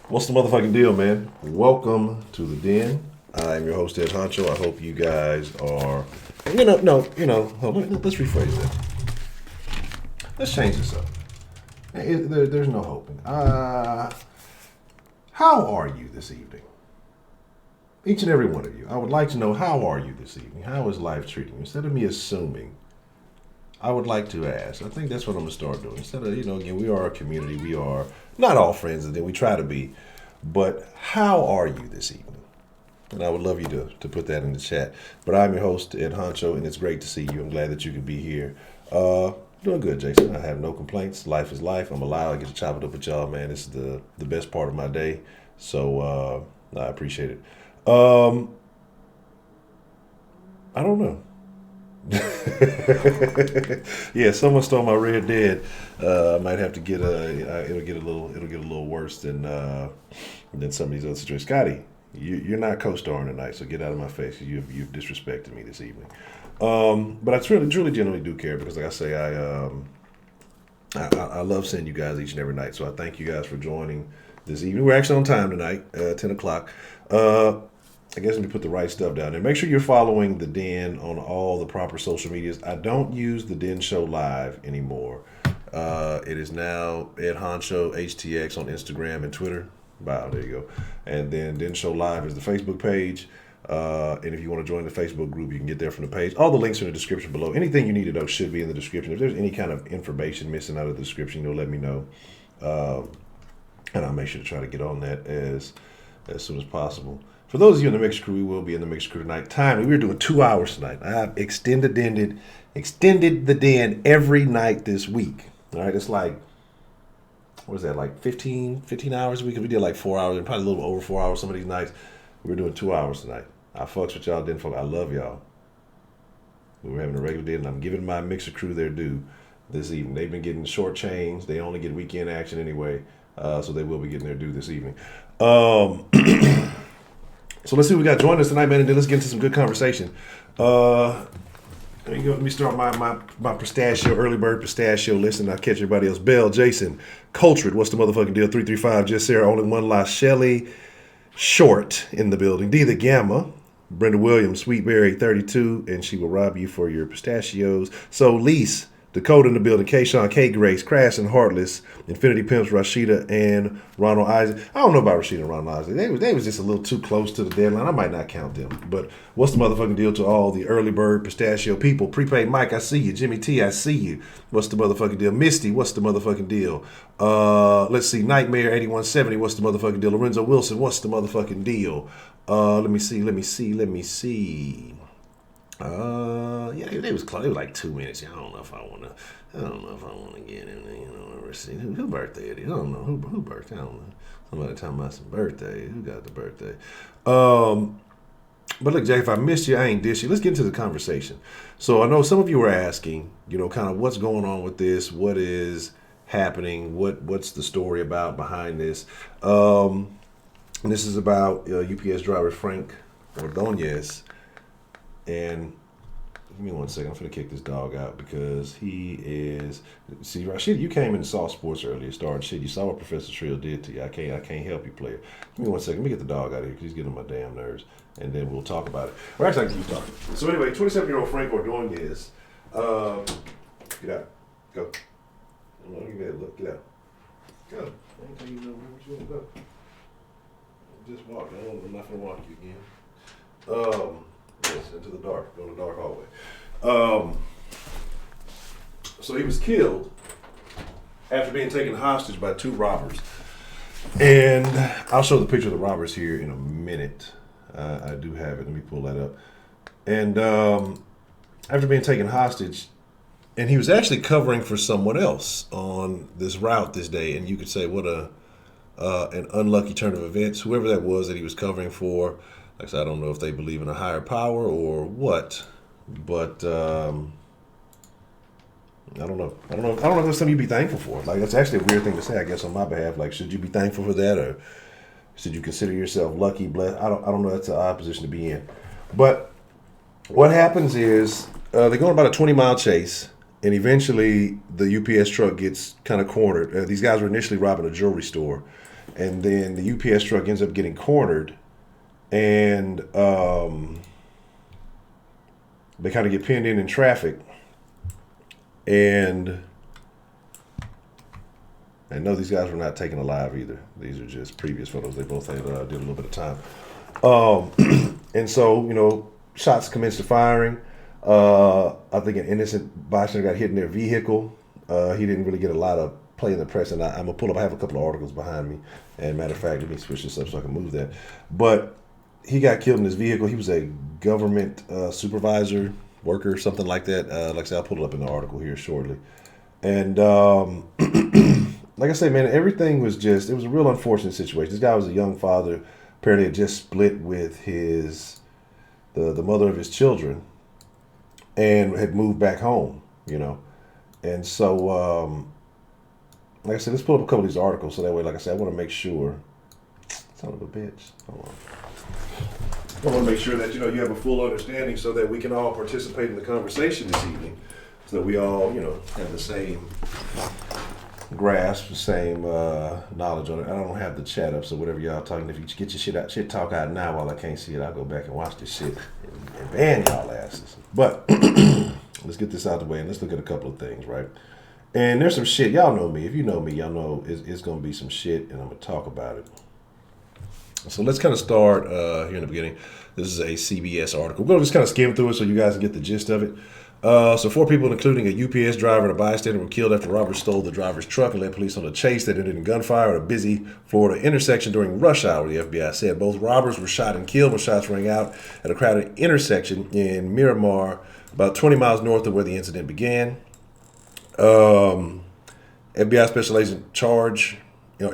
What's the motherfucking deal, man? Welcome to the den. I'm your host, Ed Honcho. I hope you guys are. Hold on, let's rephrase that. Let's change this up. There's no hoping. How are you this evening? Each and every one of you. I would like to know, how are you this evening? How is life treating you? Instead of me assuming, I would like to ask. I think that's what I'm going to start doing. Instead of, again, we are a community. We are not all friends, and then we try to be. But how are you this evening? And I would love you to put that in the chat. But I'm your host, Ed Honcho, and it's great to see you. I'm glad that you could be here. Doing good, Jason. I have no complaints. Life is life. I'm allowed. I get to chop it up with y'all, man. This is the best part of my day. So I appreciate it. I don't know. Yeah, someone stole my Red Dead. I might have to get it'll get a little worse than some of these other situations. Scotty, you're not co-starring tonight, so get out of my face. You've disrespected me this evening. But I truly, genuinely do care because, like I say, I love seeing you guys each and every night. So I thank you guys for joining this evening. We're actually on time tonight, 10 o'clock. I guess let me put the right stuff down there. Make sure you're following the Den on all the proper social medias. I don't use the Den Show Live anymore. It is now Ed Honcho HTX on Instagram and Twitter. Wow, there you go. And then Den Show Live is the Facebook page. And if you want to join the Facebook group, you can get there from the page. All the links are in the description below. Anything you need to know should be in the description. If there's any kind of information missing out of the description, let me know. And I'll make sure to try to get on that as soon as possible. For those of you in the mixed crew, we will be in the mixed crew tonight. Timely, we're doing 2 hours tonight. I have extended the den every night this week. All right, it's like, what is that, like 15 hours a week? We did like 4 hours, and probably a little over 4 hours some of these nights. We're doing 2 hours tonight. I fucks with y'all, den folk. I love y'all. We were having a regular den, and I'm giving my mixer crew their due this evening. They've been getting short change. They only get weekend action anyway, so they will be getting their due this evening. So let's see who we got joining us tonight, man, and then let's get into some good conversation. Let me start my pistachio, early bird pistachio list, and I'll catch everybody else. Bell, Jason, Coltrud, what's the motherfucking deal? 335, Just Sarah, only one lie. Shelly, Short in the building. D the Gamma, Brenda Williams, Sweetberry 32, and she will rob you for your pistachios. So Lise, Dakota in the building, K-Sean, K Grace, Crash and Heartless, Infinity Pimps, Rashida, and Ronald Isaac. I don't know about Rashida and Ronald Isaac. They was just a little too close to the deadline. I might not count them. But what's the motherfucking deal to all the early bird pistachio people? Prepaid Mike, I see you. Jimmy T, I see you. What's the motherfucking deal? Misty, what's the motherfucking deal? Let's see. Nightmare 8170, what's the motherfucking deal? Lorenzo Wilson, what's the motherfucking deal? Let me see. Yeah, they was close. It was like 2 minutes. I don't know if I want to get in there. Who birthday it is? I don't know who birthday. I don't know. Somebody talking about some birthday. Who got the birthday? But look, Jay, if I missed you, I ain't dish you. Let's get into the conversation. So I know some of you were asking, kind of what's going on with this, what is happening, what's the story about behind this. And this is about UPS driver Frank Ordonez. And give me 1 second. I'm going to kick this dog out because he is. See, Rashid, you came in and saw sports earlier. Starting shit. You saw what Professor Trill did to you. I can't help you, player. Give me 1 second. Let me get the dog out of here because he's getting on my damn nerves. And then we'll talk about it. Or actually, I can keep talking. So anyway, 27-year-old Frank Ordonez. Get out. Go. Look, get out. Go. I ain't tell you where you want to go. Just walk. I'm not going to walk you again. Yes, into the dark. Go to the dark hallway. So he was killed after being taken hostage by 2 robbers. And I'll show the picture of the robbers here in a minute. I do have it. Let me pull that up. And after being taken hostage, and he was actually covering for someone else on this route this day. And you could say, what an unlucky turn of events. Whoever that was that he was covering for, like I said, I don't know if they believe in a higher power or what, but I don't know. I don't know if that's something you'd be thankful for. Like, that's actually a weird thing to say, I guess, on my behalf. Like, should you be thankful for that, or should you consider yourself lucky, blessed? I don't know. That's an odd position to be in. But what happens is they go on about a 20-mile chase, and eventually the UPS truck gets kind of cornered. These guys were initially robbing a jewelry store, and then the UPS truck ends up getting cornered, and they kind of get pinned in traffic. And no, these guys were not taken alive either. These are just previous photos. They both had, did a little bit of time. And so, shots commenced to firing. I think an innocent bystander got hit in their vehicle. He didn't really get a lot of play in the press, and I'm going to pull up. I have a couple of articles behind me. And matter of fact, let me switch this up so I can move that. But he got killed in his vehicle. He was a government supervisor, worker, something like that. Like I said, I'll pull it up in the article here shortly. And like I say, man, everything was it was a real unfortunate situation. This guy was a young father, apparently had just split with the mother of his children and had moved back home, And so, like I said, let's pull up a couple of these articles so that way, like I said, I want to make sure. Son of a bitch. Hold on. I want to make sure that, you have a full understanding so that we can all participate in the conversation this evening. So that we all, have the same grasp, the same knowledge on it. I don't have the chat up, so whatever y'all talking, if you get your shit talk out now while I can't see it, I'll go back and watch this shit and ban y'all asses. But let's get this out of the way and let's look at a couple of things, right? And there's some shit, y'all know me. If you know me, y'all know it's going to be some shit and I'm going to talk about it. So let's kind of start here in the beginning. This is a CBS article. We're going to just kind of skim through it so you guys can get the gist of it. So 4 people, including a UPS driver and a bystander, were killed after robbers stole the driver's truck and led police on a chase that ended in gunfire at a busy Florida intersection during rush hour, the FBI said. Both robbers were shot and killed when shots rang out at a crowded intersection in Miramar, about 20 miles north of where the incident began. FBI Special Agent in charge, that's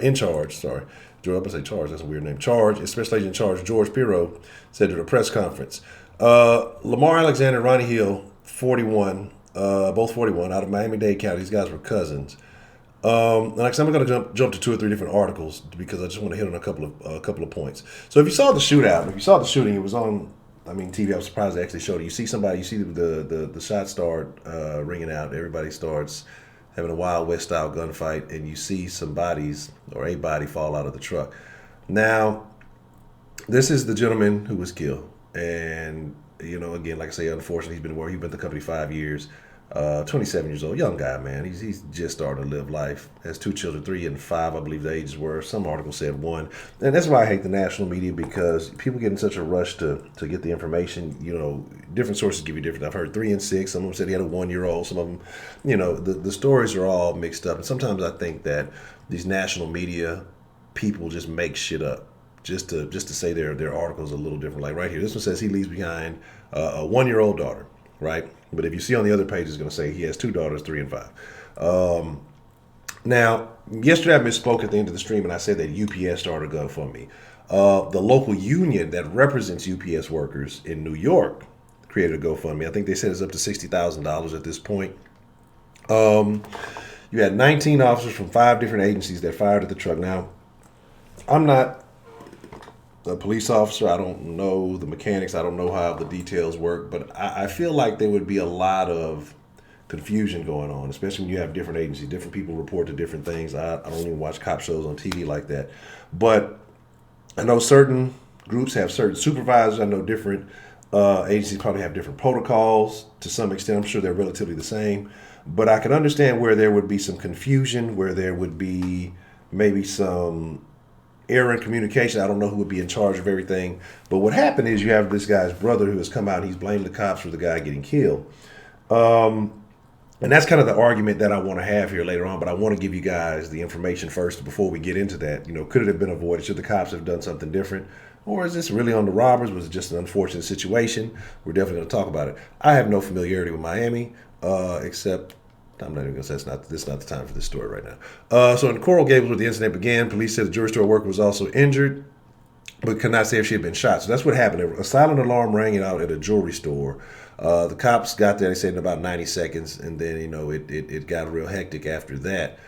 a weird name. Special Agent in charge, George Pirro, said at a press conference. Lamar Alexander and Ronnie Hill, 41, both 41, out of Miami-Dade County. These guys were cousins. And like I said, I'm going to jump to 2 or 3 different articles because I just want to hit on a couple of points. So if you saw the shootout, if you saw the shooting, it was on, TV. I was surprised they actually showed it. You see the shots start ringing out. Everybody starts having a Wild West style gunfight, and you see some bodies or a body fall out of the truck. Now, this is the gentleman who was killed, and again, like I say, unfortunately, he's been at the company 5 years. 27 years old, young guy, man. He's just starting to live life. Has 2 children, 3 and 5, I believe the ages were. Some article said 1. And that's why I hate the national media, because people get in such a rush to get the information. Different sources give you different. I've heard 3 and 6. Some of them said he had a 1-year-old. Some of them, the stories are all mixed up. And sometimes I think that these national media people just make shit up just to say their articles are a little different. Like right here, this one says he leaves behind a 1-year-old daughter, right? But if you see on the other page, it's going to say he has 2 daughters, 3 and 5. Now, yesterday I misspoke at the end of the stream, and I said that UPS started a GoFundMe. The local union that represents UPS workers in New York created a GoFundMe. I think they said it's up to $60,000 at this point. You had 19 officers from 5 different agencies that fired at the truck. Now, I'm not a police officer. I don't know the mechanics. I don't know how the details work, but I feel like there would be a lot of confusion going on, especially when you have different agencies. Different people report to different things. I don't even watch cop shows on TV like that. But I know certain groups have certain supervisors. I know different agencies probably have different protocols to some extent. I'm sure they're relatively the same. But I can understand where there would be some confusion, where there would be maybe some error in communication. I don't know who would be in charge of everything. But what happened is you have this guy's brother who has come out and he's blamed the cops for the guy getting killed. And that's kind of the argument that I want to have here later on. But I want to give you guys the information first before we get into that. Could it have been avoided? Should the cops have done something different? Or is this really on the robbers? Was it just an unfortunate situation? We're definitely going to talk about it. I have no familiarity with Miami, except I'm not even going to say this is not the time for this story right now. So in Coral Gables, where the incident began, police said the jewelry store worker was also injured, but could not say if she had been shot. So that's what happened. A silent alarm rang out at a jewelry store. The cops got there, they said, in about 90 seconds, and then, it got real hectic after that.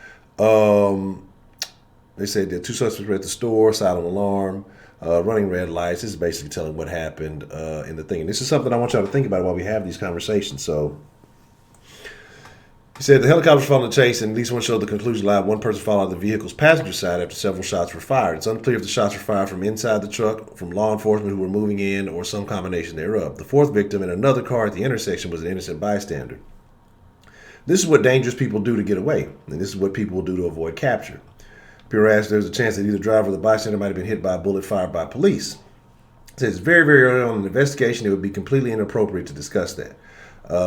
They said that 2 suspects were at the store, silent alarm, running red lights. This is basically telling what happened in the thing. And this is something I want y'all to think about while we have these conversations. So He said the helicopters followed the chase, and at least one showed the conclusion live. One person fell out of the vehicle's passenger side after several shots were fired. It's unclear if the shots were fired from inside the truck, from law enforcement who were moving in, or some combination thereof. The fourth victim in another car at the intersection was an innocent bystander. This is what dangerous people do to get away, and this is what people will do to avoid capture. People asked there's a chance that either driver or the bystander might have been hit by a bullet fired by police. It says very, very early on in the investigation, it would be completely inappropriate to discuss that.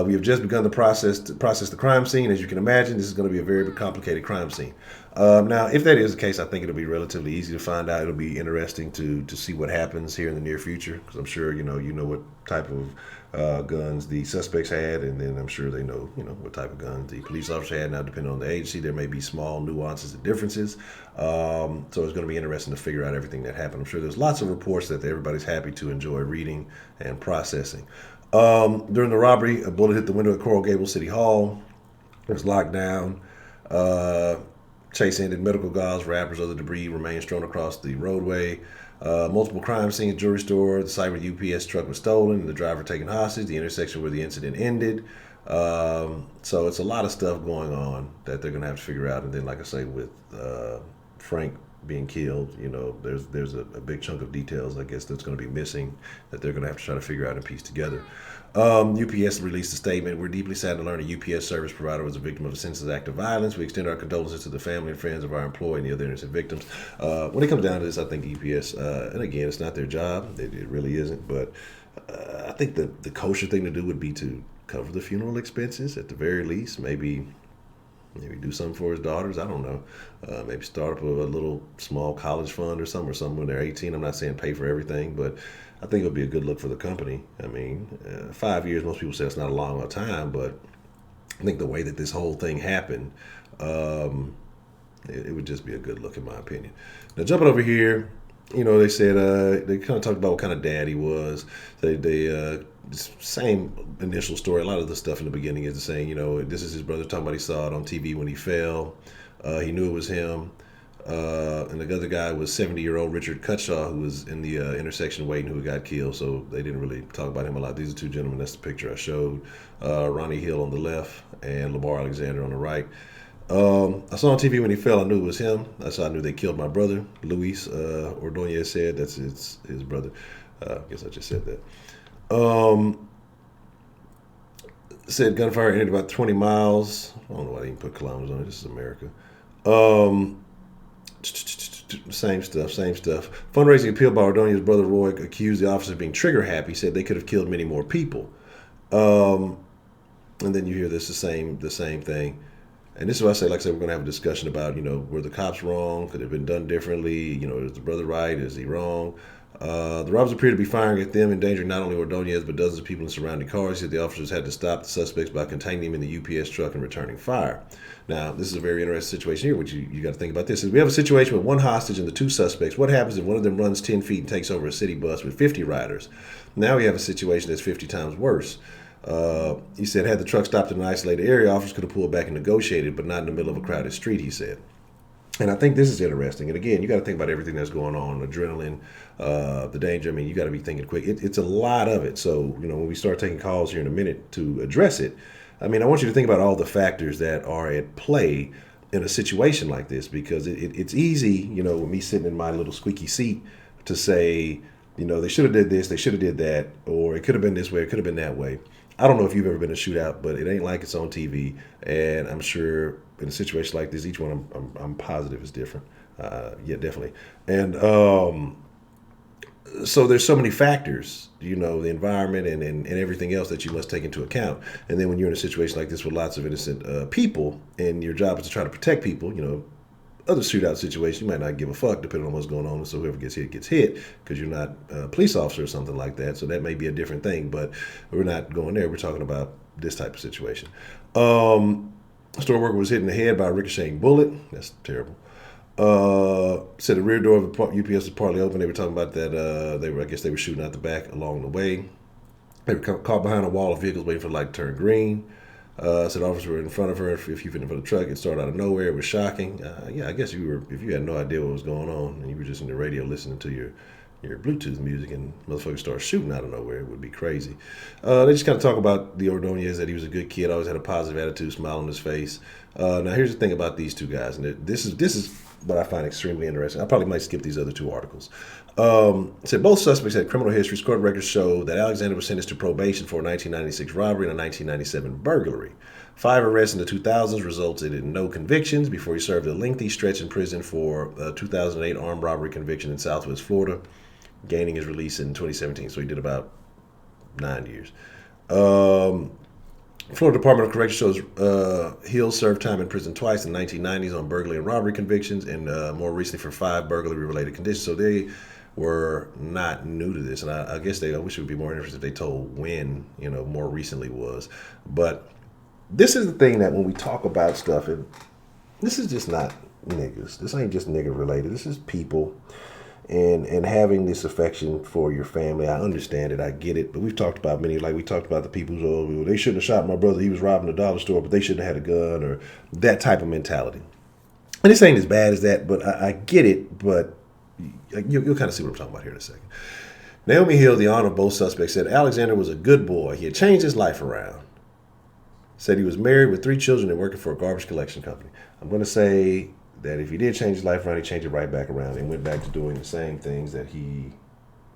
We have just begun to process the crime scene. As you can imagine, this is going to be a very complicated crime scene. Now, if that is the case, I think it'll be relatively easy to find out. It'll be interesting to see what happens here in the near future, because I'm sure you know what type of guns the suspects had, and then I'm sure they know what type of guns the police officer had. Now, depending on the agency, there may be small nuances and differences. So it's going to be interesting to figure out everything that happened. I'm sure there's lots of reports that everybody's happy to enjoy reading and processing. During the robbery, a bullet hit the window at Coral Gables City Hall. It was locked down. Chase ended. Medical gauze, wrappers, other debris remained strewn across the roadway. Multiple crime scenes, jewelry store, the site where the UPS truck was stolen, and the driver taken hostage, the intersection where the incident ended. So it's a lot of stuff going on that they're going to have to figure out. And then, like I say, with Frank being killed, there's a big chunk of details, I guess, that's going to be missing that they're going to have to try to figure out and piece together. UPS released a statement. We're deeply saddened to learn a UPS service provider was a victim of a senseless act of violence. We extend our condolences to the family and friends of our employee and the other innocent victims. When it comes down to this, I think UPS, and again, it's not their job. It really isn't. But I think the kosher thing to do would be to cover the funeral expenses at the very least. Maybe do something for his daughters. I don't know. Maybe start up a little small college fund or something when they're 18. I'm not saying pay for everything, but I think it would be a good look for the company. I mean, 5 years, most people say it's not a long time, but I think the way that this whole thing happened, it would just be a good look in my opinion. Now, jumping over here, they said they kind of talked about what kind of dad he was. They same initial story. A lot of the stuff in the beginning is the same. This is his brother talking about he saw it on TV when he fell. He knew it was him. And the other guy was 70-year-old Richard Cutshaw, who was in the intersection waiting, who got killed. So they didn't really talk about him a lot. These are two gentlemen. That's the picture I showed. Ronnie Hill on the left and Lamar Alexander on the right. I saw on TV when he fell. I knew it was him. That's how I knew they killed my brother. Luis Ordonez said that's his brother. I guess I just said that. Said gunfire ended about 20 miles. I don't know why they even put kilometers on it. This is America. Same stuff. Fundraising appeal by Ordonez's brother Roy accused the officers of being trigger happy. Said they could have killed many more people. And then you hear this the same thing. And this is what I say, like I said, we're going to have a discussion about, were the cops wrong? Could it have been done differently? Is the brother right? Is he wrong? The robbers appear to be firing at them, endangering not only Ordonez, but dozens of people in surrounding cars. Yet the officers had to stop the suspects by containing them in the UPS truck and returning fire. Now, this is a very interesting situation here, which you got to think about this. Is we have a situation with one hostage and the two suspects. What happens if one of them runs 10 feet and takes over a city bus with 50 riders? Now we have a situation that's 50 times worse. He said, had the truck stopped in an isolated area, officers could have pulled back and negotiated, but not in the middle of a crowded street, he said. And I think this is interesting. And again, you got to think about everything that's going on, adrenaline, the danger. I mean, you got to be thinking quick. It's a lot of it. So, when we start taking calls here in a minute to address it, I mean, I want you to think about all the factors that are at play in a situation like this, because it's easy, with me sitting in my little squeaky seat to say, they should have did this, they should have did that, or it could have been this way, it could have been that way. I don't know if you've ever been in a shootout, but it ain't like it's on TV. And I'm sure in a situation like this, each one I'm positive is different. Yeah, definitely. And so there's so many factors, the environment and everything else that you must take into account. And then when you're in a situation like this with lots of innocent people, and your job is to try to protect people, other shootout situations, you might not give a fuck depending on what's going on. So whoever gets hit because you're not a police officer or something like that. So that may be a different thing, but we're not going there. We're talking about this type of situation. Store worker was hit in the head by a ricocheting bullet. That's terrible. Said the rear door of the UPS was partly open. They were talking about that. I guess they were shooting out the back along the way. They were caught behind a wall of vehicles waiting for the light to turn green. Said officers were in front of her. If you've been in front of the truck, it started out of nowhere. It was shocking. Yeah, I guess if you had no idea what was going on and you were just in the radio listening to your hear Bluetooth music and motherfuckers start shooting out of nowhere. It would be crazy. They just kind of talk about the Ordonez, that he was a good kid, always had a positive attitude, smile on his face. Now, here's the thing about these two guys, and this is what I find extremely interesting. I probably might skip these other two articles. It said both suspects had criminal histories. Court records show that Alexander was sentenced to probation for a 1996 robbery and a 1997 burglary. 5 arrests in the 2000s resulted in no convictions before he served a lengthy stretch in prison for a 2008 armed robbery conviction in Southwest Florida, gaining his release in 2017. So he did about 9 years. Florida Department of Corrections shows Hill served time in prison twice in the 1990s on burglary and robbery convictions, and more recently for 5 burglary-related conditions. So they were not new to this, and I guess I wish it would be more interesting if they told when, more recently was. But this is the thing that when we talk about stuff, and this is just not niggas. This ain't just nigga related. This is people. And having this affection for your family, I understand it, I get it. But we've talked about we talked about the people who, they shouldn't have shot my brother, he was robbing a dollar store, but they shouldn't have had a gun, or that type of mentality. And this ain't as bad as that, but I get it, but you'll kind of see what I'm talking about here in a second. Naomi Hill, the aunt of both suspects, said Alexander was a good boy. He had changed his life around. Said he was married with 3 children and working for a garbage collection company. I'm going to say that if he did change his life around, he changed it right back around and went back to doing the same things that he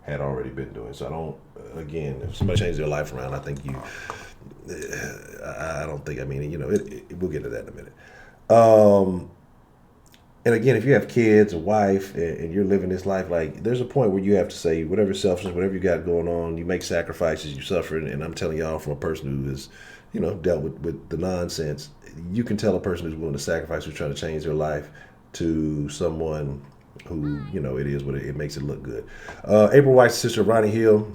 had already been doing. So I don't, again, if somebody changed their life around, I think I don't think, we'll get to that in a minute. And again, if you have kids, a wife, and you're living this life, there's a point where you have to say, whatever selfishness, whatever you got going on, you make sacrifices, you suffer. And I'm telling y'all from a person who has, dealt with the nonsense, you can tell a person who's willing to sacrifice, who's trying to change their life, to someone who, it is what it makes it look good. April White's sister, Ronnie Hill,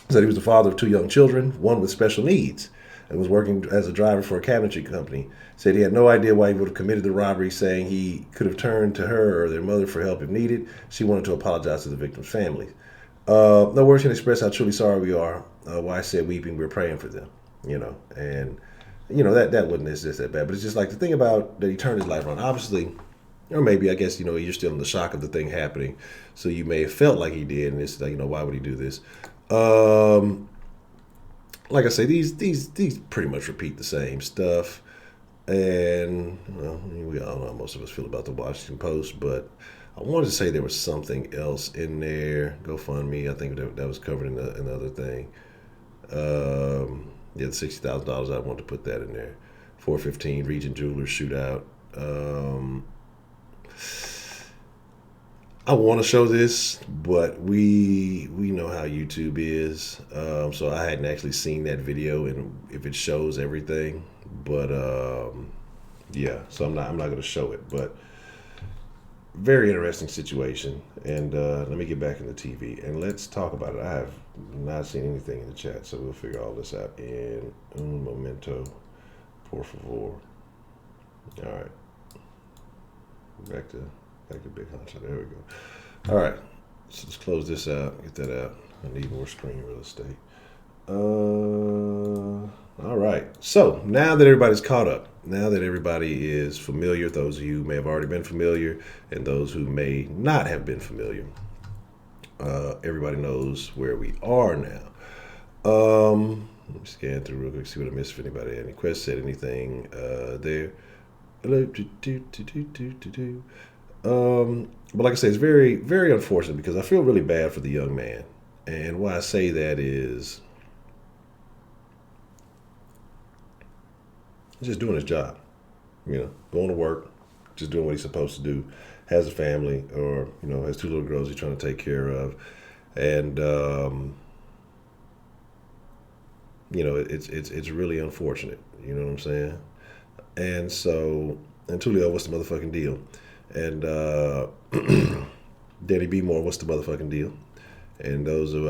said he was the father of 2 young children, one with special needs, and was working as a driver for a cabinetry company. Said he had no idea why he would have committed the robbery, saying he could have turned to her or their mother for help if needed. She wanted to apologize to the victim's family. No words can express how truly sorry we are. Why I said weeping, we're praying for them. And that wasn't just that bad. But it's just the thing about that he turned his life around. Obviously, or maybe, I guess, you're still in the shock of the thing happening. So you may have felt like he did. And it's why would he do this? Like I say, these pretty much repeat the same stuff. And, we all know how most of us feel about the Washington Post. But I wanted to say there was something else in there. GoFundMe, I think that was covered in the other thing. The $60,000, I wanted to put that in there. 415 Regent Jewelers shootout. I want to show this, but we know how YouTube is. So I hadn't actually seen that video, and if it shows everything, but yeah. So I'm not going to show it, but very interesting situation. And let me get back in the TV and let's talk about it. I have not seen anything in the chat, so we'll figure all this out in un momento, por favor. All right, back to Big Honcho. There we go. All right, so let's close this out. Get that out. I need more screen real estate. All right. So now that everybody's caught up, now that everybody is familiar, those of you who may have already been familiar and those who may not have been familiar, everybody knows where we are now. Let me scan through real quick, see what I missed. If anybody had any questions, said anything there. But like I say, it's very, very unfortunate because I feel really bad for the young man. And why I say that is he's just doing his job, going to work, just doing what he's supposed to do, has a family, or, has 2 little girls he's trying to take care of. And, it's really unfortunate. You know what I'm saying? And so, and Tulio, what's the motherfucking deal? And Danny B. Moore, what's the motherfucking deal? And those who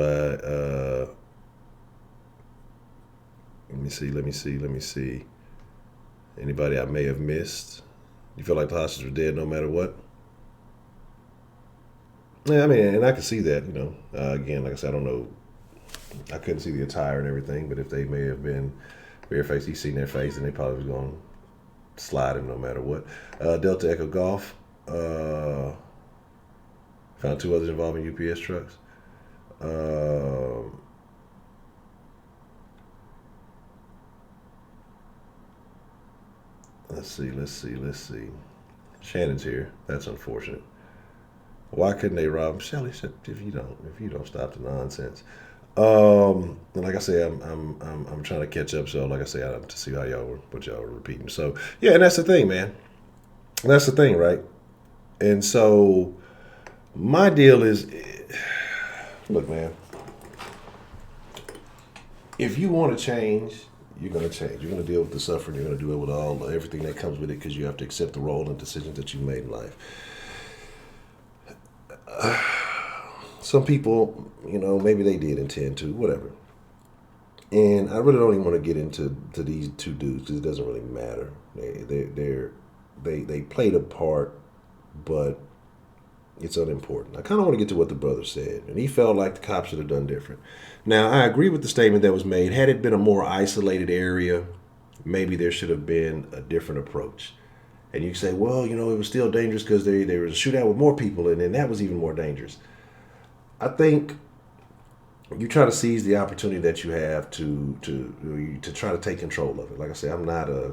let me see. Anybody I may have missed? You feel like the hostages were dead no matter what? Yeah, and I can see that, again, like I said, I don't know. I couldn't see the attire and everything, but if they may have been barefaced, he's seen their face, and they probably was going to slide him no matter what. Delta Echo Golf found 2 others involving UPS trucks. Let's see. Shannon's here. That's unfortunate. Why couldn't they rob Shelly? If you don't stop the nonsense. And like I say, I'm trying to catch up. So like I say, I to see how what y'all were repeating. So yeah, and that's the thing, man. That's the thing, right? And so my deal is, look, man. If you want to change, you're going to change. You're going to deal with the suffering. You're going to deal with everything that comes with it because you have to accept the role and decisions that you made in life. Some people, maybe they did intend to, whatever. And I really don't even want to get into these two dudes because it doesn't really matter. They played a part, but it's unimportant. I kind of want to get to what the brother said, and he felt like the cops should have done different. Now, I agree with the statement that was made. Had it been a more isolated area, maybe there should have been a different approach. And you say, well, it was still dangerous because there was a shootout with more people, and then that was even more dangerous. I think you try to seize the opportunity that you have to try to take control of it. Like I say, I don't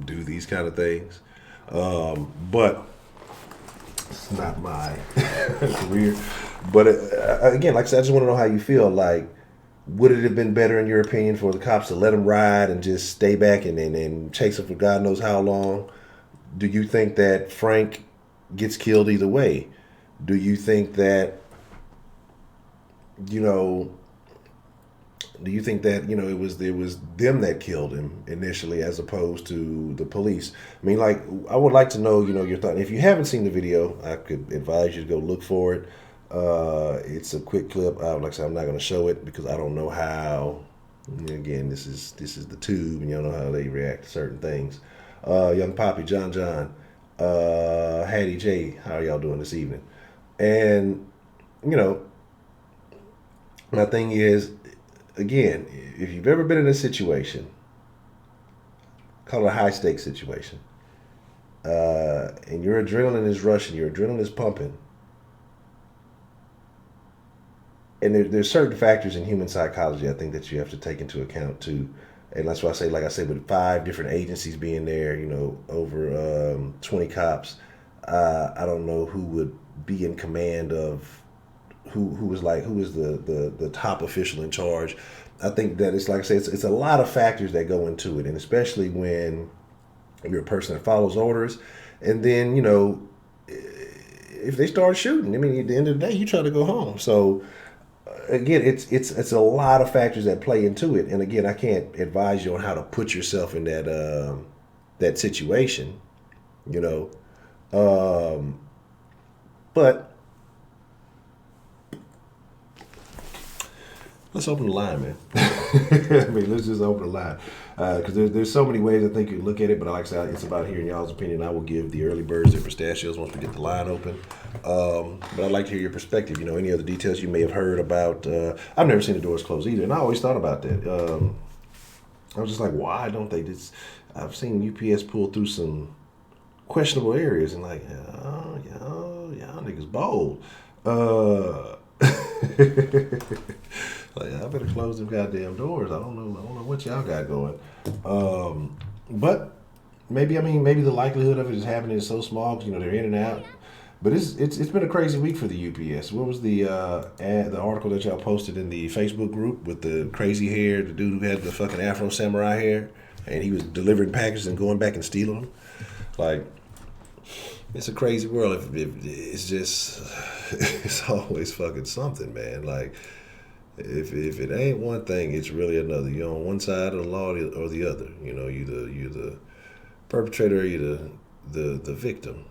do these kind of things, but it's not my career. But again, like I said, I just want to know how you feel. Like, would it have been better, in your opinion, for the cops to let him ride and just stay back and chase him for God knows how long? Do you think that Frank gets killed either way? Do you think that, it was them that killed him initially as opposed to the police? I mean, like, I would like to know, your thought. If you haven't seen the video, I could advise you to go look for it. It's a quick clip. Like I said, I'm not going to show it because I don't know how. Again, this is the tube, and you don't know how they react to certain things. Young Poppy, John, Hattie J, how are y'all doing this evening? And my thing is, again, if you've ever been in a situation, call it a high stakes situation, and your adrenaline is rushing, your adrenaline is pumping. And there's certain factors in human psychology, I think, that you have to take into account too. And that's why I say, like I said, with 5 different agencies being there, over 20 cops, I don't know who would be in command of who is the top official in charge. I think that it's like I say, it's a lot of factors that go into it, and especially when you're a person that follows orders, and then if they start shooting, I mean, at the end of the day, you try to go home. So again, it's a lot of factors that play into it, and again, I can't advise you on how to put yourself in that situation, but let's open the line, man. I mean, let's just open the line. Because there's so many ways I think you look at it, but like I said, it's about hearing y'all's opinion. I will give the early birds their pistachios once we get the line open. But I'd like to hear your perspective. Any other details you may have heard about. I've never seen the doors close either, and I always thought about that. I was just like, why don't they just? I've seen UPS pull through some questionable areas, and like, y'all niggas bold. Like, I better close them goddamn doors. I don't know what y'all got going. But maybe the likelihood of it is happening is so small because they're in and out. But it's been a crazy week for the UPS. What was the article that y'all posted in the Facebook group with the crazy hair, the dude who had the fucking Afro samurai hair, and he was delivering packages and going back and stealing them? Like, it's a crazy world. If it's just it's always fucking something, man. Like, if it ain't one thing, it's really another. You're on one side of the law or the other. You're the perpetrator or you're the victim.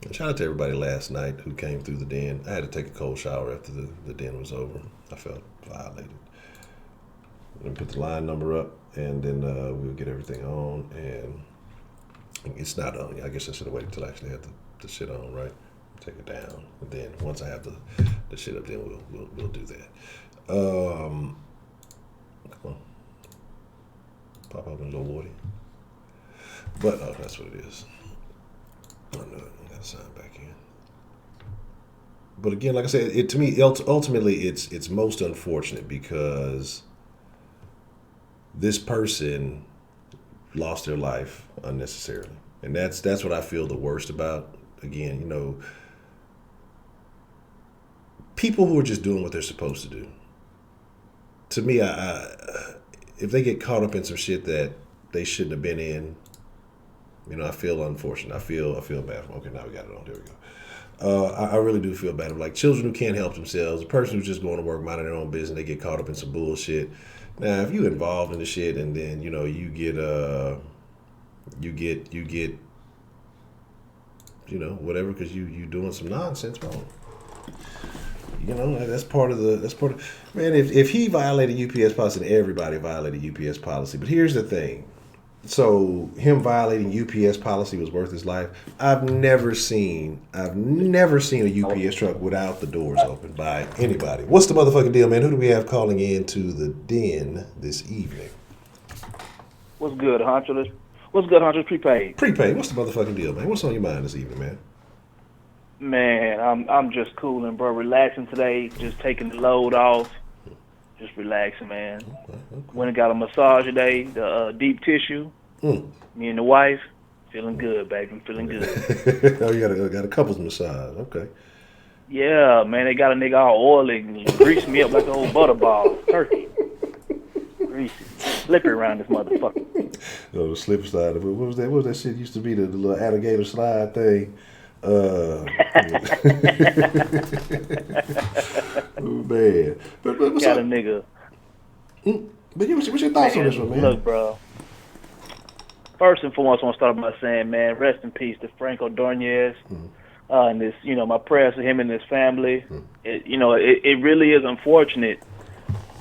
And shout out to everybody last night who came through the den. I had to take a cold shower after the den was over. I felt violated. Let me put the line number up, and then we'll get everything on. And it's not on. I guess I should have waited until I actually had the shit on, right? Take it down, and then once I have the shit up, then we'll do that. Come on, pop up a little water. But that's what it is. I know it. I gotta sign back in. But again, like I said, it to me ultimately it's most unfortunate because this person lost their life unnecessarily, and that's what I feel the worst about. Again, people who are just doing what they're supposed to do. To me, if they get caught up in some shit that they shouldn't have been in, I feel unfortunate. I feel bad. Okay, now we got it on. There we go. I really do feel bad. Like children who can't help themselves, a person who's just going to work, minding their own business, they get caught up in some bullshit. Now, if you involved in the shit and then you get whatever because you doing some nonsense wrong. That's part of man. If he violated UPS policy, then everybody violated UPS policy. But here's the thing. So him violating UPS policy was worth his life. I've never seen a UPS truck without the doors open by anybody. What's the motherfucking deal, man? Who do we have calling in to the den this evening? What's good, Honcho? What's good, Honcho? Prepaid. Prepaid. What's the motherfucking deal, man? What's on your mind this evening, man? Man, I'm just cooling, bro. Relaxing today, just taking the load off. Just relaxing, man. Okay. Went and got a massage today, the deep tissue. Me and the wife, feeling good, baby. I'm feeling good. Oh, you got a couples massage. Okay. Yeah, man. They got a nigga all oily and greased me up like an old butterball. Turkey. Greasy. Slippery around this motherfucker. Oh, the slip slide. What was that? What was that shit used to be? The little alligator slide thing. Oh, man. But what's got up? a nigga. But what's your thoughts on this one, man? Look, bro. First and foremost, I want to start by saying, man, rest in peace to Frank Ordonez. And this, my prayers to him and his family. It really is unfortunate,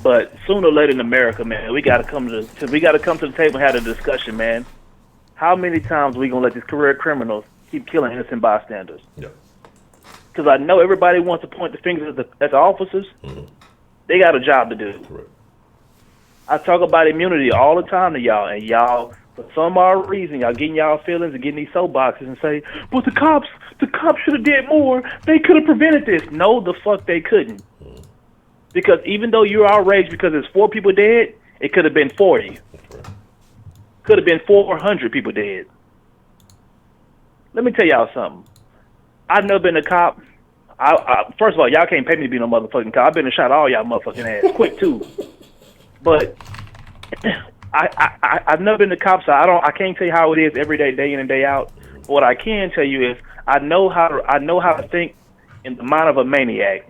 but sooner or later in America, man, we got to come to the table and have a discussion, man. How many times are we gonna let these career criminals keep killing innocent bystanders? Yeah. Because I know everybody wants to point the fingers at the officers. They got a job to do. Correct. I talk about immunity all the time to y'all, and y'all, for some odd reason, y'all getting y'all feelings and getting these soapboxes and say, "But the cops should have did more. They could have prevented this." No, the fuck they couldn't. Because even though you're outraged because there's 4 people dead, it could have been 40. Could have been 400 people dead. Let me tell y'all something. I've never been a cop. First of all, y'all can't pay me to be no motherfucking cop. I've been and shot all y'all motherfucking ass quick too. But I've never been a cop, so I can't tell you how it is every day, day in and day out. But what I can tell you is I know how to think in the mind of a maniac.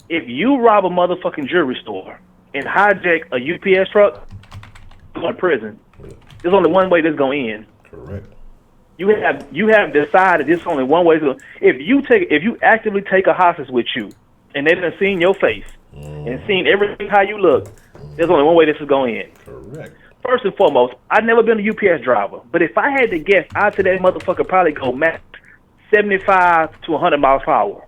If you rob a motherfucking jewelry store and hijack a UPS truck, you're going to prison. There's only one way this is going to end. Correct. You have decided there's only one way to go. If you actively take a hostage with you, and they done seen your face and seen everything how you look, there's only one way this is going to end. Correct. First and foremost, I've never been a UPS driver, but if I had to guess, I'd say that motherfucker probably go max 75 to 100 miles per hour.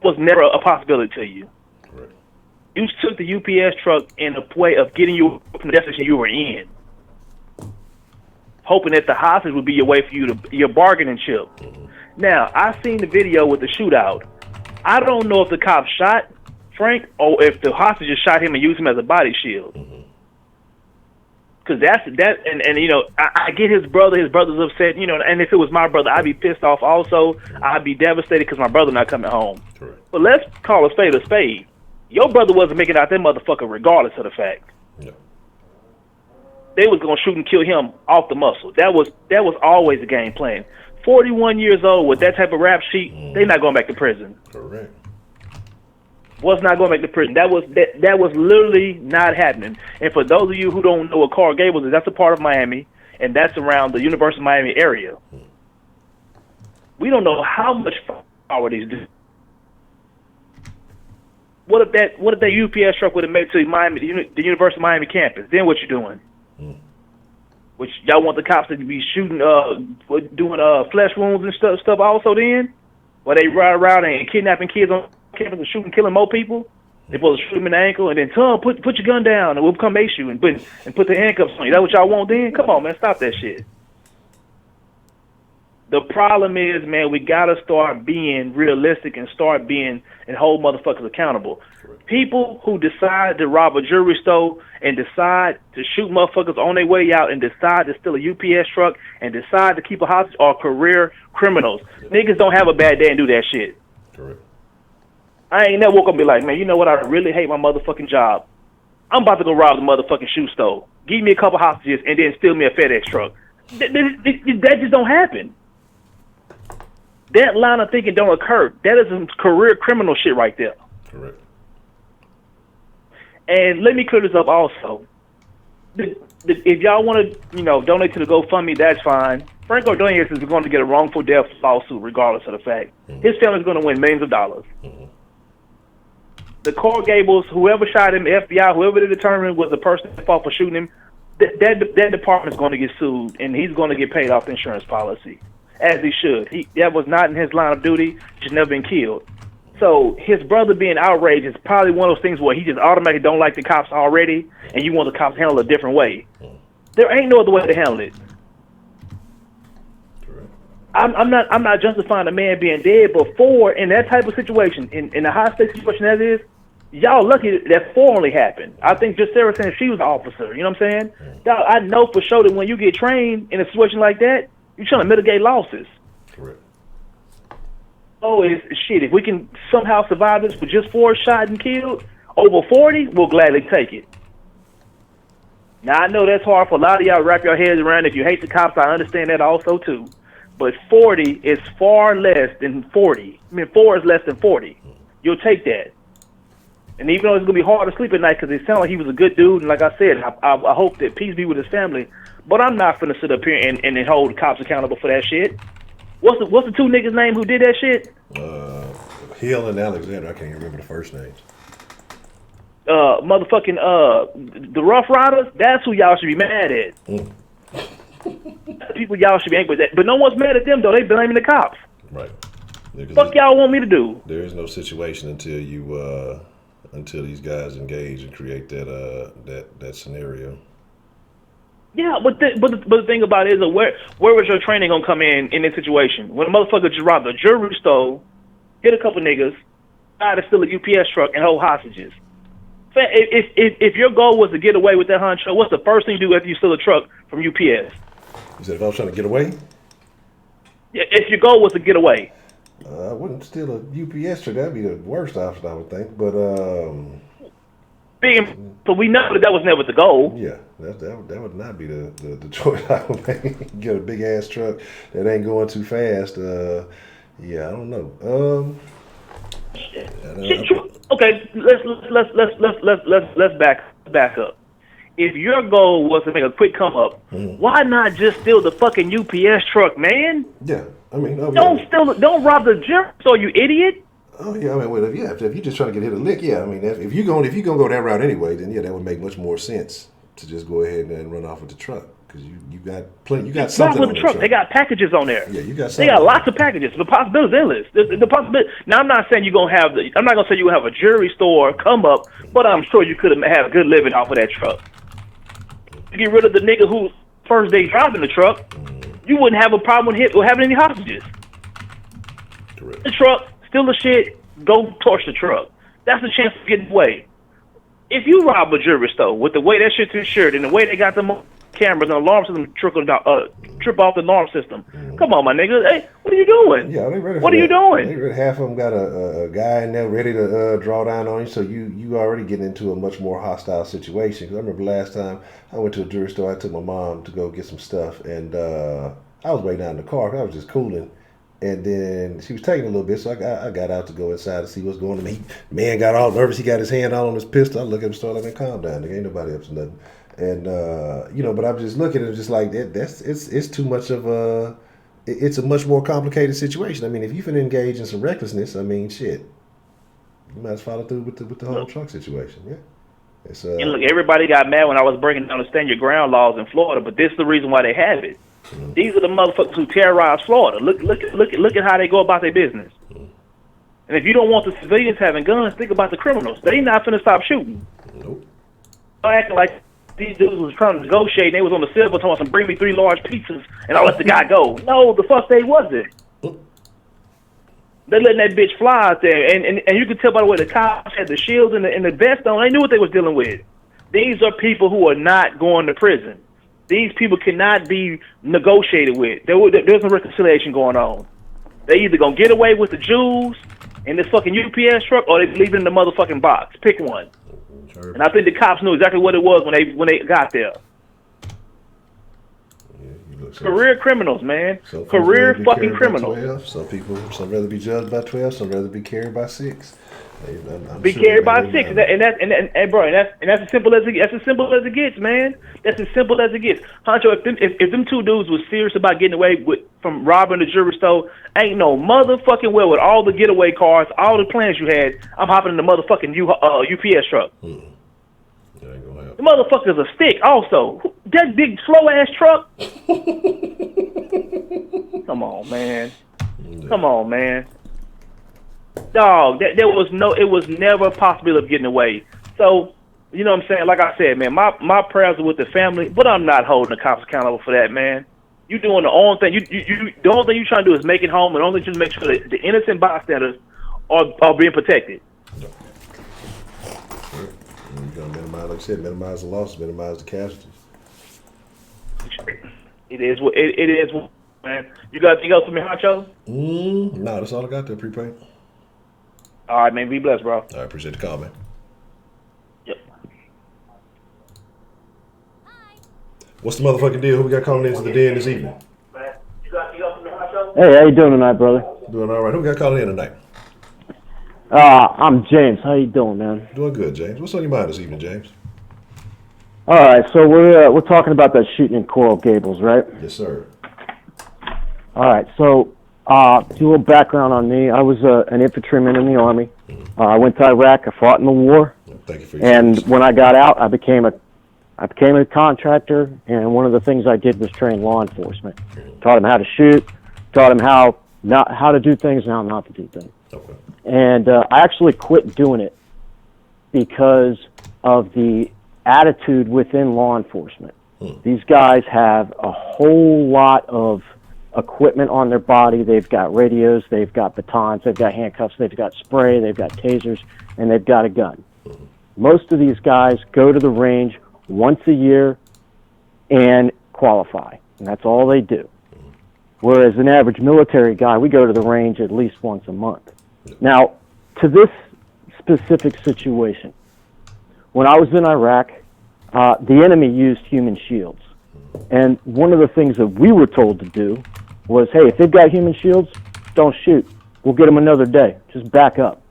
Was never a possibility to you. Correct. You took the UPS truck in a way of getting you from the destination you were in, hoping that the hostage would be your way for you to your bargaining chip. Now, I seen the video with the shootout. I don't know if the cop shot Frank or if the hostages shot him and used him as a body shield. Because I get his brother's upset, and if it was my brother, I'd be pissed off also. I'd be devastated because my brother not coming home. Correct. But let's call a spade a spade. Your brother wasn't making out that motherfucker regardless of the fact. Yeah. They was going to shoot and kill him off the muscle. That was always the game plan. 41 years old with that type of rap sheet, they not going back to prison. Correct. Was not going back to prison. That was literally not happening. And for those of you who don't know what Coral Gables is, that's a part of Miami, and that's around the University of Miami area. We don't know how much power these do. What if that UPS truck would have made it to Miami, the University of Miami campus? Then what you doing? Which y'all want the cops to be shooting, doing flesh wounds and stuff also then? Where they ride around and kidnapping kids on campus and shooting, killing more people? They supposed to shoot them in the ankle and then tell them, put your gun down and we'll come ace you and put the handcuffs on you. That what y'all want then? Come on, man, stop that shit. The problem is, man, we gotta start being realistic and start being and hold motherfuckers accountable. Correct. People who decide to rob a jewelry store and decide to shoot motherfuckers on their way out and decide to steal a UPS truck and decide to keep a hostage are career criminals. Niggas don't have a bad day and do that shit. Correct. I ain't never woke up and be like, man, you know what? I really hate my motherfucking job. I'm about to go rob the motherfucking shoe store. Give me a couple hostages and then steal me a FedEx truck. That just don't happen. That line of thinking don't occur. That is some career criminal shit right there. Correct. And let me clear this up also. If y'all want to, donate to the GoFundMe, that's fine. Frank Ordonez is going to get a wrongful death lawsuit regardless of the fact. Mm-hmm. His family's going to win millions of dollars. Mm-hmm. The Coral Gables, whoever shot him, the FBI, whoever they determined was the person that fought for shooting him, that department's going to get sued, and he's going to get paid off the insurance policy, as he should. That was not in his line of duty. He's never been killed. So his brother being outraged is probably one of those things where he just automatically don't like the cops already, and you want the cops to handle it a different way. There ain't no other way to handle it. I'm not justifying a man being dead, but four in that type of situation, in a high stakes situation that is, y'all lucky that four only happened. I think just Sarah saying she was an officer. You know what I'm saying? Y'all, I know for sure that when you get trained in a situation like that, you're trying to mitigate losses. Correct. Oh, it's shit. If we can somehow survive this with just 4 shot and killed, over 40, we'll gladly take it. Now, I know that's hard for a lot of y'all to wrap your heads around. If you hate the cops, I understand that also, too. But 40 is far less than 40. I mean, 4 is less than 40. You'll take that. And even though it's going to be hard to sleep at night because it sounded like he was a good dude, and like I said, I hope that peace be with his family, but I'm not finna sit up here and hold the cops accountable for that shit. What's the 2 niggas' name who did that shit? Hill and Alexander. I can't remember the first names. Motherfucking the Rough Riders. That's who y'all should be mad at. People y'all should be angry with that, but no one's mad at them though. They blaming the cops. Right. Fuck y'all want me to do? There is no situation until you until these guys engage and create that scenario. Yeah, but the thing about it is, where was your training gonna come in this situation? When a motherfucker just robbed a jewelry store, hit a couple niggas, tried to steal a UPS truck and hold hostages. If your goal was to get away with that honcho, what's the first thing you do after you steal a truck from UPS? You said if I was trying to get away? Yeah, if your goal was to get away. I wouldn't steal a UPS truck. That'd be the worst option, I would think. But so we know that was never the goal. Yeah, that would not be the choice I would make. Get a big ass truck that ain't going too fast. Yeah, I don't know. Okay, let's back up. If your goal was to make a quick come up, why not just steal the fucking UPS truck, man? Yeah, I mean, don't rob the jewelry store, you idiot. Oh yeah, I mean, well, if you're just trying to hit a lick, yeah, I mean, if you're gonna go that route anyway, then yeah, that would make much more sense to just go ahead and run off with the truck because you got plenty, you got something on the truck. They got packages on there. Yeah, you got something. They got lots of packages. The possibilities endless. The possibility. Now, I'm not saying you're gonna have I'm not gonna say you have a jewelry store come up, but I'm sure you could have a good living off of that truck. To get rid of the nigga who first day driving the truck, you wouldn't have a problem with having any hostages. Correct. The truck, steal the shit, go torch the truck. That's the chance of getting away. If you rob a jewelry store with the way that shit's insured and the way they got the cameras and alarm system trip off the alarm system, come on, my nigga. Hey, what are you doing? Yeah, they ready. What are you doing? Half of them got a guy in there ready to draw down on you, so you already getting into a much more hostile situation. Because I remember last time I went to a jewelry store, I took my mom to go get some stuff, and I was waiting out in the car. I was just cooling. And then she was taking a little bit, so I got out to go inside to see what's going on. The man got all nervous. He got his hand all on his pistol. I look at him, start like, calm down. There ain't nobody up to nothing. And but I'm just looking at it, just like it's too much of it's a much more complicated situation. I mean, if you finna engage in some recklessness, I mean, shit, you might as follow through with the whole truck situation. Yeah. And look, everybody got mad when I was breaking down the stand your ground laws in Florida, but this is the reason why they have it. These are the motherfuckers who terrorize Florida. Look at how they go about their business. And if you don't want the civilians having guns, think about the criminals. They not finna stop shooting. Nope. Acting like these dudes was trying to negotiate, and they was on the silver talking some, bring me 3 large pizzas, and I'll let the guy go. No, the fuck they wasn't. They letting that bitch fly out there, and you can tell by the way the cops had the shields and the vest on. They knew what they was dealing with. These are people who are not going to prison. These people cannot be negotiated with. There's a reconciliation going on. They either gonna get away with the Jews in this fucking UPS truck, or they leave it in the motherfucking box. Pick one. Sure. And I think the cops knew exactly what it was when they got there. Career criminals, man. Career fucking criminals. Some rather be judged by 12. Some rather be carried by 6. Be carried by 6, and that's as simple as it gets, man. That's as simple as it gets. Honcho, if them 2 dudes was serious about getting away from robbing the jewelry store, ain't no motherfucking well with all the getaway cars, all the plans you had. I'm hopping in the motherfucking UPS truck. That ain't gonna happen. The motherfucker's a stick. Also, that big slow ass truck. Come on, man. Come on, man. Dog, it was never a possibility of getting away. So, you know what I'm saying? Like I said, man, my prayers are with the family, but I'm not holding the cops accountable for that, man. You doing the only thing the only thing you trying to do is make it home, and only just make sure that the innocent bystanders are being protected. You gotta minimize, like I said, minimize the losses, minimize the casualties. It is, man. You got anything else for me, Honcho? No, that's all I got there, prepaid. All right, man. Be blessed, bro. I appreciate the call, man. Yep. What's the motherfucking deal? Who we got calling into the den this evening? Hey, how you doing tonight, brother? Doing all right. Who we got calling in tonight? I'm James. How you doing, man? Doing good, James. What's on your mind this evening, James? All right, so we're talking about that shooting in Coral Gables, right? Yes, sir. All right, so do a little background on me. I was an infantryman in the Army. I went to Iraq. I fought in the war. Thank you for your And service. when I got out, I became a contractor, and one of the things I did was train law enforcement. Taught them how to shoot, taught them how to do things and how not to do things. Okay. And I actually quit doing it because of the attitude within law enforcement. These guys have a whole lot of equipment on their body. They've got radios, they've got batons, they've got handcuffs, they've got spray, they've got tasers, and they've got a gun. Most of these guys go to the range once a year and qualify, and that's all they do. Whereas an average military guy, we go to the range at least once a month. Now, to this specific situation, when I was in Iraq, the enemy used human shields. And one of the things that we were told to do was, hey, if they've got human shields, don't shoot. We'll get them another day. Just back up.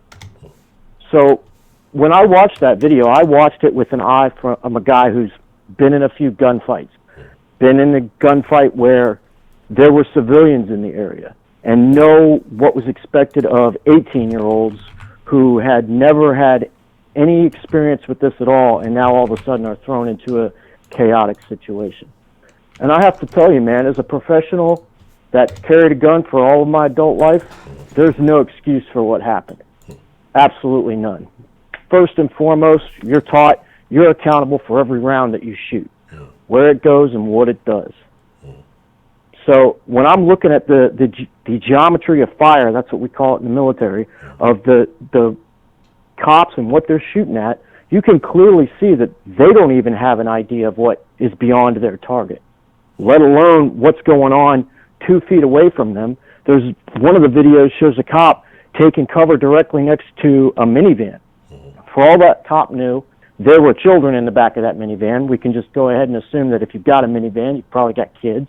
So when I watched that video, I watched it with an eye from a guy who's been in a few gunfights, been in a gunfight where there were civilians in the area, and know what was expected of 18-year-olds who had never had any experience with this at all, and now all of a sudden are thrown into a chaotic situation. And I have to tell you, man, as a professional that carried a gun for all of my adult life, there's no excuse for what happened. Absolutely none. First and foremost, you're taught you're accountable for every round that you shoot, where it goes and what it does. So when I'm looking at the geometry of fire, that's what we call it in the military, of the cops and what they're shooting at, you can clearly see that they don't even have an idea of what is beyond their target, let alone what's going on 2 feet away from them. There's one of the videos shows a cop taking cover directly next to a minivan. For all that cop knew, there were children in the back of that minivan. We can just go ahead and assume that if you've got a minivan, you've probably got kids.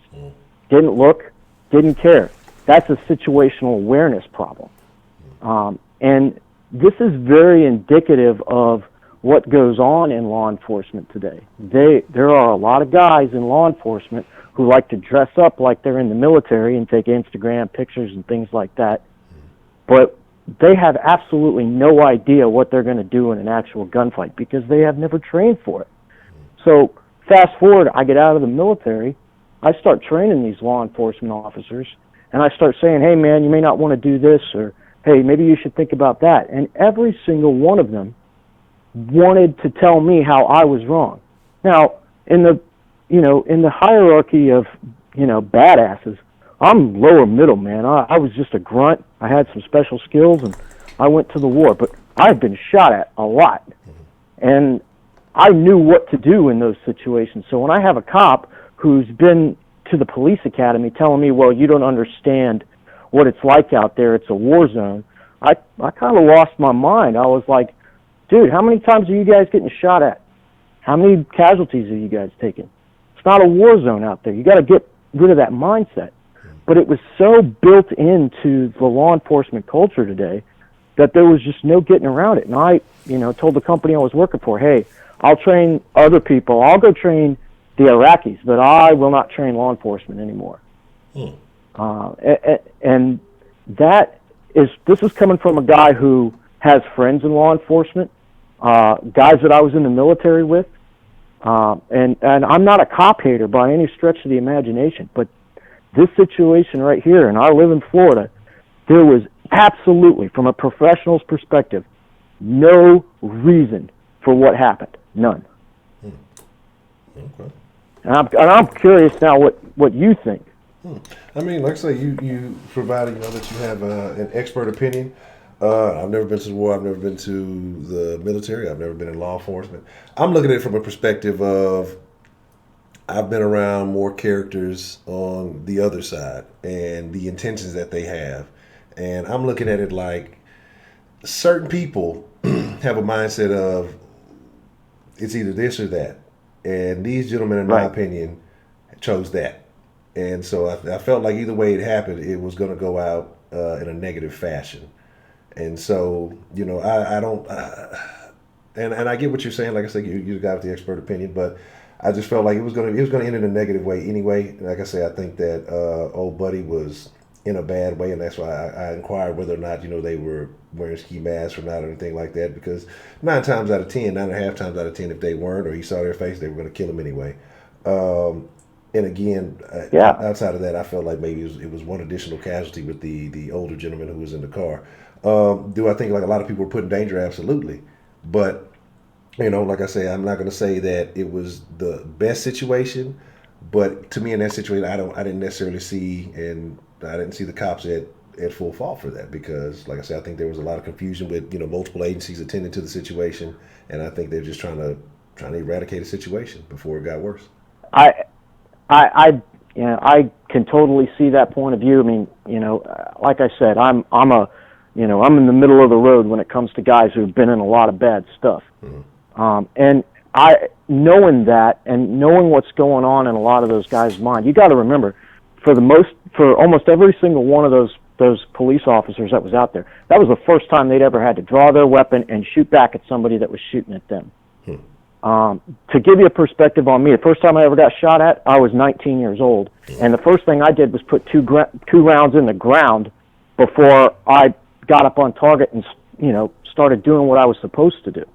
Didn't look, didn't care. That's a situational awareness problem. And this is very indicative of what goes on in law enforcement today. There are a lot of guys in law enforcement who like to dress up like they're in the military and take Instagram pictures and things like that, but they have absolutely no idea what they're going to do in an actual gunfight because they have never trained for it. So fast forward, I get out of the military, I start training these law enforcement officers, and I start saying, hey man, you may not want to do this, or hey, maybe you should think about that. And every single one of them wanted to tell me how I was wrong. Now, in the, in the hierarchy of, badasses, I'm lower middle, man. I was just a grunt. I had some special skills, and I went to the war. But I've been shot at a lot, and I knew what to do in those situations. So when I have a cop who's been to the police academy telling me, well, you don't understand what it's like out there, it's a war zone, I kind of lost my mind. I was like, dude, how many times are you guys getting shot at? How many casualties are you guys taking? It's not a war zone out there. You got to get rid of that mindset. But it was so built into the law enforcement culture today that there was just no getting around it. And I, told the company I was working for, hey, I'll train other people. I'll go train the Iraqis, but I will not train law enforcement anymore. And this is coming from a guy who has friends in law enforcement, guys that I was in the military with. And I'm not a cop hater by any stretch of the imagination, but this situation right here, and I live in Florida, there was absolutely, from a professional's perspective, no reason for what happened. None. Okay. And I'm curious now what you think. I mean, like I say, you provided, that you have an expert opinion. I've never been to the war. I've never been to the military. I've never been in law enforcement. I'm looking at it from a perspective of I've been around more characters on the other side and the intentions that they have. And I'm looking at it like certain people have a mindset of it's either this or that. And these gentlemen, in my opinion, chose that. And so I felt like either way it happened, it was going to go out in a negative fashion. And so, I don't, and I get what you're saying. Like I said, you got the expert opinion, but I just felt like it was going to end in a negative way anyway. And like I say, I think that old buddy was in a bad way, and that's why I inquired whether or not they were wearing ski masks or not or anything like that. Because 9.5 times out of 10, if they weren't or he saw their face, they were going to kill him anyway. And again, outside of that, I felt like maybe it was one additional casualty with the older gentleman who was in the car. Do I think like a lot of people were put in danger? Absolutely. But, like I say, I'm not going to say that it was the best situation. But to me in that situation, I didn't necessarily see, and I didn't see the cops at full fault for that. Because, like I said, I think there was a lot of confusion with, multiple agencies attending to the situation. And I think they're just trying to eradicate a situation before it got worse. I can totally see that point of view. I mean, like I said, I'm in the middle of the road when it comes to guys who've been in a lot of bad stuff. Mm-hmm. And knowing that and knowing what's going on in a lot of those guys' mind, you got to remember, for almost every single one of those police officers that was out there, that was the first time they'd ever had to draw their weapon and shoot back at somebody that was shooting at them. To give you a perspective on me, the first time I ever got shot at, I was 19 years old. And the first thing I did was put two rounds in the ground before I got up on target and, started doing what I was supposed to do.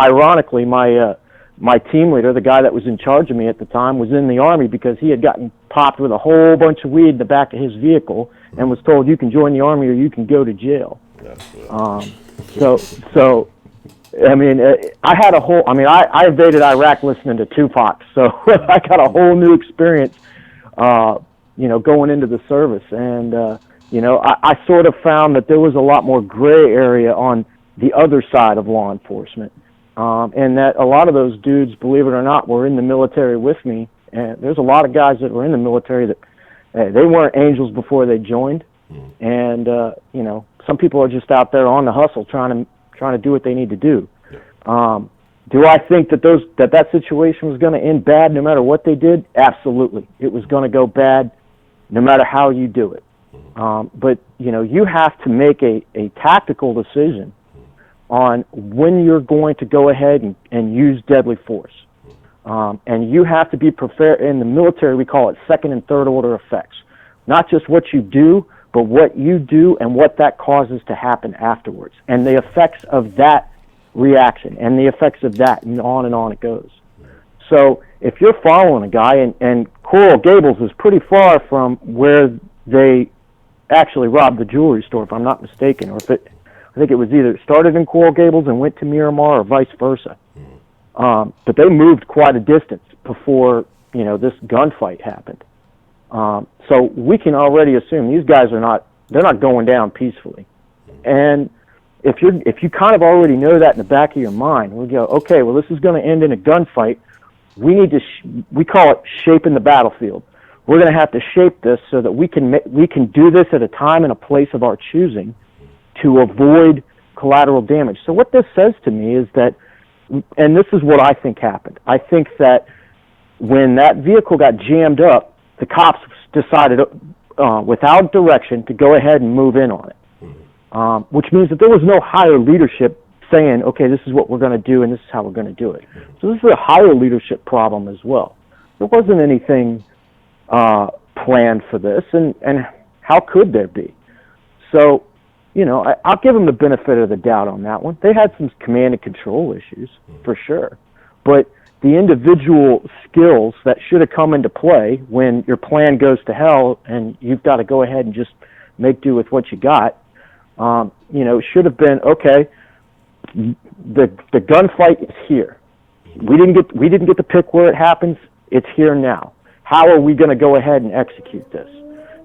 Ironically, my team leader, the guy that was in charge of me at the time, was in the Army because he had gotten popped with a whole bunch of weed in the back of his vehicle and was told, you can join the Army or you can go to jail. So I mean, I invaded Iraq listening to Tupac, so I got a whole new experience, going into the service. And, I sort of found that there was a lot more gray area on the other side of law enforcement. And that a lot of those dudes, believe it or not, were in the military with me. And there's a lot of guys that were in the military that they weren't angels before they joined. And, some people are just out there on the hustle trying to do what they need to do. Do I think that situation was going to end bad no matter what they did? Absolutely. It was going to go bad no matter how you do it. But, you have to make a tactical decision on when you're going to go ahead and use deadly force. And you have to be prepared. In the military, we call it second and third order effects. Not just what you do, but what you do and what that causes to happen afterwards. And the effects of that reaction and the effects of that, and on it goes. So if you're following a guy, and Coral Gables is pretty far from where they actually robbed the jewelry store, if I'm not mistaken, I think it was either started in Coral Gables and went to Miramar or vice versa. But they moved quite a distance before, this gunfight happened. So we can already assume these guys they're not going down peacefully. And if you kind of already know that in the back of your mind, we go, okay, well, this is going to end in a gunfight. We need to, we call it shaping the battlefield. We're going to have to shape this so that we can do this at a time and a place of our choosing to avoid collateral damage. So what this says to me is that, and this is what I think happened. I think that when that vehicle got jammed up, the cops decided, without direction, to go ahead and move in on it, which means that there was no higher leadership saying, okay, this is what we're going to do and this is how we're going to do it. So this is a higher leadership problem as well. There wasn't anything planned for this, and how could there be? So, I'll give them the benefit of the doubt on that one. They had some command and control issues, for sure. But the individual skills that should have come into play when your plan goes to hell and you've got to go ahead and just make do with what you got, should have been, okay, the gunfight is here. We didn't get to pick where it happens. It's here now. How are we going to go ahead and execute this?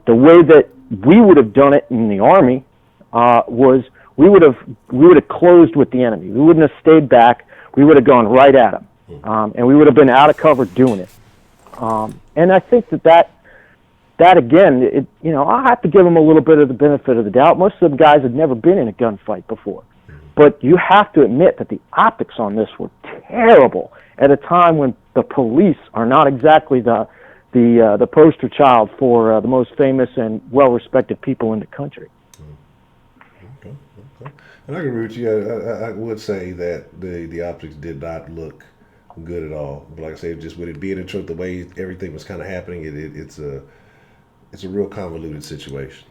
The way that we would have done it in the Army was we would have closed with the enemy. We wouldn't have stayed back. We would have gone right at them, and we would have been out of cover doing it. And I think that again, I'll have to give them a little bit of the benefit of the doubt. Most of them guys had never been in a gunfight before, but you have to admit that the optics on this were terrible at a time when the police are not exactly the poster child for the most famous and well-respected people in the country. Okay. And I agree with you. I would say that the optics did not look good at all. But like I said, just with it being in truth, the way everything was kind of happening, it's a real convoluted situation.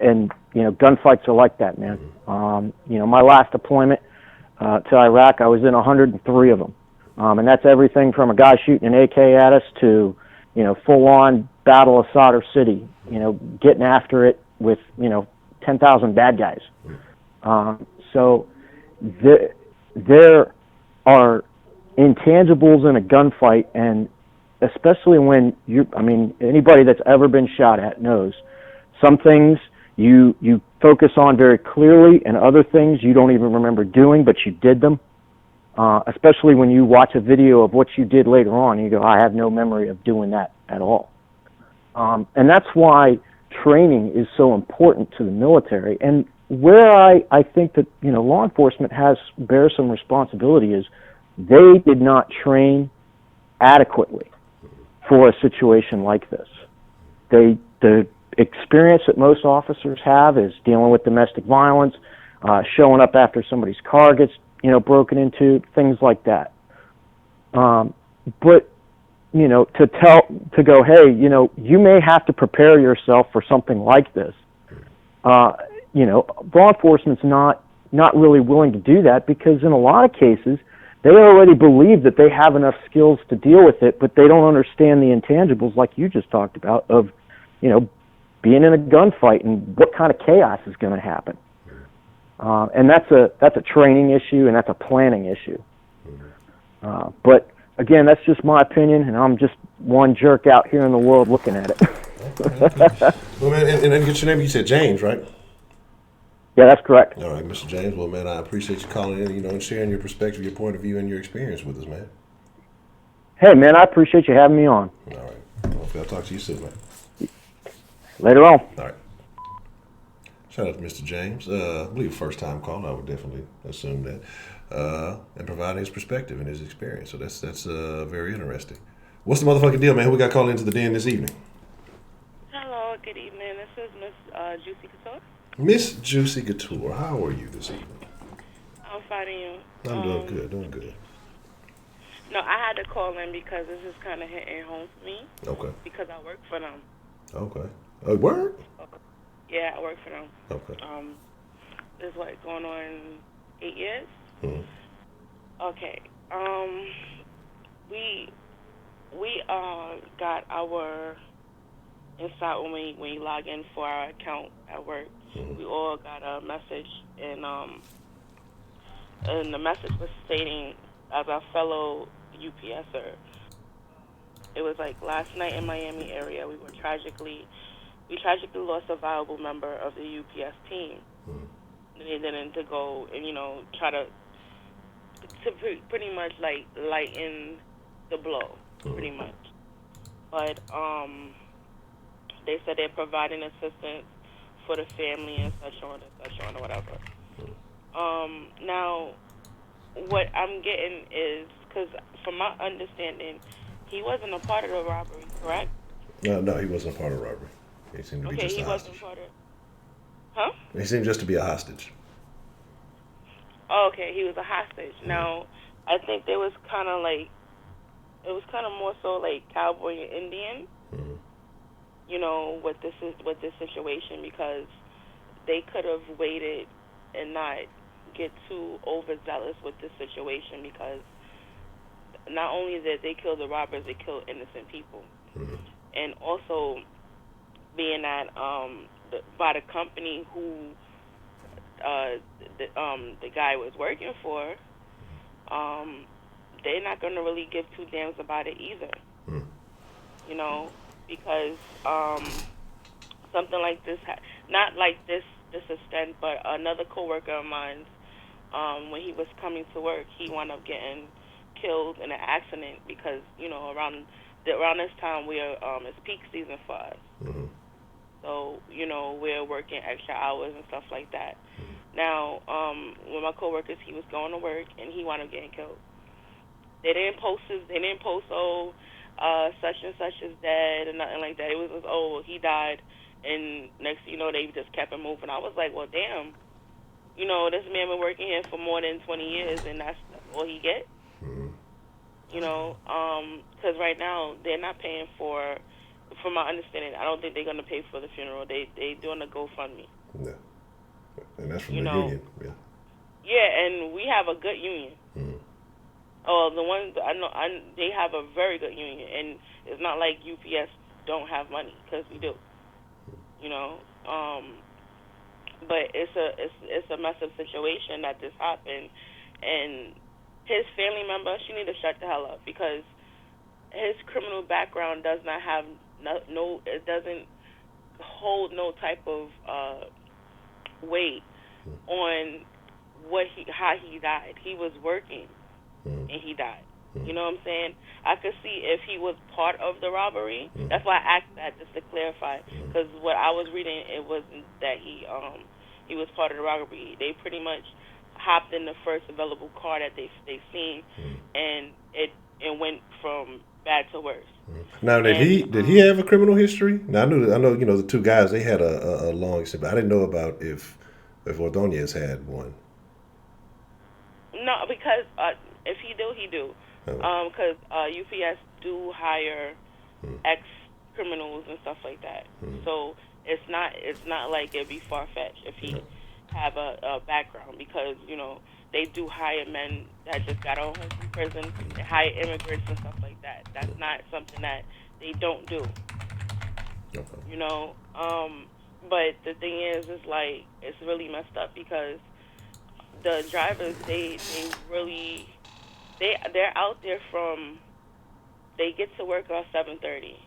Gunfights are like that, man. My last deployment to Iraq, I was in 103 of them. And that's everything from a guy shooting an AK at us to, full-on Battle of Sadr City, getting after it with, 10,000 bad guys. So there are intangibles in a gunfight, and especially when anybody that's ever been shot at knows some things you focus on very clearly, and other things you don't even remember doing, but you did them. Especially when you watch a video of what you did later on, you go, I have no memory of doing that at all. And that's why training is so important to the military. And where I think that, law enforcement bears some responsibility is they did not train adequately for a situation like this. The experience that most officers have is dealing with domestic violence, showing up after somebody's car gets broken into, things like that. But, to go, hey, you may have to prepare yourself for something like this. Law enforcement's not really willing to do that, because in a lot of cases, they already believe that they have enough skills to deal with it, but they don't understand the intangibles like you just talked about of, being in a gunfight and what kind of chaos is going to happen. And that's a training issue, and that's a planning issue. But again, that's just my opinion, and I'm just one jerk out here in the world looking at it. Okay. Well, man, and then get your name. You said James, right? Yeah, that's correct. All right, Mr. James. Well, man, I appreciate you calling in, and sharing your perspective, your point of view, and your experience with us, man. Hey, man, I appreciate you having me on. All right. Hopefully I'll talk to you soon, man. Later on. All right. Shout out to Mr. James. I believe first time call. I would definitely assume that. And providing his perspective and his experience. So that's very interesting. What's the motherfucking deal, man? Who we got calling into the den this evening? Hello, good evening. This is Miss Juicy Couture. Miss Juicy Couture, how are you this evening? I'm fine, and you? I'm doing good. No, I had to call in because this is kind of hitting home for me. Okay. Because I work for them. Okay. Word? Yeah, I work for them. Okay. This is what, going on 8 years? Mm-hmm. Okay. We got our inside when you log in for our account at work. Mm-hmm. We all got a message, and and the message was stating, as a fellow UPSer, it was like last night in Miami area, we tragically lost a valuable member of the UPS team. They didn't to go and try to pretty much like lighten the blow, pretty much. But they said they're providing assistance for the family and such on or whatever. Now, what I'm getting is, because from my understanding, he wasn't a part of the robbery, correct? No, he wasn't a part of robbery. He seemed to be just he a wasn't hostage. part of. Huh? He seemed just to be a hostage. Oh, okay, he was a hostage. Now, I think there was kind of like, it was kind of more so like cowboy and Indian, with this situation, because they could have waited and not get too overzealous with this situation, because not only did they kill the robbers, they killed innocent people, and also being that by the company who the guy was working for, they're not going to really give two damns about it either. Because something like this, not like this extent, but another coworker of mine, when he was coming to work, he wound up getting killed in an accident because around this time it's peak season for us. So we're working extra hours and stuff like that. Now, when my coworkers, he was going to work and he wound up getting killed. They didn't post such and such is dead and nothing like that. It was just, he died, and next thing you know, they just kept it moving. I was like, well, damn, this man been working here for more than 20 years, and that's all he get. Because right now they're not paying for. From my understanding, I don't think they're gonna pay for the funeral. They doing a GoFundMe. Yeah, and that's from the union. Yeah. Yeah, and we have a good union. Oh, the ones I know, they have a very good union, and it's not like UPS don't have money, because we do. But it's a massive situation that this happened, and his family member, she need to shut the hell up, because his criminal background does not have it doesn't hold no type of weight on how he died. He was working and he died. You know what I'm saying? I could see if he was part of the robbery. That's why I asked that, just to clarify, because what I was reading, it wasn't that he was part of the robbery. They pretty much hopped in the first available car that they seen, and it went from bad to worse. Now, did he have a criminal history? Now, I know the two guys, they had a long history, but I didn't know about if Ordonez had one. No, because if he do, he do. Because UPS do hire ex criminals and stuff like that. So it's not like it'd be far fetched if he have a background, because they do hire men that just got home from prison. They hire immigrants and stuff like that. That's not something that they don't do. But the thing is like, it's really messed up, because the drivers, they're out there they get to work on 7:30,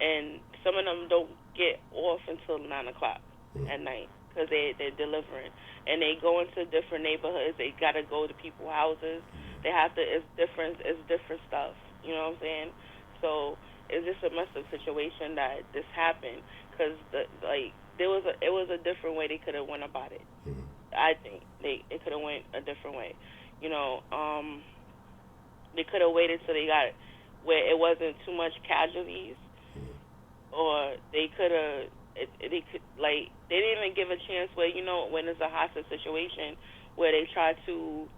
and some of them don't get off until 9 o'clock at night, because they're delivering, and they go into different neighborhoods. They gotta go to people's houses. They have to. It's different stuff. You know what I'm saying? So it's just a massive situation that this happened, because it was a different way they could have went about it. I think it could have went a different way. They could have waited till they got where it wasn't too much casualties, or they could have. They didn't even give a chance where, when it's a hostage situation, where they try to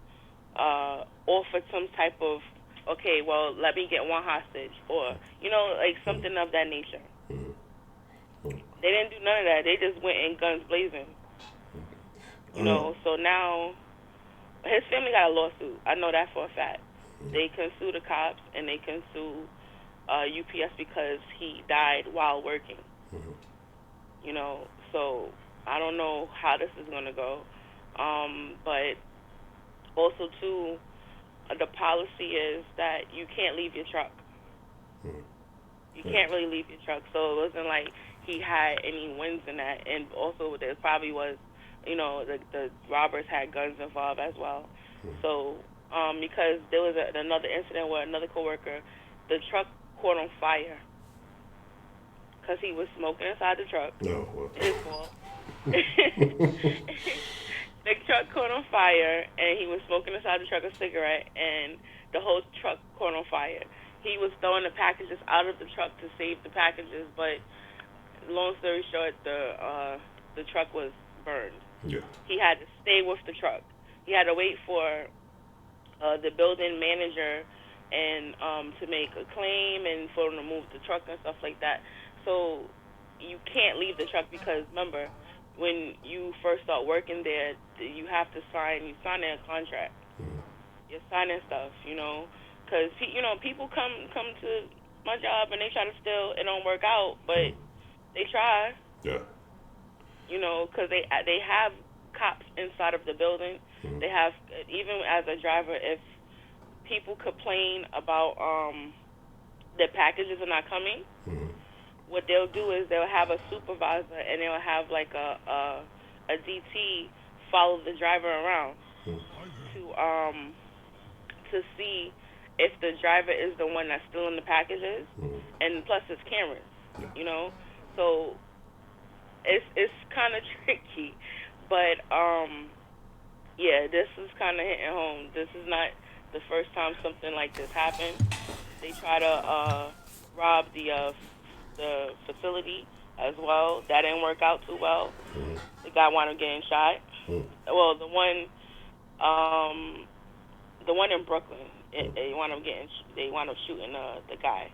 offer some type of, okay, well, let me get one hostage, or something of that nature. They didn't do none of that. They just went in guns blazing. So now his family got a lawsuit. I know that for a fact. They can sue the cops, and they can sue UPS, because he died while working. So I don't know how this is going to go. But also too, the policy is that you can't leave your truck. You can't really leave your truck. So it wasn't like he had any wins in that. And also there probably was, the robbers had guns involved as well. So because there was another incident where another coworker, the truck caught on fire because he was smoking inside the truck. No, well. His fault. The truck caught on fire, and he was smoking inside the truck a cigarette, and the whole truck caught on fire. He was throwing the packages out of the truck to save the packages, but long story short, the truck was burned. Yeah. He had to stay with the truck. He had to wait for the building manager and to make a claim and for them to move the truck and stuff like that. So you can't leave the truck because, remember, when you first start working there, you have to sign a contract. You're signing stuff, because, people come to my job and they try to steal. It don't work out, but they try. Yeah. Because they have cops inside of the building. They have, even as a driver, if people complain about their packages are not coming, what they'll do is they'll have a supervisor and they'll have like a DT follow the driver around to see if the driver is the one that's stealing the packages, and plus it's cameras, So it's kind of tricky, but this is kind of hitting home. This is not the first time something like this happened. They try to rob the facility as well. That didn't work out too well. The guy wound up getting shot. Well, the one in Brooklyn, they wound up shooting the guy.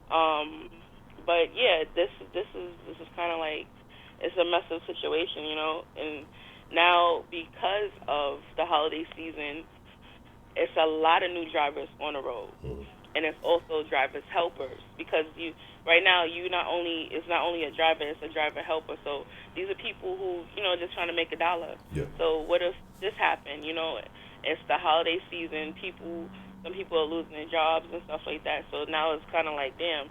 But yeah, this is kind of like, it's a messed up situation, and now because of the holiday season, it's a lot of new drivers on the road, and it's also drivers helpers, because right now it's not only a driver, it's a driver helper. So these are people who just trying to make $1. Yeah. So what if this happened? It's the holiday season. Some people are losing their jobs and stuff like that. So now it's kind of like, damn,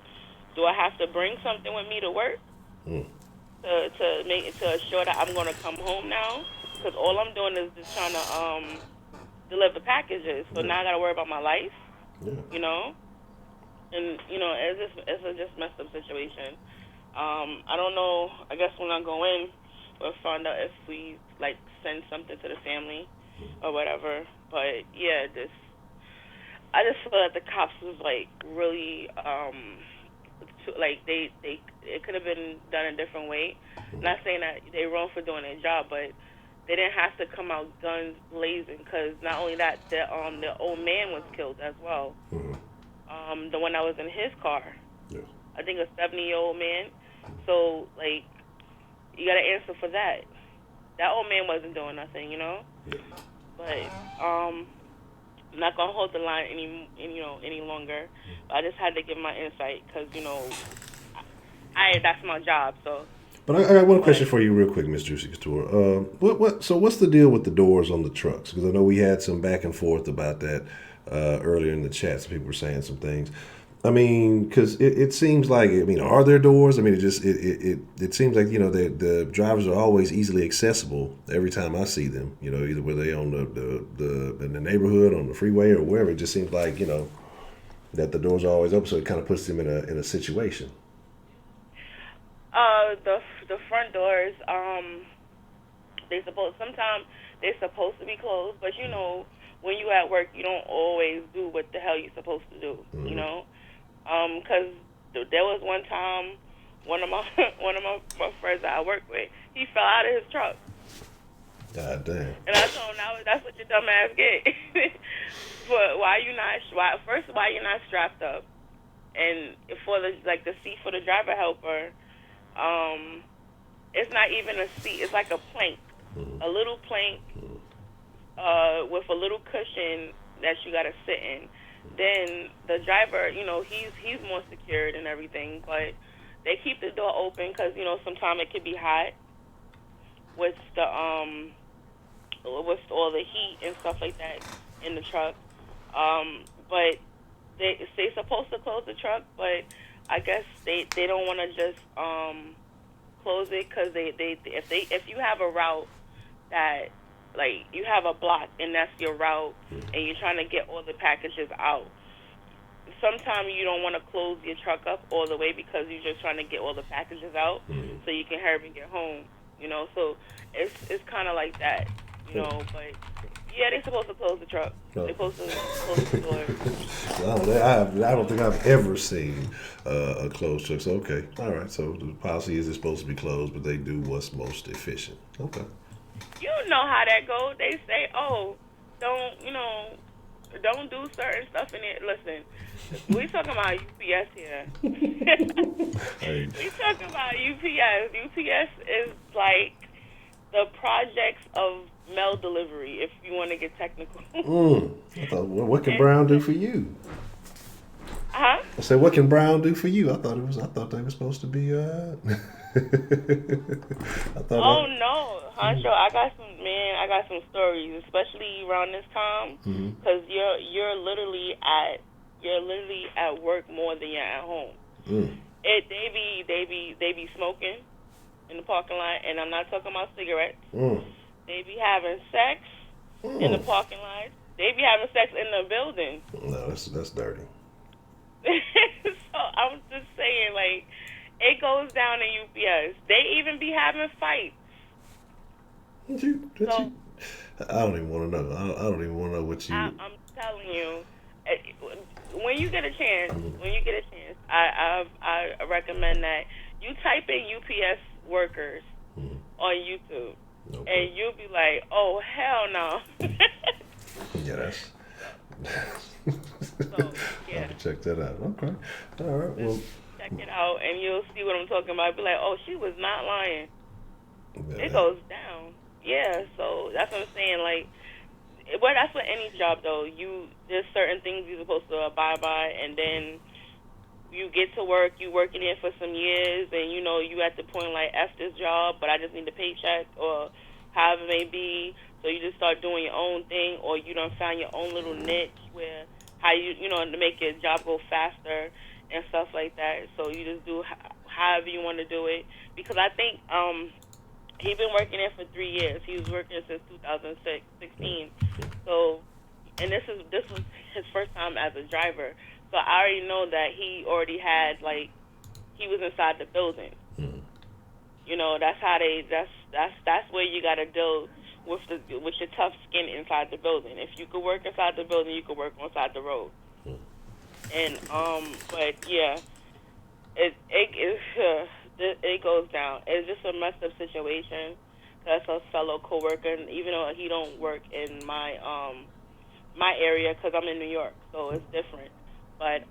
do I have to bring something with me to work to assure that I'm going to come home now? Because all I'm doing is just trying to deliver packages. So now I got to worry about my life. Yeah. And it's a just messed up situation. I don't know. I guess when I go in, we'll find out if we send something to the family or whatever. But yeah, I just feel that the cops was really it could have been done a different way. Not saying that they're wrong for doing their job, but they didn't have to come out guns blazing, because not only that, the old man was killed as well. The one that was in his car. Yeah. I think a 70-year-old man. So, you got to answer for that. That old man wasn't doing nothing, Yeah. But I'm not going to hold the line any longer. But I just had to give my insight because, that's my job, so. But I got one question for you real quick, Ms. Juicy Couture. So what's the deal with the doors on the trucks? Because I know we had some back and forth about that earlier in the chat. Some people were saying some things. I mean, because it seems like, are there doors? It seems like, the drivers are always easily accessible every time I see them, either whether they're on in the neighborhood, on the freeway, or wherever. It just seems like, that the doors are always open, so it kind of puts them in a situation. The front doors, sometimes they're supposed to be closed, but when you at work, you don't always do what the hell you're supposed to do, because there was one time, one of my friends that I work with, he fell out of his truck. God damn. And I told him, that's what your dumb ass get. But why you not strapped up? And for the seat for the driver helper, it's not even a seat. It's like a plank, a little plank with a little cushion that you got to sit in. Then the driver, he's more secured and everything, but they keep the door open because sometimes it could be hot with with all the heat and stuff like that in the truck. But they're supposed to close the truck, but I guess they don't want to just close it because if you have a route that, like, you have a block and that's your route and you're trying to get all the packages out, sometimes you don't want to close your truck up all the way because you're just trying to get all the packages out so you can hurry and get home, so it's kind of like that, but yeah, they're supposed to close the truck. They're supposed to close the door. I don't think I've ever seen a closed truck. So, okay. All right. So the policy is it's supposed to be closed, but they do what's most efficient. Okay. You know how that goes. They say, don't do certain stuff in it. Listen, we talking about UPS here. Hey. We talking about UPS. UPS is like the projects of mail delivery, if you want to get technical. I thought, well, what can Brown do for you? Huh? I said, what can Brown do for you? I thought they were supposed to be. No, Honcho, I got some stories, especially around this time, because you're literally at work more than you're at home. They be smoking in the parking lot, and I'm not talking about cigarettes. They be having sex in the parking lot. They be having sex in the building. No, that's dirty. So I'm just saying, like, it goes down in UPS. They even be having fights. I don't even want to know. I don't even want to know what you. I'm telling you, when you get a chance, I recommend that you type in UPS workers on YouTube, and you'll be like, oh hell no. Yeah, that's. So, yeah. I'll check that out. Okay. All right. Well, check it out, and you'll see what I'm talking about. Be like, oh, she was not lying. yeah. It goes down. Yeah. So that's what I'm saying. Like, well, that's for any job though. There's certain things you're supposed to abide by, and then you get to work. You working in for some years, and you at the point like, F this job, but I just need a paycheck, or however it may be. So you just start doing your own thing, or you done found your own little niche where how to make your job go faster and stuff like that. So you just do however you want to do it. Because I think he's been working there for 3 years. He was working since 2016. So, and this was his first time as a driver. So I already know that he already had, like, he was inside the building. That's where you got to deal with your tough skin inside the building. If you could work inside the building, you could work on side the road. And but yeah, it goes down. It's just a messed up situation. That's a fellow coworker, and even though he don't work in my area, because I'm in New York, so it's different. But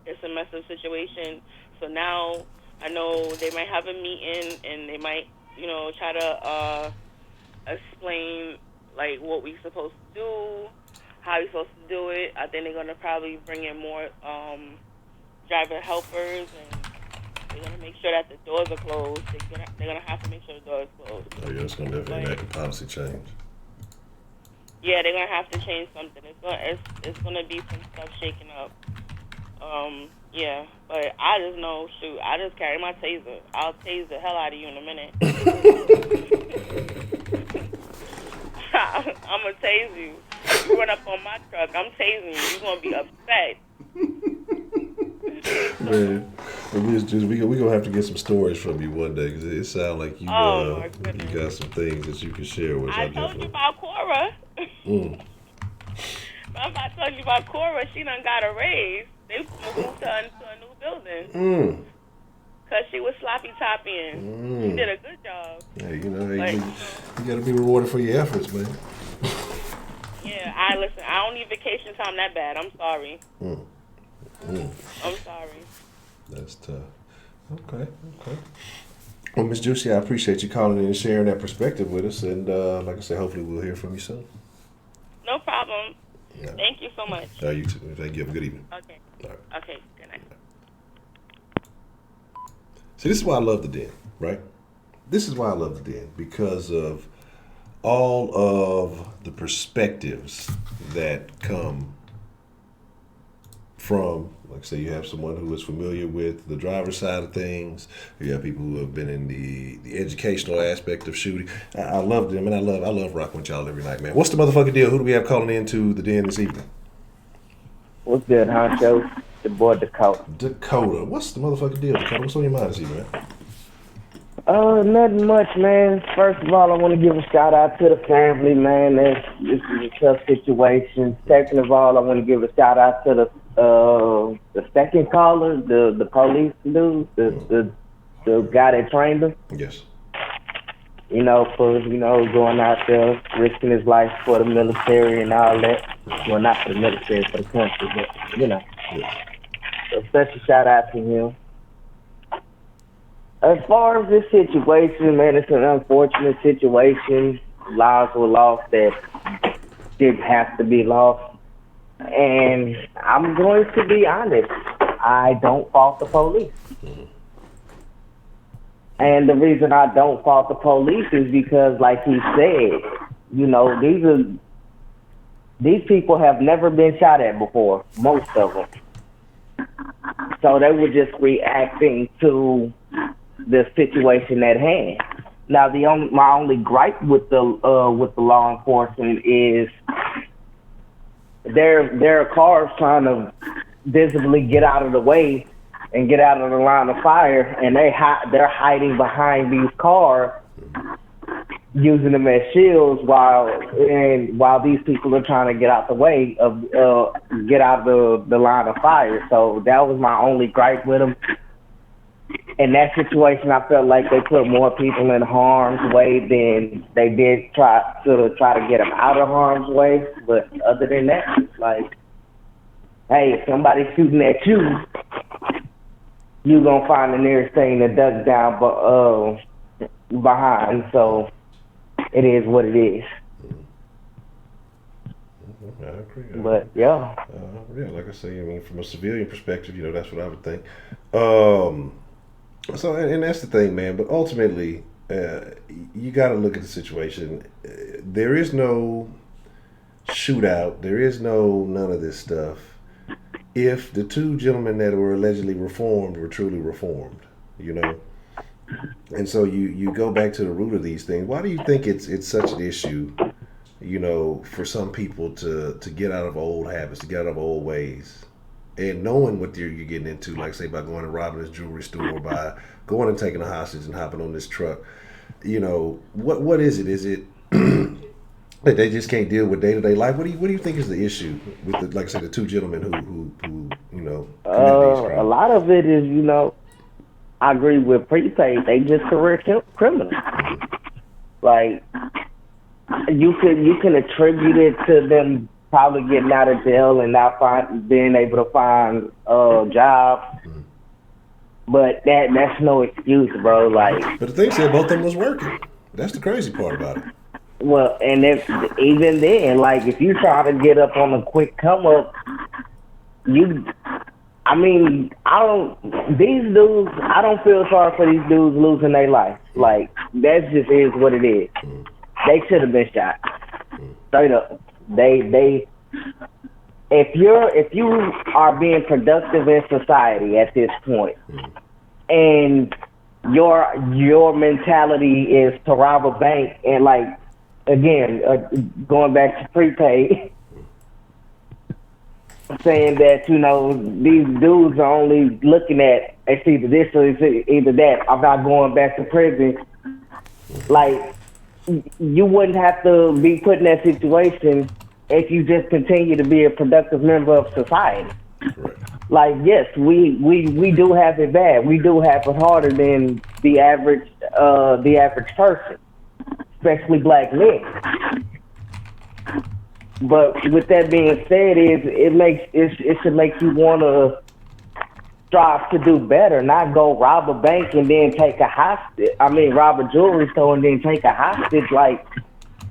it's a messed up situation. So now I know they might have a meeting, and they might try to explain like what we supposed to do, how we supposed to do it. I think they're gonna probably bring in more driver helpers, and they're gonna make sure that the doors are closed. They're gonna have to make sure the doors are closed. Oh yeah, it's gonna definitely make a policy change. Yeah, they're gonna have to change something. It's gonna be some stuff shaking up. Yeah, but I just know, I just carry my taser. I'll tase the hell out of you in a minute. I'm gonna tase you. If you run up on my truck, I'm tasing you. You're gonna be upset. Man, we gonna have to get some stories from you one day, because it sounds like you you got some things that you can share with us. I told you about Cora. If I told you about Cora, she done got a raise. They moved her into a new building. Because she was sloppy topping. She did a good job. Hey, you got to be rewarded for your efforts, man. Yeah, I don't need vacation time that bad. I'm sorry. I'm sorry. That's tough. Okay. Well, Miss Juicy, I appreciate you calling in and sharing that perspective with us. And like I said, hopefully we'll hear from you soon. No problem. Yeah. Thank you so much. You too. Thank you. Have a good evening. Okay. All right. Okay. Good night. See, this is why I love the Den, right? This is why I love the Den, because of all of the perspectives that come from, like I say, you have someone who is familiar with the driver's side of things. You have people who have been in the educational aspect of shooting. I love them, and I love rocking with y'all every night, man. What's the motherfucking deal? Who do we have calling into the den this evening? What's good, Honcho? The boy Dakota. Dakota. What's the motherfucking deal, Dakota? What's on your mind this evening, man? Nothing much, man. First of all, I want to give a shout out to the family, man. This is a tough situation. Second of all, I want to give a shout out to the second caller, the police dude, the guy that trained him. Yes. You know, for going out there, risking his life for the military and all that. Well, not for the military, for the country, but you know. Yes. So special shout out to him. As far as this situation, man, it's an unfortunate situation. Lives were lost that didn't have to be lost. And I'm going to be honest, I don't fault the police. And the reason I don't fault the police is because, like he said, you know, these people have never been shot at before, most of them. So they were just reacting to the situation at hand. Now, my only gripe with the law enforcement is there are cars trying to visibly get out of the way and get out of the line of fire, and they're hiding behind these cars, using them as shields while these people are trying to get out the way of get out of the line of fire. So that was my only gripe with them. In that situation, I felt like they put more people in harm's way than they did try to get them out of harm's way. But other than that, it's like, hey, if somebody's shooting at you, you're going to find the nearest thing that ducks down behind. So it is what it is. I agree. But, yeah. Yeah, like I say, I mean, from a civilian perspective, you know, that's what I would think. So, and that's the thing, man. But ultimately, you got to look at the situation. There is no shootout. There is none of this stuff. If the two gentlemen that were allegedly reformed were truly reformed, you know. And so you go back to the root of these things. Why do you think it's such an issue, you know, for some people to get out of old habits, to get out of old ways? And knowing what you're getting into, like say by going and robbing this jewelry store, by going and taking a hostage and hopping on this truck, you know, what is it? Is it that they just can't deal with day-to-day life? What do you think is the issue with the, like I said, the two gentlemen who you know, committed these crimes? A lot of it is, you know, I agree with Prepaid. They just career criminals. Like you can attribute it to them probably getting out of jail and not being able to find a job. But that's no excuse, bro. Like, but the thing said both of them was working. That's the crazy part about it. Well, and even then, like, if you try to get up on a quick come up, I don't feel sorry for these dudes losing their life. Like, that just is what it is. They should have been shot. Straight up. If you are being productive in society at this point, and your mentality is to rob a bank, and like, again, going back to Prepaid, saying that, you know, these dudes are only looking at it's either this or it's either that. I'm not going back to prison. Like, you wouldn't have to be put in that situation if you just continue to be a productive member of society. Right. Like, yes, we do have it bad. We do have it harder than the average person, especially black men. But with that being said, it should make you want to strive to do better, not go rob a bank and then take a hostage. Rob a jewelry store and then take a hostage. Like,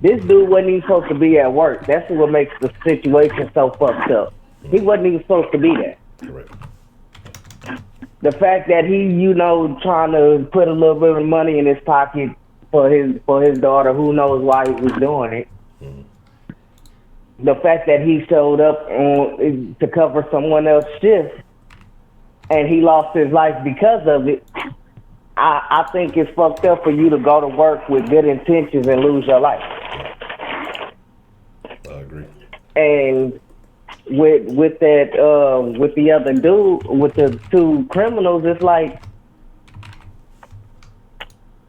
this dude wasn't even supposed to be at work. That's what makes the situation so fucked up. He wasn't even supposed to be there. Correct. The fact that he, you know, trying to put a little bit of money in his pocket for his daughter. Who knows why he was doing it? The fact that he showed up to cover someone else's shift and he lost his life because of it, I think it's fucked up for you to go to work with good intentions and lose your life. I agree. And with the other dude, with the two criminals, it's like,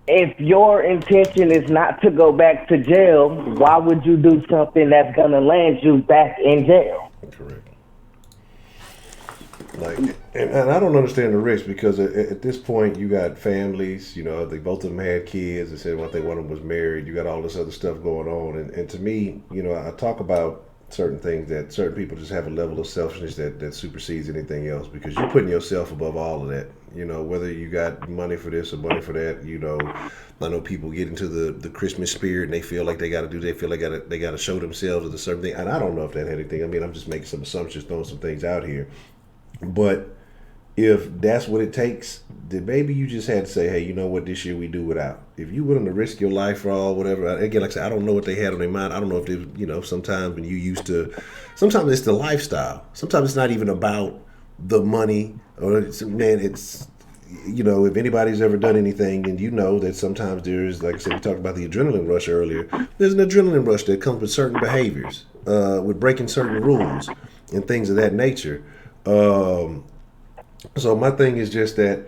if your intention is not to go back to jail, why would you do something that's gonna land you back in jail? Correct. Like, and I don't understand the risk, because at this point you got families. You know, they both of them had kids. They said one of them was married. You got all this other stuff going on, and to me, you know, I talk about certain things that certain people just have a level of selfishness that supersedes anything else, because you're putting yourself above all of that. You know, whether you got money for this or money for that. You know, I know people get into the Christmas spirit and they feel like they got to show themselves as a certain thing. And I don't know if that had anything. I mean, I'm just making some assumptions, throwing some things out here. But if that's what it takes, then maybe you just had to say, hey, you know what, this year we do without. If you're willing to risk your life for all, whatever. Again, like I said, I don't know what they had on their mind. I don't know if they, you know, sometimes when you used to, sometimes it's the lifestyle. Sometimes it's not even about the money, or it's, you know, if anybody's ever done anything, then you know that sometimes there's, like I said, we talked about the adrenaline rush earlier. There's an adrenaline rush that comes with certain behaviors, with breaking certain rules and things of that nature. So my thing is just that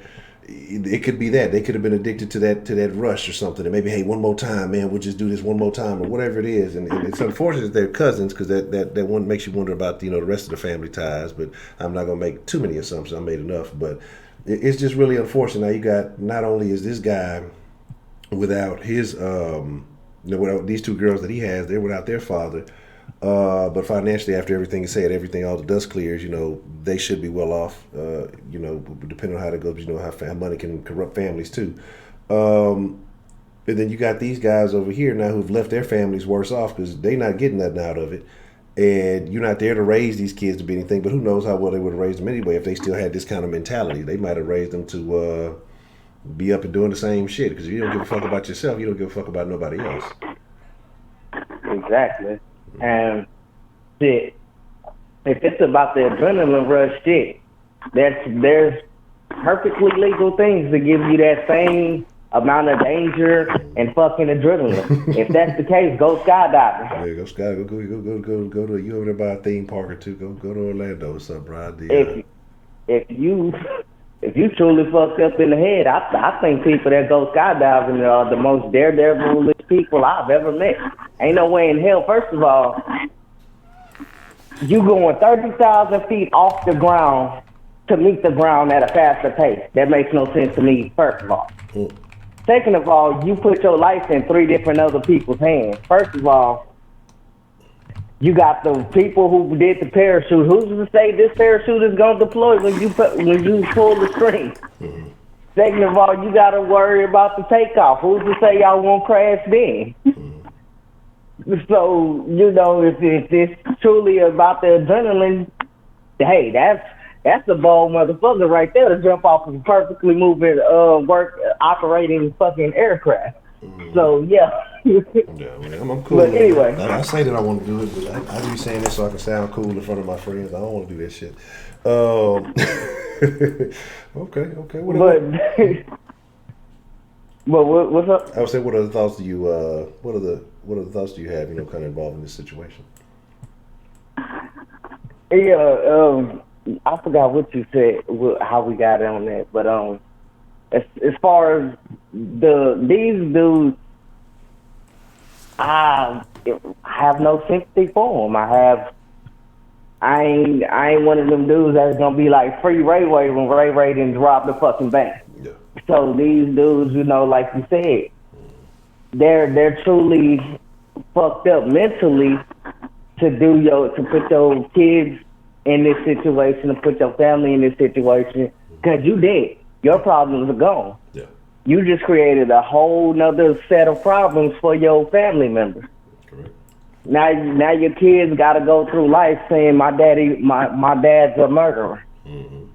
it could be that they could have been addicted to that rush or something, and maybe, hey, one more time, man, we'll just do this one more time, or whatever it is. And it's unfortunate that they're cousins, because that one makes you wonder about, you know, the rest of the family ties. But I'm not gonna make too many assumptions. I made enough, but it's just really unfortunate. Now you got, not only is this guy without his without these two girls that he has, they're without their father. But financially, after everything is said, all the dust clears, you know, they should be well off, you know, depending on how that goes, you know, how money can corrupt families too. And then you got these guys over here now who've left their families worse off, because they're not getting nothing out of it. And you're not there to raise these kids to be anything, but who knows how well they would have raised them anyway if they still had this kind of mentality. They might have raised them to be up and doing the same shit, because if you don't give a fuck about yourself, you don't give a fuck about nobody else. Exactly. And shit, if it's about the adrenaline rush, shit, there's perfectly legal things to give you that same amount of danger and fucking adrenaline. If that's the case, go skydiving. Yeah, go skydiving. Go to, you over there by a theme park or two. Go to Orlando. What's up, bro? If you truly fucked up in the head, I think people that go skydiving are the most daredevil people I've ever met. Ain't no way in hell. First of all, you going 30,000 feet off the ground to meet the ground at a faster pace. That makes no sense to me, first of all. Second of all, you put your life in 3 different other people's hands. First of all, you got the people who did the parachute. Who's to say this parachute is going to deploy when you pull the string? Mm-hmm. Second of all, you got to worry about the takeoff. Who's to say y'all won't crash then? Mm-hmm. So, you know, if it's truly about the adrenaline, hey, that's a bold motherfucker right there to jump off of a perfectly moving, operating fucking aircraft. Mm-hmm. So, yeah. Yeah, man, I'm cool. But anyway. I say that I want to do it, but I be saying this so I can sound cool in front of my friends. I don't want to do that shit. Okay. But what's up? I would say, what other thoughts do you what other thoughts do you have, you know, kind of involved in this situation? Yeah, I forgot what you said, how we got on that, but as far as these dudes, I have no sympathy for them. I ain't one of them dudes that's gonna be like free Ray when Ray didn't rob the fucking bank. Yeah. So these dudes, you know, like you said, they're truly fucked up mentally to put your kids in this situation, to put your family in this situation, because you dead. Your problems are gone. Yeah. You just created a whole nother set of problems for your family members. Correct. Now your kids got to go through life saying my dad's a murderer. Mm-hmm.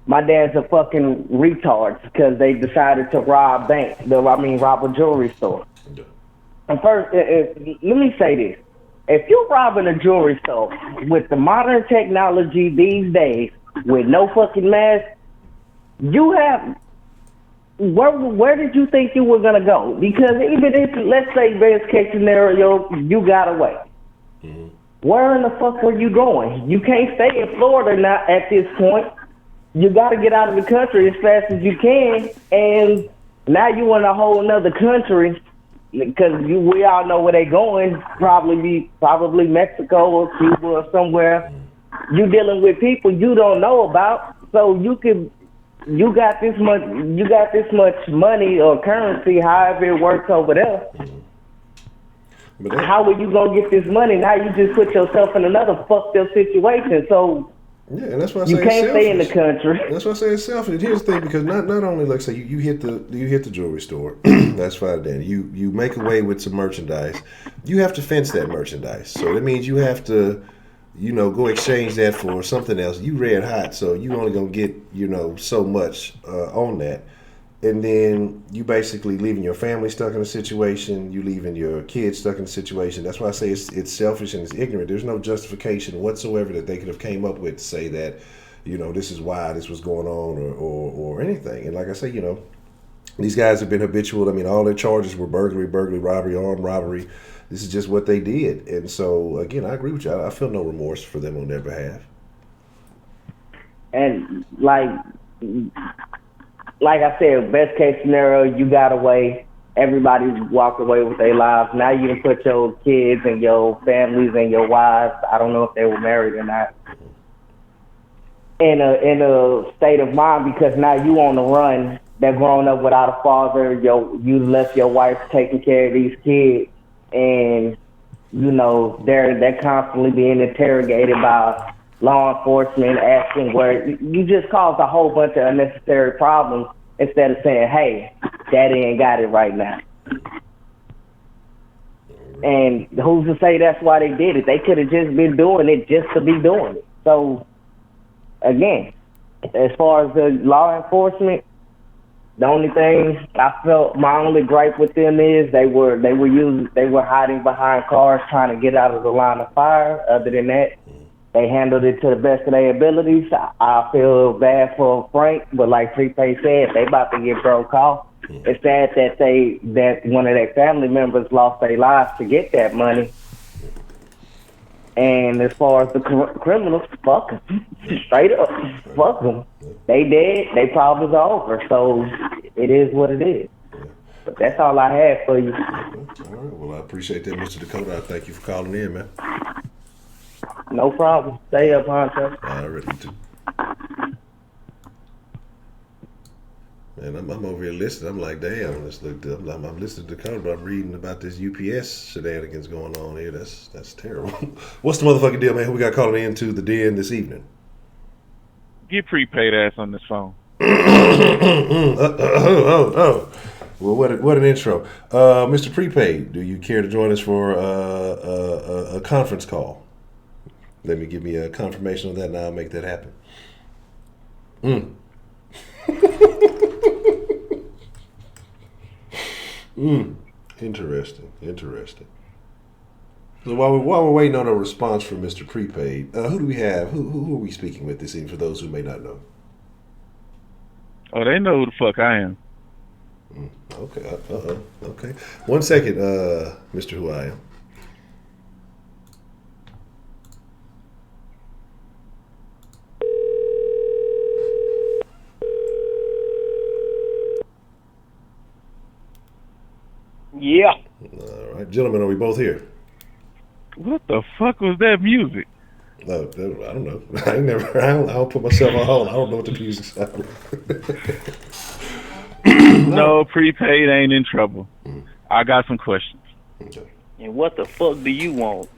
My dad's a fucking retard because they decided to rob a jewelry store. Yeah. And first, let me say this. If you're robbing a jewelry store with the modern technology these days with no fucking mask, you have where did you think you were gonna go? Because even if, let's say, best case scenario, you got away. Mm-hmm. Where in the fuck were you going? You can't stay in Florida now at this point. You got to get out of the country as fast as you can, and now you in a whole nother country because we all know where they going. Probably Mexico or Cuba or somewhere. You dealing with people you don't know about, so you got this much money or currency, however it works over there. How are you gonna get this money? Now you just put yourself in another fucked up situation. So yeah, and that's why I say you can't stay in the country. That's why I say it's selfish. Here's the thing, because not only, like say, you hit the jewelry store, that's fine. Then you make away with some merchandise. You have to fence that merchandise, so that means you have to, go exchange that for something else. You red hot, so you only gonna get so much on that. And then you basically leaving your family stuck in a situation. You leaving your kids stuck in a situation. That's why I say it's selfish and it's ignorant. There's no justification whatsoever that they could have came up with to say that, this is why this was going on or anything. And like I say, these guys have been habitual. I mean, all their charges were burglary, robbery, armed robbery. This is just what they did. And so, again, I agree with you. I feel no remorse for them on their behalf. And like I said, best case scenario, you got away. Everybody walked away with their lives. Now you can put your kids and your families and your wives, I don't know if they were married or not, in a state of mind, because now you on the run. They're growing up without a father. You left your wife taking care of these kids, and they're constantly being interrogated by law enforcement, asking where you just caused a whole bunch of unnecessary problems instead of saying, hey, daddy ain't got it right now. And who's to say that's why they did it? They could have just been doing it just to be doing it. So again, as far as the law enforcement, the only thing I felt, my only gripe with them is they were hiding behind cars trying to get out of the line of fire. Other than that, they handled it to the best of their abilities. I feel bad for Frank, but like Prepaid said, they about to get broke off. It's sad that one of their family members lost their lives to get that money. And as far as the criminals, fuck them. Straight up, fuck them. They dead, they problems are over. So it is what it is. But that's all I had for you. All right. Well, I appreciate that, Mr. Dakota. I thank you for calling in, man. No problem. Stay up, Honcho. All right, you too. Man, I'm over here listening. I'm like, damn. I'm listening to Dakota, but I'm reading about this UPS shenanigans going on here. That's terrible. What's the motherfucking deal, man? Who we got calling into the den this evening? Get Prepaid ass on this phone. Well, what an intro. Mr. Prepaid, do you care to join us for a conference call? Let me give me a confirmation on that, and I'll make that happen. Interesting. So while we're waiting on a response from Mr. Prepaid, who do we have? Who are we speaking with this evening, for those who may not know? Oh, they know who the fuck I am. Okay. Okay. 1 second, Mr. Who I Am. Yeah. All right, gentlemen, are we both here? What the fuck was that music? No, I don't know. I don't put myself on hold. I don't know what the music sounds like. No, Prepaid ain't in trouble. I got some questions. Okay. And what the fuck do you want?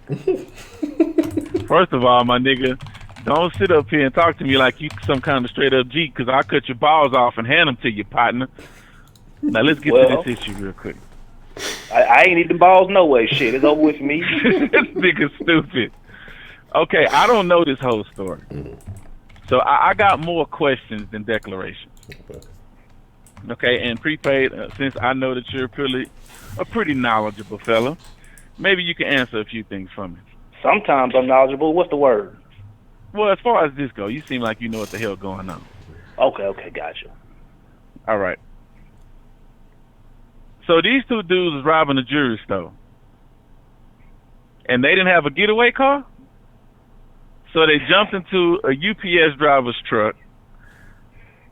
First of all, my nigga, don't sit up here and talk to me like you some kind of straight up G, because I cut your balls off and hand them to you, partner. Now let's get to this issue real quick. I ain't eating balls no way. Shit, it's over with me. This nigga stupid. Okay, I don't know this whole story. So I got more questions than declarations. Okay. Okay, and prepaid, since I know that you're a pretty knowledgeable fella, maybe you can answer a few things for me. Sometimes I'm knowledgeable. What's the word? Well, as far as this goes, you seem like you know what the hell going on. Okay, gotcha. All right. So these two dudes was robbing a jewelry store. And they didn't have a getaway car? So they jumped into a UPS driver's truck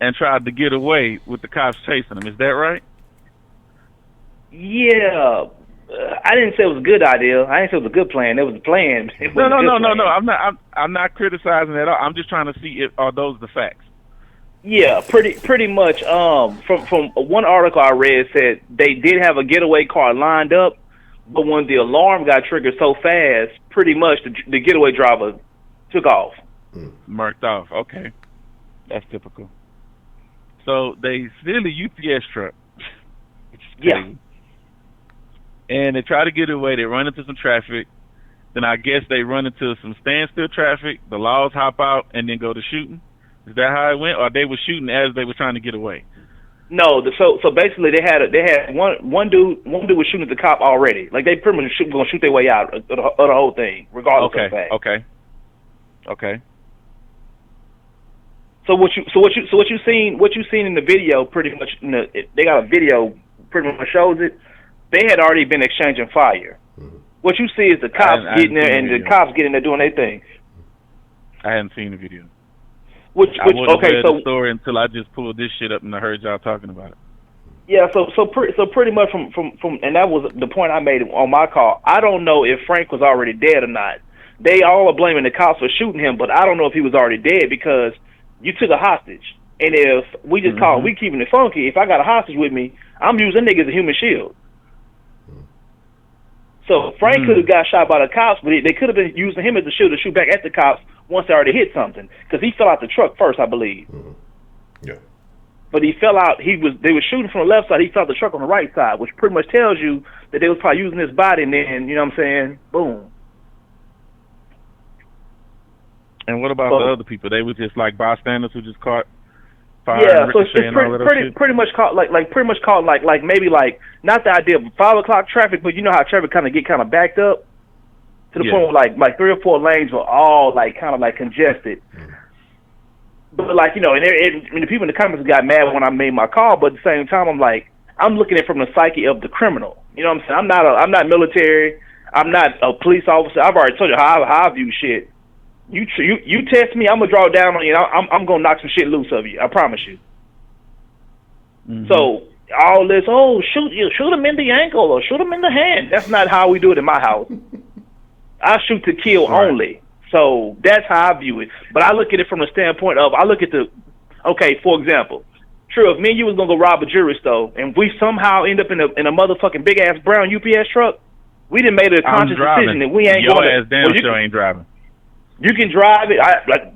and tried to get away with the cops chasing them. Is that right? Yeah. I didn't say it was a good idea. I didn't say it was a good plan. It was a plan. No. I'm not criticizing at all. I'm just trying to see are those the facts. Yeah, pretty much. From one article I read said they did have a getaway car lined up, but when the alarm got triggered so fast, pretty much the getaway driver took off. Marked off. Okay, that's typical. So they steal a UPS truck. Yeah. And they try to get away. They run into some traffic. Then I guess they run into some standstill traffic. The laws hop out and then go to shooting. Is that how it went, or they were shooting as they were trying to get away? No. So basically, they had one dude was shooting at the cop already. Like they pretty much going to shoot their way out of the whole thing, regardless of the fact. Okay. So what you seen in the video, pretty much, they got a video pretty much shows it. They had already been exchanging fire. Mm-hmm. What you see is the cops getting there and the cops getting there doing their thing. I hadn't seen the video. I wouldn't have read the story until I just pulled this shit up and I heard y'all talking about it. Yeah, so pretty much from and that was the point I made on my call. I don't know if Frank was already dead or not. They all are blaming the cops for shooting him, but I don't know if he was already dead because you took a hostage. And if we just call we keeping it funky, if I got a hostage with me, I'm using niggas as a human shield. So Frank could have got shot by the cops, but they could have been using him as a shield to shoot back at the cops once they already hit something, because he fell out the truck first, I believe. Mm-hmm. Yeah. But he fell out. They were shooting from the left side. He fell out the truck on the right side, which pretty much tells you that they was probably using his body, and then you know what I'm saying? Boom. And what about the other people? They were just like bystanders who just caught fire. Yeah, so it's pretty much caught like maybe not the idea of 5 o'clock traffic, but you know how traffic kind of backed up to the point where like 3 or 4 lanes were all kind of congested. But and the people in the comments got mad when I made my call, but at the same time I'm looking at it from the psyche of the criminal. You know what I'm saying? I'm not military. I'm not a police officer. I've already told you how I view shit. You test me, I'm gonna draw down on you. I'm gonna knock some shit loose of you. I promise you. Mm-hmm. So all this, shoot him in the ankle or shoot him in the hand. That's not how we do it in my house. I shoot to kill only. So that's how I view it. But I look at it from the standpoint of for example, true, if me and you was gonna go rob a jewelry store and we somehow end up in a motherfucking big ass brown UPS truck, we done made a conscious decision that we ain't going. Your ass damn sure ain't driving. You can drive it.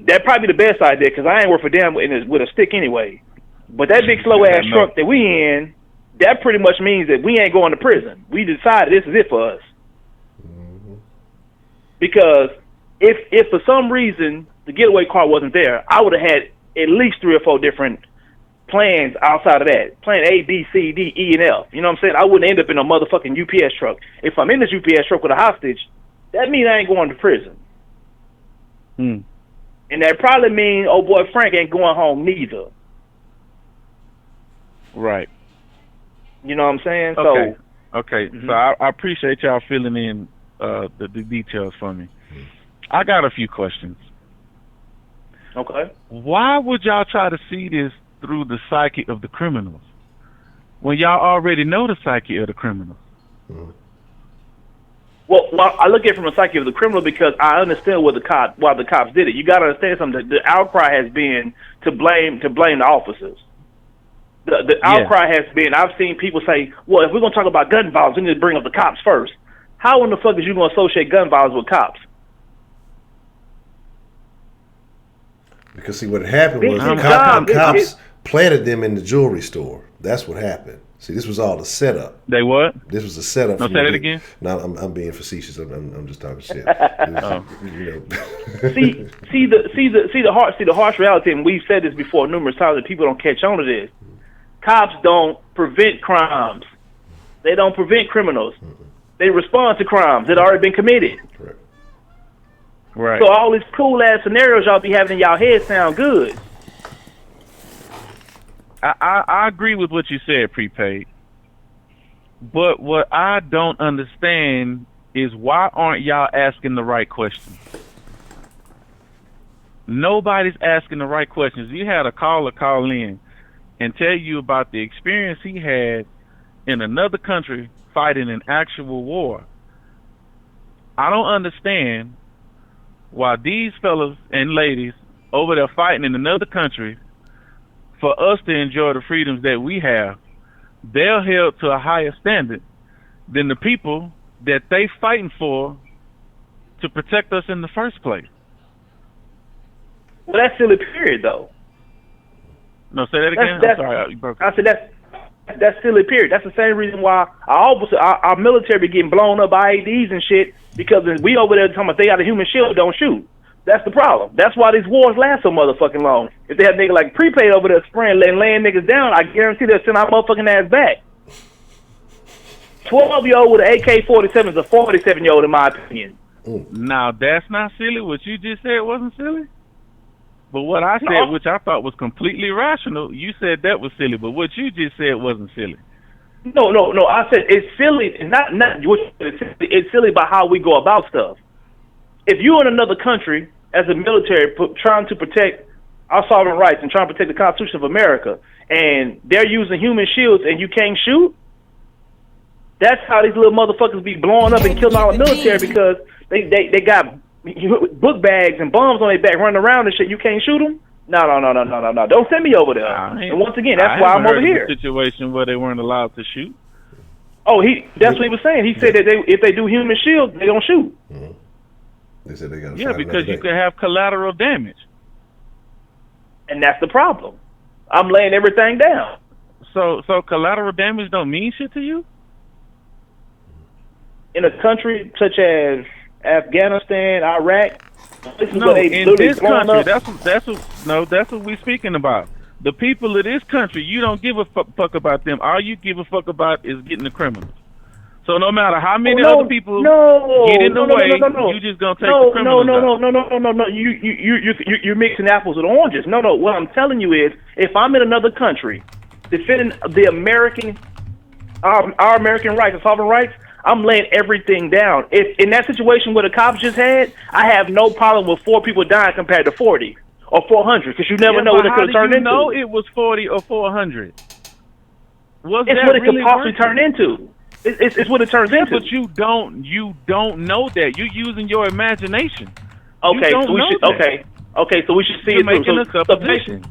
That'd probably be the best idea because I ain't worth a damn with a stick anyway. But that big slow ass truck that we in, that pretty much means that we ain't going to prison. We decided this is it for us. Mm-hmm. Because if for some reason the getaway car wasn't there, I would have had at least 3 or 4 different plans outside of that. Plan A, B, C, D, E, and F. You know what I'm saying? I wouldn't end up in a motherfucking UPS truck. If I'm in this UPS truck with a hostage, that means I ain't going to prison. And that probably means old boy Frank ain't going home neither. Right. You know what I'm saying? Okay. Mm-hmm. So I appreciate y'all filling in the details for me. I got a few questions. Okay. Why would y'all try to see this through the psyche of the criminals when y'all already know the psyche of the criminals? Mm-hmm. Well, I look at it from the psyche of the criminal because I understand why the cops did it. You got to understand something. The outcry has been to blame the officers. The outcry has been. I've seen people say, "Well, if we're gonna talk about gun violence, we need to bring up the cops first." How in the fuck is you gonna associate gun violence with cops? Because see, what happened was the cops planted them in the jewelry store. That's what happened. See, this was all the setup. They what? This was a setup. No, say that again. No, I'm being facetious. I'm just talking shit. See the harsh reality, and we've said this before numerous times, and people don't catch on to this. cops don't prevent crimes. They don't prevent criminals. They respond to crimes that already been committed. Correct. Right. So all these cool ass scenarios y'all be having in y'all head sound good. I agree with what you said, Prepaid. But what I don't understand is why aren't y'all asking the right questions? Nobody's asking the right questions. You had a caller call in and tell you about the experience he had in another country fighting an actual war. I don't understand why these fellas and ladies over there fighting in another country, for us to enjoy the freedoms that we have, they're held to a higher standard than the people that they fighting for to protect us in the first place. Well, that's silly period, though. No, say that again. That's, I'm sorry, you broke I said that's silly period. That's the same reason why our military be getting blown up by IEDs and shit, because we over there talking about they got a human shield, don't shoot. That's the problem. That's why these wars last so motherfucking long. If they had niggas like Prepaid over there spraying and laying niggas down, I guarantee they'll send our motherfucking ass back. 12-year-old with an AK-47 is a 47-year-old, in my opinion. Now, that's not silly. What you just said wasn't silly. But what I said, which I thought was completely rational, you said that was silly. But what you just said wasn't silly. No. I said it's silly. It's not it's silly about how we go about stuff. If you're in another country as a military trying to protect our sovereign rights and trying to protect the Constitution of America, and they're using human shields and you can't shoot, that's how these little motherfuckers be blowing up and killing our military, because they got book bags and bombs on their back running around and shit. You can't shoot them? No. Don't send me over there. And once again, that's why I'm over here. A situation where they weren't allowed to shoot. Oh, that's what he was saying. He said that if they do human shields, they don't shoot. Mm-hmm. They said they got. Yeah, because you could have collateral damage. And that's the problem. I'm laying everything down. So collateral damage don't mean shit to you? In a country such as Afghanistan, Iraq, no, in this country, that's what we're speaking about. The people of this country, you don't give a fuck about them. All you give a fuck about is getting the criminals. So no matter how many other people get in the way, you just gonna take the criminals out. No. You're mixing apples with oranges. No. What I'm telling you is, if I'm in another country defending the our American rights and sovereign rights, I'm laying everything down. If in that situation where the cops just had, I have no problem with 4 people dying compared to 40 or 400, because you never know what it could have turned into. How do you know it was 40 or 400? It's what it could possibly turn into. It's what it turns into. But you don't know that. You're using your imagination. Okay, so we should see it making a supposition.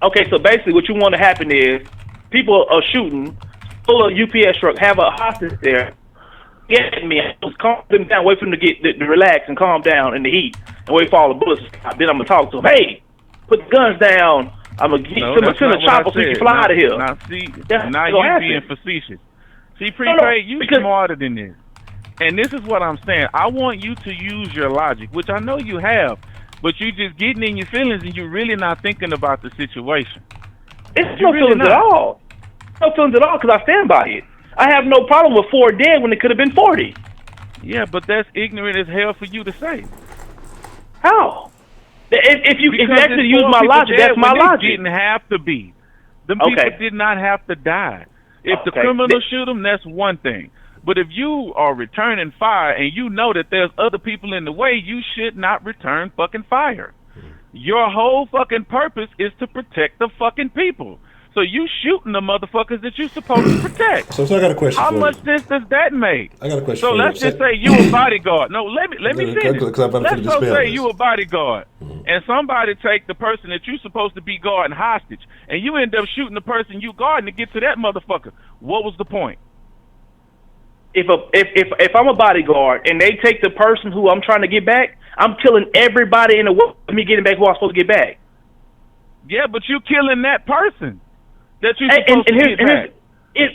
Okay, so basically what you want to happen is people are shooting, pull a UPS truck, have a hostage there, get me, calm them down, wait for them to get to relax and calm down in the heat, and wait for all the bullets to stop. Then I'm gonna talk to them. Hey, put the guns down. I'm gonna send a chopper so you can fly out of here. Now you're being facetious. See, Prepaid, you're smarter than this. And this is what I'm saying. I want you to use your logic, which I know you have, but you're just getting in your feelings and you're really not thinking about the situation. It's no feelings at all. No feelings at all, because I stand by it. I have no problem with 4 dead when it could have been 40. Yeah, but that's ignorant as hell for you to say. How? If you actually use my logic, that's my logic. It didn't have to be. The people did not have to die. If the criminals shoot them, that's one thing. But if you are returning fire and you know that there's other people in the way, you should not return fucking fire. Your whole fucking purpose is to protect the fucking people. So you shooting the motherfuckers that you're supposed to protect. So I got a question. How much sense does that make? I got a question. So let's just say you a bodyguard. No, let me finish. Let's just say you a bodyguard, and somebody take the person that you're supposed to be guarding hostage, and you end up shooting the person you guarding to get to that motherfucker. What was the point? If I'm a bodyguard and they take the person who I'm trying to get back, I'm killing everybody in the world for me getting back who I'm supposed to get back. Yeah, but you killing that person that you're supposed to get back. You're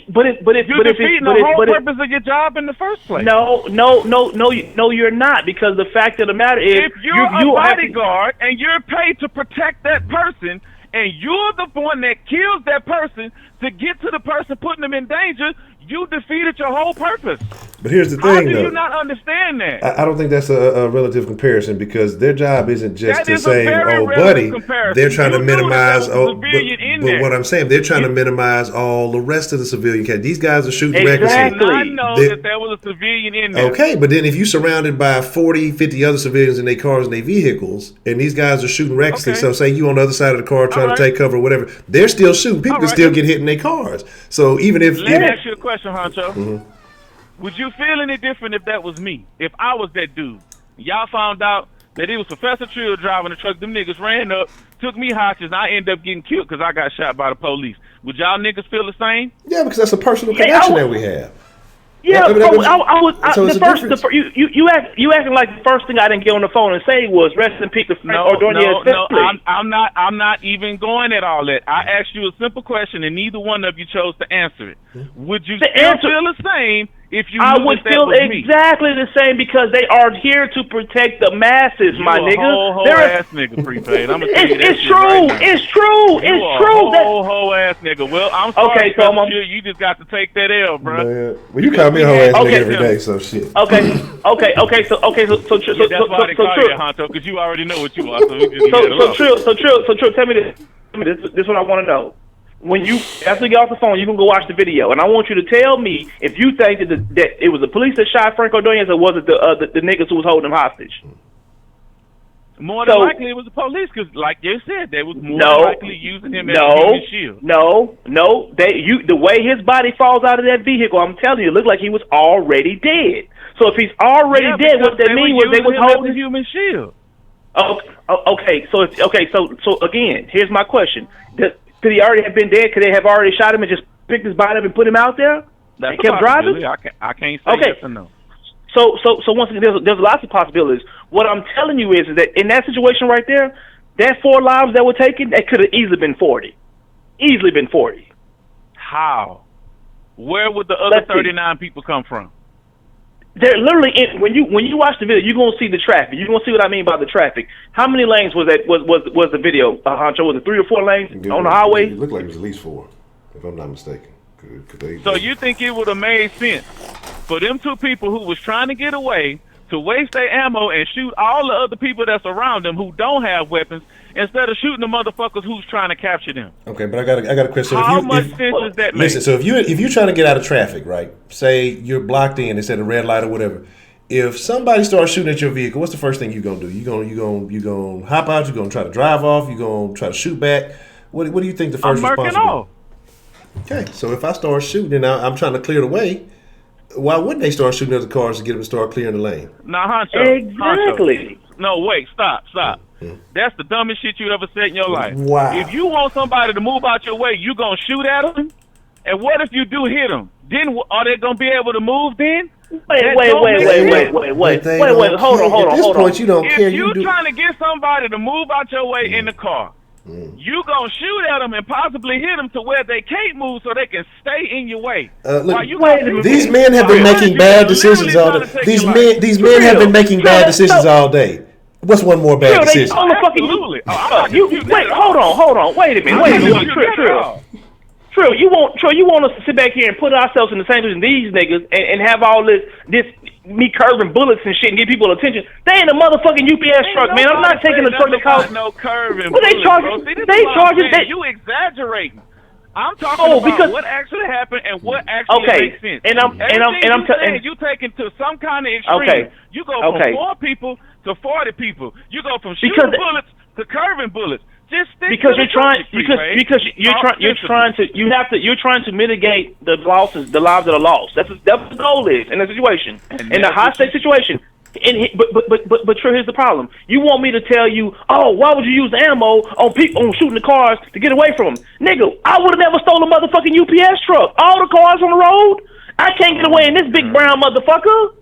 defeating the whole purpose of your job in the first place. No, you're not, because the fact of the matter is, if you're a bodyguard and you're paid to protect that person, and you're the one that kills that person to get to the person putting them in danger, you defeated your whole purpose. But here's the thing, How do though. you not understand that? I don't think that's a relative comparison because their job isn't just That to is a say, very "Oh, relative buddy." comparison. They're trying You to knew that minimize. there was a But civilian in but there. what I'm saying, they're trying to minimize all the rest of the civilian cats. These guys are shooting Exactly. recklessly. I know They- that there was a civilian in there. Okay, but then if you're surrounded by 40, 50 other civilians in their cars and their vehicles, and these guys are shooting recklessly, Okay. so say you on the other side of the car trying All to right. take cover or whatever, they're still shooting. People All can right. still get hit in their cars. So even if... Let me ask you a question, Honcho. Would you feel any different if that was me? If I was that dude? Y'all found out that it was Professor Trill driving the truck. Them niggas ran up, took me hostage, and I ended up getting killed because I got shot by the police. Would y'all niggas feel the same? Yeah, because that's a personal Yeah, connection I that would- we have. Yeah, I mean, so the it's a first, difference. you acting like the first thing I didn't get on the phone and say was rest in peace to Frank Ordonez. No, I'm not even going at all that. I asked you a simple question, and neither one of you chose to answer it. Would you still feel the same if you I knew would that feel was me? exactly the same because they are here to protect the masses, my You a nigga. whole They're- ass nigga, prepaid. I'm gonna tell you that it's shit true. right now. It's true. You It's a true. whole ass nigga. Well, I'm sorry, Okay, so I'm you just got to take that L, bro. Man, well, you call me a whole ass Okay. nigga every day, so shit. Okay. So Yeah, that's why they call you Honcho, because you already know what you are. So we just get it along. Trill, tell me this. This is what I want to know. When you after you get off the phone, you can go watch the video, and I want you to tell me if you think that it was the police that shot Frank Ordonez, or was it the niggas who was holding him hostage? More than likely, it was the police, because, like you said, they was more No. than likely using him as a human shield. No. The way his body falls out of that vehicle, I'm telling you, it looked like he was already dead. So if he's already dead, what that means was they was holding a human shield. Okay. So again, here's my question: Could he already have been dead? Could they have already shot him and just picked his body up and put him out there? That's and kept driving? I can't say yes or no. So once again, there's lots of possibilities. What I'm telling you is that in that situation right there, that 4 lives that were taken, that could have easily been 40. Easily been 40. How? Where would the other 39 people come from? They're literally when you watch the video, you're gonna see the traffic. You're gonna see what I mean by the traffic. How many lanes was the video, Honcho? Was it 3 or 4 lanes on the highway? It looked like it was at least 4, if I'm not mistaken. So you think it would have made sense for them 2 people who was trying to get away to waste their ammo and shoot all the other people that's around them who don't have weapons instead of shooting the motherfuckers who's trying to capture them? Okay, but I got a question. How much sense does that make? Listen, so if you're trying to get out of traffic, right? Say you're blocked in, it's at a red light or whatever. If somebody starts shooting at your vehicle, what's the first thing you gonna do? You gonna hop out? You gonna try to drive off? You gonna try to shoot back? What do you think the first I'm response murking would off. be? Okay, so if I start shooting and I'm trying to clear the way, why wouldn't they start shooting at the cars to get them to start clearing the lane? Now, Honcho. Exactly. Honcho. No, wait, stop. That's the dumbest shit you ever said in your life. Wow. If you want somebody to move out your way, you gonna shoot at them? And what if you do hit them? Then are they gonna be able to move then? Wait. Hold on. At this point, you don't care. If you do. trying to get somebody to move out your way in the car, you gonna shoot at them and possibly hit them to where they can't move so they can stay in your way. Look, These these men have been making bad decisions all day. These men have been making bad decisions all day. What's one more bad decision? Absolutely. Hold on. Wait a minute. Trill, you want us to sit back here and put ourselves in the same position these niggas and have all this me curving bullets and shit and get people attention. They ain't a motherfucking UPS truck, man. I'm not taking a truck that costs no curving. Well, they charging. You exaggerating. I'm talking about what actually happened and what actually makes sense. And I'm telling you taking to some kind of extreme. Okay. You go from 4 people to 40 people. You go from shooting bullets to curving bullets. Just because you're trying to mitigate the losses, the lives that are lost. That's what the goal is in the situation, in the high stake situation. But Trill, here's the problem. You want me to tell you, oh, why would you use the ammo on people on shooting the cars to get away from them, nigga? I would have never stole a motherfucking UPS truck. All the cars on the road, I can't get away in this big brown motherfucker.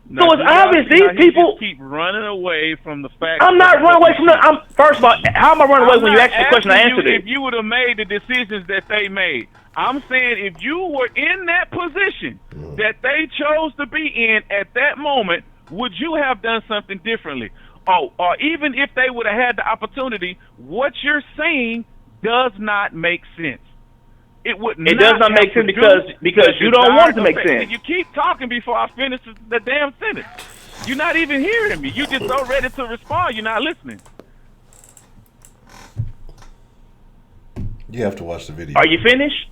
So it's obvious these people keep running away from the fact. I'm not running away from that. First of all, how am I running away when you ask the question? I answered it. If you would have made the decisions that they made, I'm saying if you were in that position that they chose to be in at that moment, would you have done something differently? or even if they would have had the opportunity, what you're saying does not make sense. It would. It does not make sense because you don't want it to make sense. You keep talking before I finish the damn sentence. You're not even hearing me. You're just so ready to respond. You're not listening. You have to watch the video. Are you finished?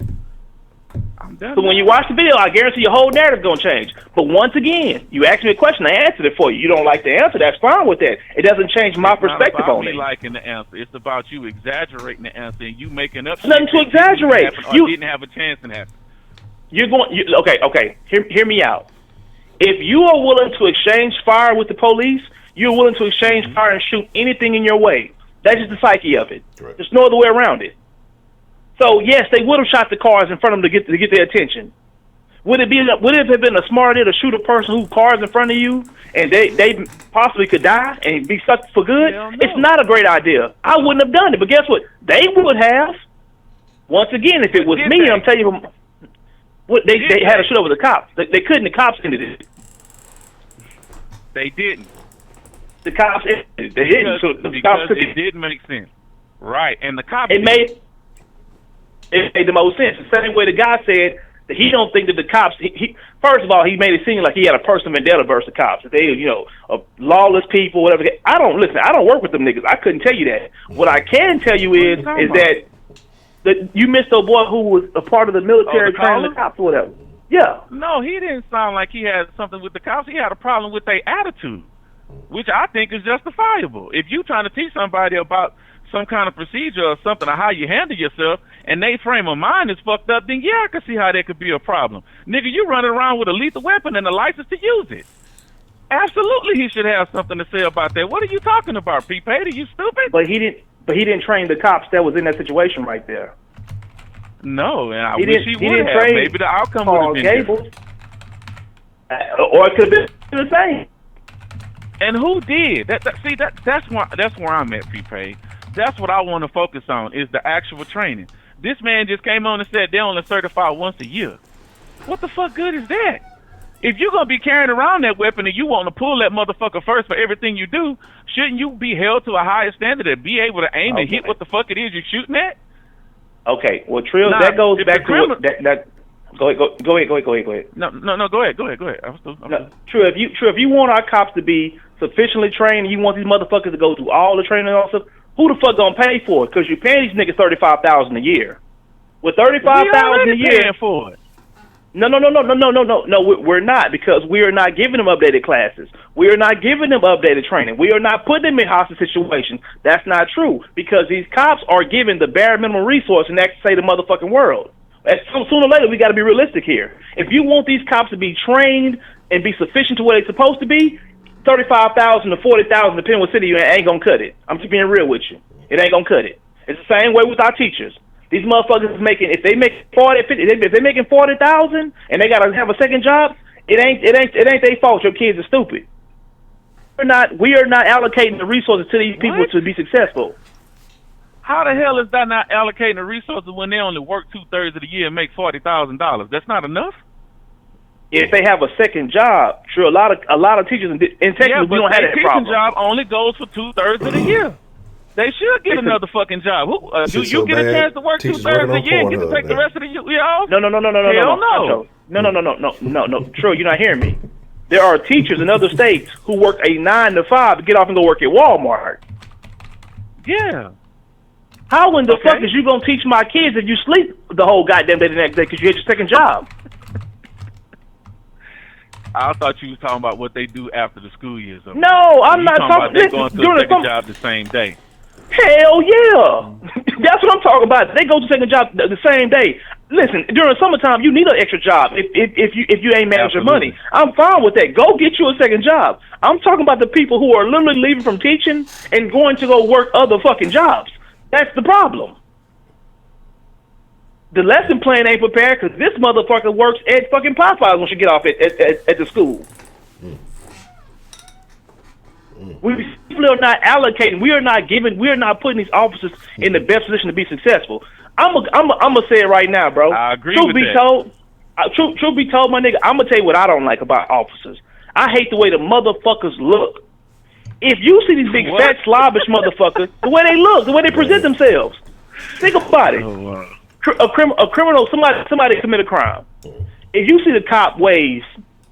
I'm done. So when you watch the video, I guarantee your whole narrative's going to change. But once again, you asked me a question, I answered it for you. You don't like the answer, that's fine with that. It doesn't change my perspective on it. It's not about me liking the answer. It's about you exaggerating the answer and you making up nothing to exaggerate. You didn't have a chance in happen. Okay. Hear me out. If you are willing to exchange fire with the police, you're willing to exchange fire and shoot anything in your way. That's just the psyche of it. Correct. There's no other way around it. So yes, they would have shot the cars in front of them to get their attention. Would it have been a smart idea to shoot a person who cars in front of you and they possibly could die and be stuck for good? No. It's not a great idea. I wouldn't have done it, but guess what? They would have. Once again, if it was me, I'm telling you, they had to shoot over the cops. They couldn't. The cops ended it. They didn't. The cops ended it. They didn't. So the cops took it didn't make sense. Right, and the cops. It made the most sense. The same way the guy said that he don't think that the cops. He first of all, he made it seem like he had a personal vendetta versus the cops. That they, lawless people, whatever. I don't work with them niggas. I couldn't tell you that. What I can tell you is that you missed a boy who was a part of the military training the cops or whatever. Yeah. No, he didn't sound like he had something with the cops. He had a problem with their attitude, which I think is justifiable. If you trying to teach somebody about some kind of procedure or something or how you handle yourself and they frame of mind is fucked up, then yeah, I can see how that could be a problem. Nigga, you running around with a lethal weapon and a license to use it. Absolutely he should have something to say about that. What are you talking about, prepaid? Are you stupid? But he didn't train the cops that was in that situation right there. No, and I wish he would have. Maybe the outcome would have been different. Or it could have been the same. And who did? That's where I'm at, prepaid. That's what I want to focus on is the actual training. This man just came on and said they only certify once a year. What the fuck good is that? If you're going to be carrying around that weapon and you want to pull that motherfucker first for everything you do, shouldn't you be held to a higher standard and be able to aim and hit what the fuck it is you're shooting at? Okay, well, Trill, that goes back to that. Go ahead. No, go ahead. True. If you want our cops to be sufficiently trained, and you want these motherfuckers to go through all the training and all stuff, who the fuck gonna pay for it? Because you paying these niggas $35,000 a year. With $35,000 a year, paying for it. No, we're not, because we are not giving them updated classes. We are not giving them updated training. We are not putting them in hostage situations. That's not true, because these cops are given the bare minimum resource and that's to say the motherfucking world. Sooner or later, we got to be realistic here. If you want these cops to be trained and be sufficient to what they're supposed to be, $35,000 to $40,000, depending what city you're in, ain't gonna cut it. I'm just being real with you. It ain't gonna cut it. It's the same way with our teachers. These motherfuckers is making, if they make 40, 50, if they're making 40,000 and they gotta have a second job, it ain't their fault. Your kids are stupid. We are not allocating the resources to these people to be successful. How the hell is that not allocating the resources when they only work 2/3 of the year and make $40,000? That's not enough. If they have a second job, sure, a lot of teachers in Texas, we don't have that problem. Teaching job only goes for 2/3 of the year. They should get another fucking job. Do you get a chance to work 2/3 of the year and get to take the rest of the year off? No. True, you're not hearing me. There are teachers in other states who work a 9 to 5 to get off and go work at Walmart. Yeah. How in the fuck is you gonna teach my kids if you sleep the whole goddamn day the next day because you had your second job? I thought you was talking about what they do after the school year. No, I'm not talking about they going to a second job the same day. Hell yeah. That's what I'm talking about. They go to second job the same day. Listen, during summertime, you need an extra job if you ain't managing your money. I'm fine with that. Go get you a second job. I'm talking about the people who are literally leaving from teaching and going to go work other fucking jobs. That's the problem. The lesson plan ain't prepared because this motherfucker works at fucking Popeyes when she get off at the school. We simply are not allocating. We are not putting these officers in the best position to be successful. I'm gonna say it right now, bro. I agree with that. Truth be told, my nigga, I'm gonna tell you what I don't like about officers. I hate the way the motherfuckers look. If you see these big fat slobbish motherfuckers, the way they look, the way they present themselves, think about it. A criminal, somebody commit a crime. If you see the cop weighs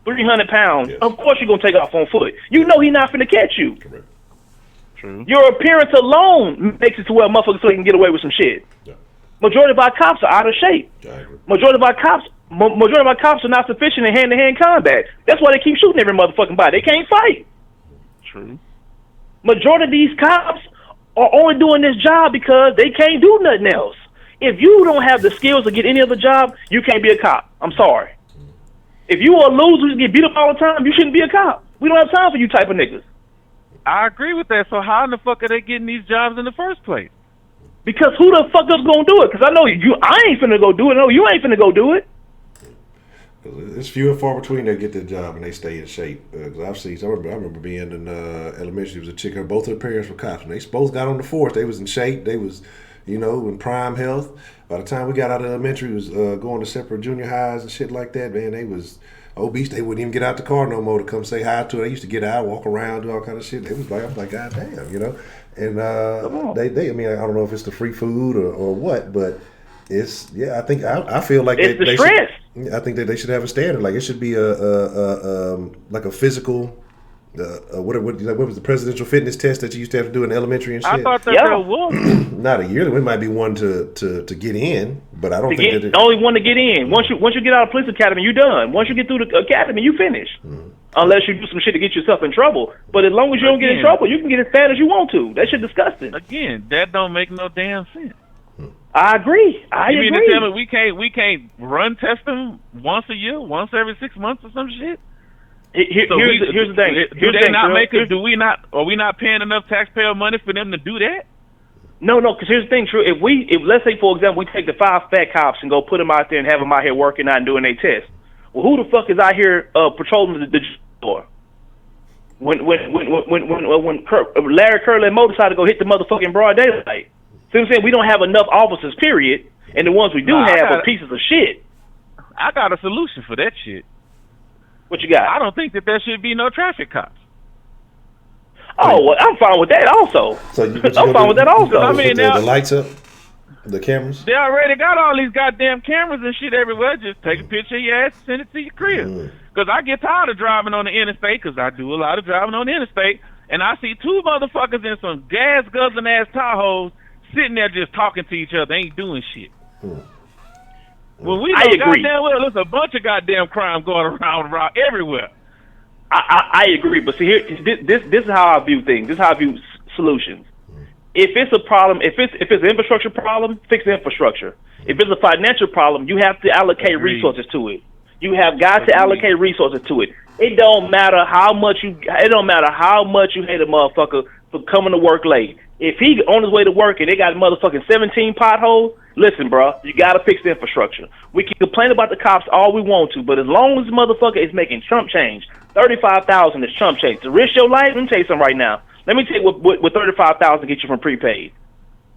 300 pounds, of course you're gonna take off on foot. You know he's not finna catch you. Correct. True. Your appearance alone makes it to where motherfuckers so they can get away with some shit. Yeah. Majority of our cops are out of shape. Majority of our cops are not sufficient in hand-to-hand combat. That's why they keep shooting every motherfucking body. They can't fight. True. Majority of these cops are only doing this job because they can't do nothing else. If you don't have the skills to get any other job, you can't be a cop. I'm sorry. If you are a loser who get beat up all the time, you shouldn't be a cop. We don't have time for you type of niggas. I agree with that. So how in the fuck are they getting these jobs in the first place? Because who the fuck is gonna do it? Because I know I ain't finna go do it. No, you ain't finna go do it. It's few and far between that get the job and they stay in shape. Because I remember being in elementary. There was a chick. Both of her parents were cops, and they both got on the force. They was in shape. They was, in prime health. By the time we got out of elementary, we was going to separate junior highs and shit like that. Man, they was obese. They wouldn't even get out the car no more to come say hi to her. They used to get out, walk around, do all kind of shit. They was like, I'm like, God damn, And they I mean, I don't know if it's the free food or what, but it's I feel like it's the stress. I think that they should have a standard. Like it should be like a physical. What was the presidential fitness test that you used to have to do in elementary and shit? I thought there was not a yearly. It might be one to get in, but I don't think that only one to get in. Once you get out of police academy, you're done. Once you get through the academy, you finish. Mm-hmm. Unless you do some shit to get yourself in trouble. But as long as you don't get in trouble, you can get as fat as you want to. That shit disgusting. Again, that don't make no damn sense. I agree. I agree. You mean to tell me we can't run test them once a year, once every 6 months or some shit? Here's the thing. Are we not paying enough taxpayer money for them to do that? No, because here's the thing, True. If let's say, for example, we take the 5 fat cops and go put them out there and have them out here working out and doing their test. Well, who the fuck is out here patrolling the store? When Larry Curley and Mo decided to go hit the motherfucking broad daylight. See what I'm saying? We don't have enough officers, period, and the ones we do have are pieces of shit. I got a solution for that shit. What you got? I don't think that there should be no traffic cops. Oh, well, I'm fine with that also. I'm fine with that also. I mean, the lights up, the cameras. They already got all these goddamn cameras and shit everywhere. Just take a picture of your ass and send it to your crib. Because I get tired of driving on the interstate, because I do a lot of driving on the interstate, and I see 2 motherfuckers in some gas guzzling ass Tahoes sitting there just talking to each other, ain't doing shit. When we know goddamn well, there's a bunch of goddamn crime going around everywhere. I agree, but see here, this is how I view things. This is how I view solutions. If it's a problem, if it's an infrastructure problem, fix the infrastructure. If it's a financial problem, you have to allocate resources to it. You have got to allocate resources to it. It don't matter how much you hate a motherfucker for coming to work late. If he on his way to work and they got motherfucking 17 potholes, listen, bro, you got to fix the infrastructure. We can complain about the cops all we want to, but as long as the motherfucker is making chump change, $35,000 is chump change. To risk your life, let me tell you something right now. Let me tell you what $35,000 get you from prepaid.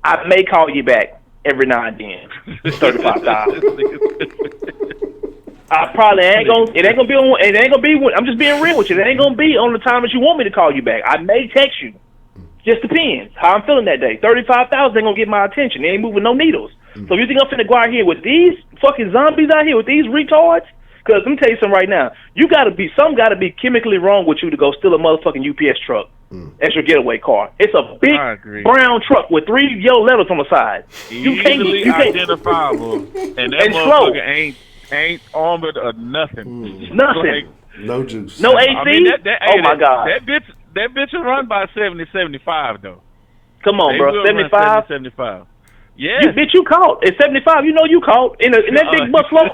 I may call you back every now and then. $35,000. I probably ain't gonna. It ain't gonna be on. It ain't gonna be. I'm just being real with you. It ain't gonna be on the time that you want me to call you back. I may text you. Just depends how I'm feeling that day. 35,000 ain't gonna get my attention. They ain't moving no needles. So you think I'm finna go out here with these fucking zombies out here with these retards? Because let me tell you something right now. Something gotta be chemically wrong with you to go steal a motherfucking UPS truck. That's your getaway car. It's a big brown truck with 3 yellow letters on the side. You can't identifiable, and that motherfucker ain't armored or nothing. Nothing. No juice. No AC. I mean, oh my god. That bitch will run by 70, 75 though. Come on, bro. 75. 75. Yeah. You caught. At 75, you know you caught in that big bus load.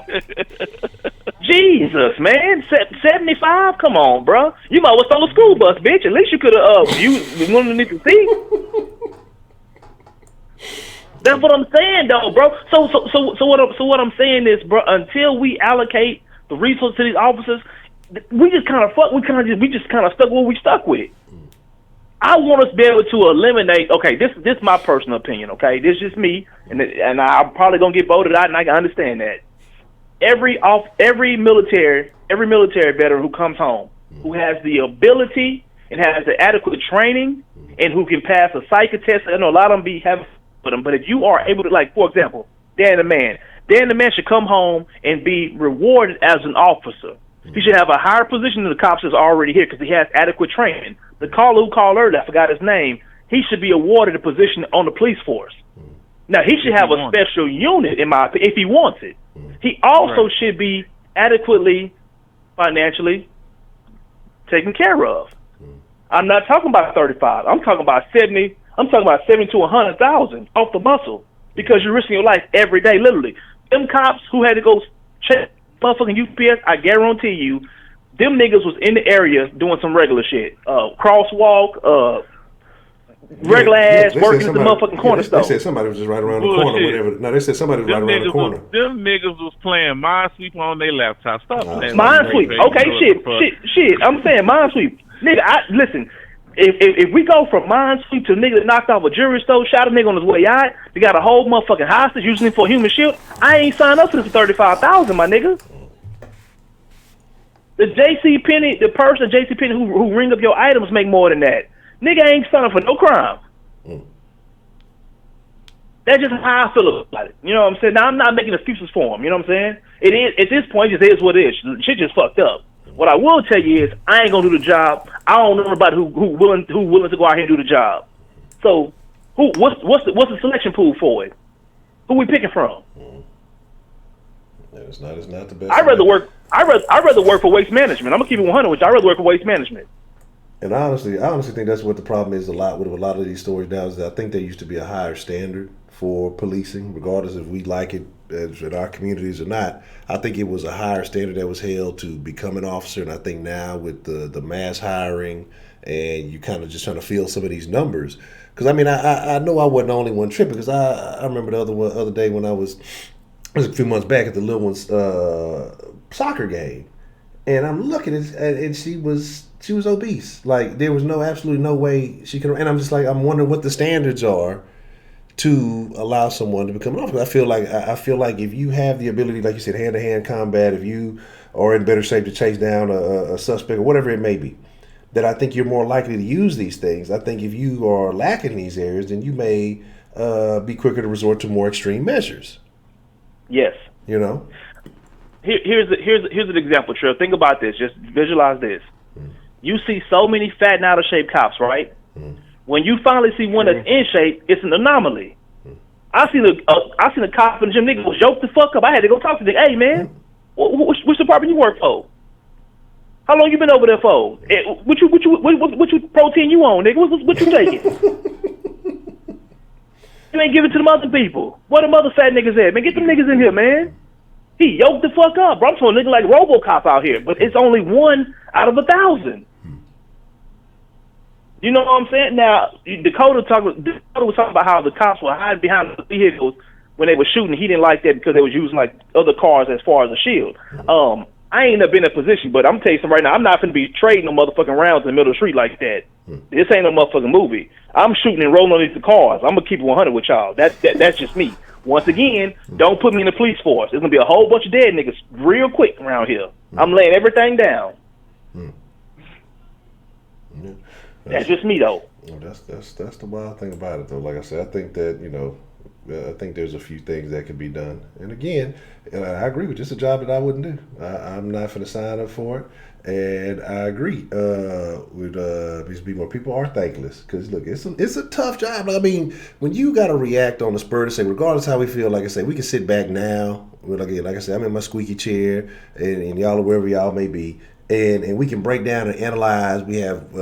Jesus, man. 75? Come on, bro. You might well stole a school bus, bitch. At least you could have used one underneath the seat. That's what I'm saying, though, bro. So what I'm saying is, bro, until we allocate the resources to these officers, we just kind of stuck what we stuck with. I want us to be able to eliminate. Okay, this is my personal opinion. Okay, this is just me, and I'm probably gonna get voted out, and I can understand that. Every military veteran who comes home, who has the ability and has the adequate training and who can pass a psych test. I know a lot of them be having with them, but if you are able to, like, for example, Dan the Man should come home and be rewarded as an officer. He should have a higher position than the cops that's already here because he has adequate training. The caller who called earlier, I forgot his name, he should be awarded a position on the police force. Now, he should have a special unit, in my opinion, if he wants it. He also should be adequately financially taken care of. I'm not talking about 35. I'm talking about 70. I'm talking about 70 to 100,000 off the muscle because you're risking your life every day, literally. Them cops who had to go check motherfucking UPS, I guarantee you, them niggas was in the area doing some regular shit. Crosswalk, regular ass, working at the motherfucking corner store. They said somebody was just right around the corner. Whatever. No, they said somebody was right around the corner. Them niggas was playing Minesweeper on their laptop. Stop playing Minesweeper. Okay, shit. I'm saying Minesweeper. Nigga, listen. If we go from Minesweeper to a nigga that knocked off a jewelry store, shot a nigga on his way out, they got a whole motherfucking hostage using it for a human shield, I ain't signed up for this for 35,000, my nigga. The JCPenney, the person at JCPenney who ring up your items make more than that. Nigga ain't signed up for no crime. That's just how I feel about it. You know what I'm saying? Now, I'm not making excuses for him. You know what I'm saying? It is, at this point, it just is what it is. Shit just fucked up. What I will tell you is I ain't gonna do the job. I don't know anybody who willing to go out here and do the job. So what's the selection pool for it? Who we picking from? It's not the best. I'd rather work for waste management. I'm gonna keep it 100 with you. I'd rather work for waste management. And I honestly think that's what the problem is a lot with a lot of these stories now is that I think there used to be a higher standard for policing, regardless if we like it in our communities or not. I think it was a higher standard that was held to become an officer, and I think now with the mass hiring and you kind of just trying to fill some of these numbers, because I mean I know I wasn't the only one tripping, because I remember the other day when it was a few months back at the little one's soccer game, and I'm looking at and she was obese. Like there was absolutely no way she could, and I'm just like I'm wondering what the standards are to allow someone to become an officer. I feel like if you have the ability, like you said, hand-to-hand combat, if you are in better shape to chase down a suspect or whatever it may be, that I think you're more likely to use these things. I think if you are lacking in these areas, then you may be quicker to resort to more extreme measures. Yes. You know? Here's an example, Trill. Think about this. Just visualize this. You see so many fat and out of shape cops, right? When you finally see one that's in shape, it's an anomaly. I seen a cop in the gym. Nigga was yoked the fuck up. I had to go talk to the nigga. Hey man, which department you work for? How long you been over there for? What you protein you on, nigga? What you taking? You ain't giving to them other people. What them other fat niggas at? Man, get them niggas in here, man. He yoked the fuck up, bro. I'm talking nigga like RoboCop out here, but it's only 1 out of 1,000. You know what I'm saying? Now, Dakota was talking about how the cops were hiding behind the vehicles when they were shooting. He didn't like that because they was using like other cars as far as a shield. I ain't never been in a position, but I'm telling you something right now. I'm not going to be trading no motherfucking rounds in the middle of the street like that. This ain't no motherfucking movie. I'm shooting and rolling underneath the cars. I'm going to keep it 100 with y'all. That's just me. Once again, don't put me in the police force. There's going to be a whole bunch of dead niggas real quick around here. I'm laying everything down. Yeah. That's just me, though. Well, that's the wild thing about it, though. Like I said, I think that, I think there's a few things that can be done. And again, I agree with you. It's a job that I wouldn't do. I'm not going to sign up for it. And I agree with more people are thankless because look, it's a tough job. I mean, when you got to react on the spur to say, regardless how we feel, like I say, we can sit back now. Like I said, I'm in my squeaky chair, and y'all are wherever y'all may be, and we can break down and analyze. We have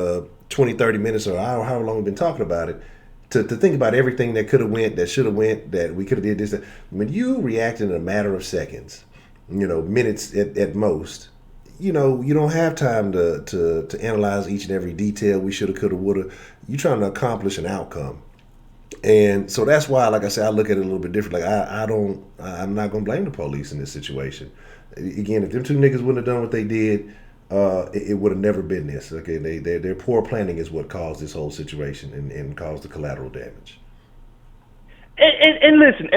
20, 30 minutes or an hour, however long we've been talking about it, to think about everything that could have went, that should have went, that we could have did this. That. When you react in a matter of seconds, minutes at most. You don't have time to analyze each and every detail. We shoulda, coulda, woulda. You're trying to accomplish an outcome, and so that's why, like I said, I look at it a little bit different. Like I'm not gonna blame the police in this situation. Again, if them two niggas wouldn't have done what they did, it would have never been this. Okay, their poor planning is what caused this whole situation and caused the collateral damage. And listen.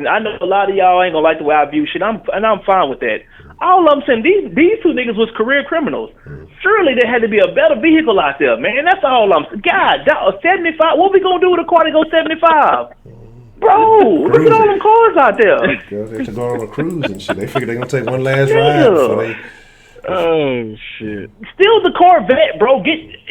I know a lot of y'all ain't gonna like the way I view shit. I'm fine with that. All I'm saying, these two niggas was career criminals. Surely there had to be a better vehicle out there, man. That's all I'm saying. God, 75. What we gonna do with a car that goes 75? Bro, look at all them cars out there. Girls have to go on a cruise and shit. They figure they're gonna take one last ride before they. Oh shit! Still the Corvette, bro.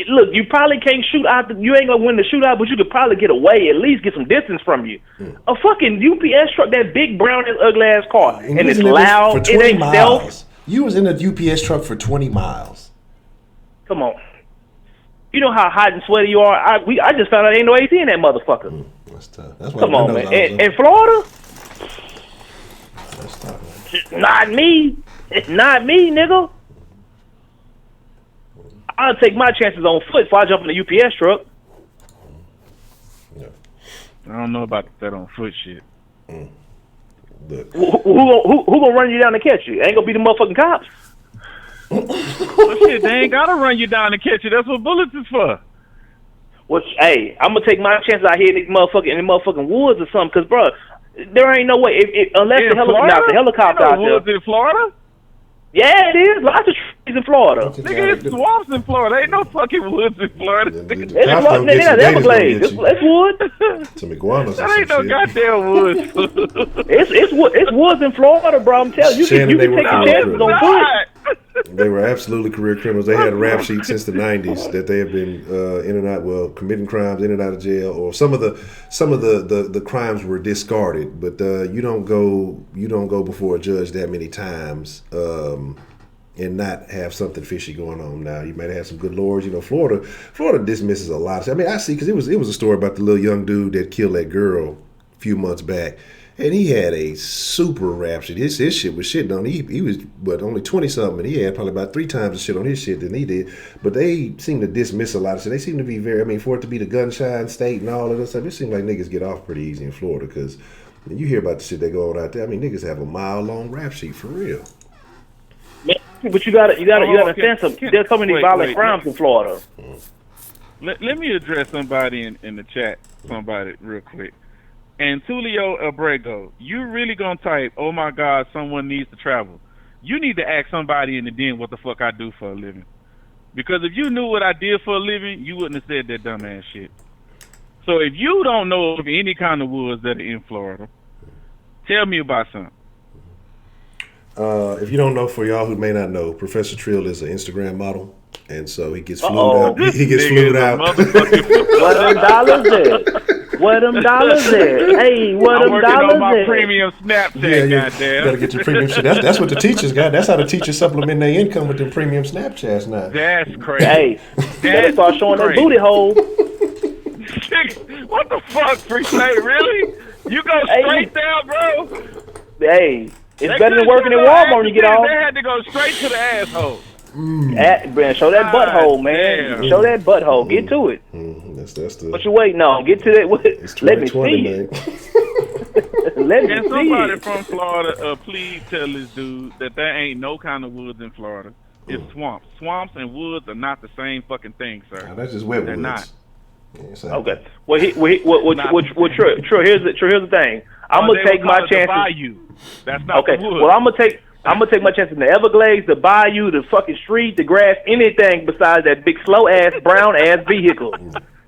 Look. You probably can't shoot out. You ain't gonna win the shootout, but you could probably get away. At least get some distance from you. A fucking UPS truck, that big brown and ugly ass car, and it's loud. It ain't stealth. You was in a UPS truck for 20 miles. Come on. You know how hot and sweaty you are. I just found out ain't no AC in that motherfucker. That's tough. That's why come on, man. In Florida. That's tough, man. Not me. It's not me, nigga. I'll take my chances on foot before I jump in the UPS truck. Yeah. I don't know about that on foot shit. Look. Who gonna run you down and catch you? Ain't gonna be the motherfucking cops. Well, shit, they ain't gotta run you down and catch you. That's what bullets is for. Hey, I'm gonna take my chances out here in the motherfucking woods or something. Cause, bro, there ain't no way unless the helicopter out there. Woods in Florida? Yeah, it is. Lots of trees in Florida. Nigga, it's swamps in Florida. Ain't no fucking woods in Florida. It's Everglades. It's wood. Some iguanas. That ain't no goddamn woods. it's woods in Florida, bro. I'm telling you. You can take your chances on foot. They were absolutely career criminals. They had a rap sheet since the 90s that they have been in and out, committing crimes in and out of jail, or some of the crimes were discarded. But you don't go before a judge that many times and not have something fishy going on. Now you might have some good lawyers. You know, Florida dismisses a lot. I mean, I see, because it was a story about the little young dude that killed that girl a few months back. And he had a super rap sheet. His shit was shitting on. He was only 20-something, and he had probably about 3 times the shit on his shit than he did. But they seem to dismiss a lot of shit. They seem to be for it to be the gunshine state and all of that stuff, it seems like niggas get off pretty easy in Florida, because you hear about the shit that go on out there. I mean, niggas have a mile-long rap sheet for real. But you gotta understand something. There's so many violent crimes in Florida. Let me address somebody in the chat. Somebody real quick. And Tulio Abrego, you really gonna type, "Oh my God, someone needs to travel." You need to ask somebody in the den what the fuck I do for a living. Because if you knew what I did for a living, you wouldn't have said that dumbass shit. So if you don't know of any kind of woods that are in Florida, tell me about some. If you don't know, for y'all who may not know, Professor Trill is an Instagram model, and so he gets flued out. He gets flued out. What them dollars at? Where them dollars at? Hey, where them dollars at? I'm working on my premium Snapchat, goddamn. You gotta get your premium shit. That's what the teachers got. That's how the teachers supplement their income with them premium Snapchats now. That's crazy. Hey, they start showing that booty hole. What the fuck, Freak Nate? Really? You go straight down, bro? Hey, it's better than working at Walmart when you get off. They had to go straight to the asshole. Show that butthole, man. Show that butthole. Get to it. That's the. What you waiting on? Get to that. Let me see it. Let me see somebody it. from Florida, please tell this dude that there ain't no kind of woods in Florida. It's swamps. Swamps and woods are not the same fucking thing, sir. That's just wet They're woods. not. Yeah, Okay. Well, True. Here's the thing. I'm gonna take my chances. Bayou. That's not okay. the woods. Well, I'm gonna take my chances in the Everglades, the bayou, the fucking street, the grass, anything besides that big slow ass brown ass vehicle.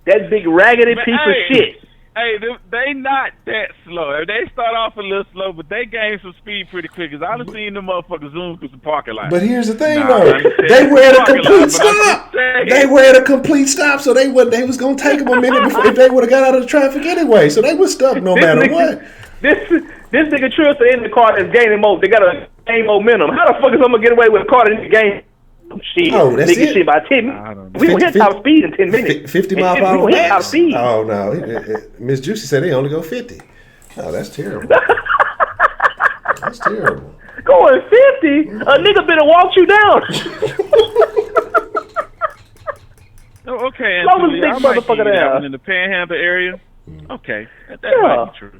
That big raggedy piece of shit. Hey, they not that slow. They start off a little slow, but they gain some speed pretty quick. Cause I've seen them motherfuckers zoom through some parking lot. But here's the thing, though. They were at a complete stop. They were at a complete stop, so they was gonna take them a minute before if they would have got out of the traffic anyway. So they was stuck no matter what. This nigga Trills in the car that's gaining momentum. They got a gain momentum. How the fuck is someone gonna get away with a car that's gain? Shit, oh, that's nigga, it. Shit by 10 minutes. We will hit top speed in 10 minutes. 50 mile per hour. We will hit top speed. Oh no, Miss Juicy said they only go 50. Oh, that's terrible. That's terrible. Going 50? A nigga better walk you down. Oh, okay, Slow as a big I might motherfucker give you that down. one in the Panhandle area. Okay, that Yeah. might be true.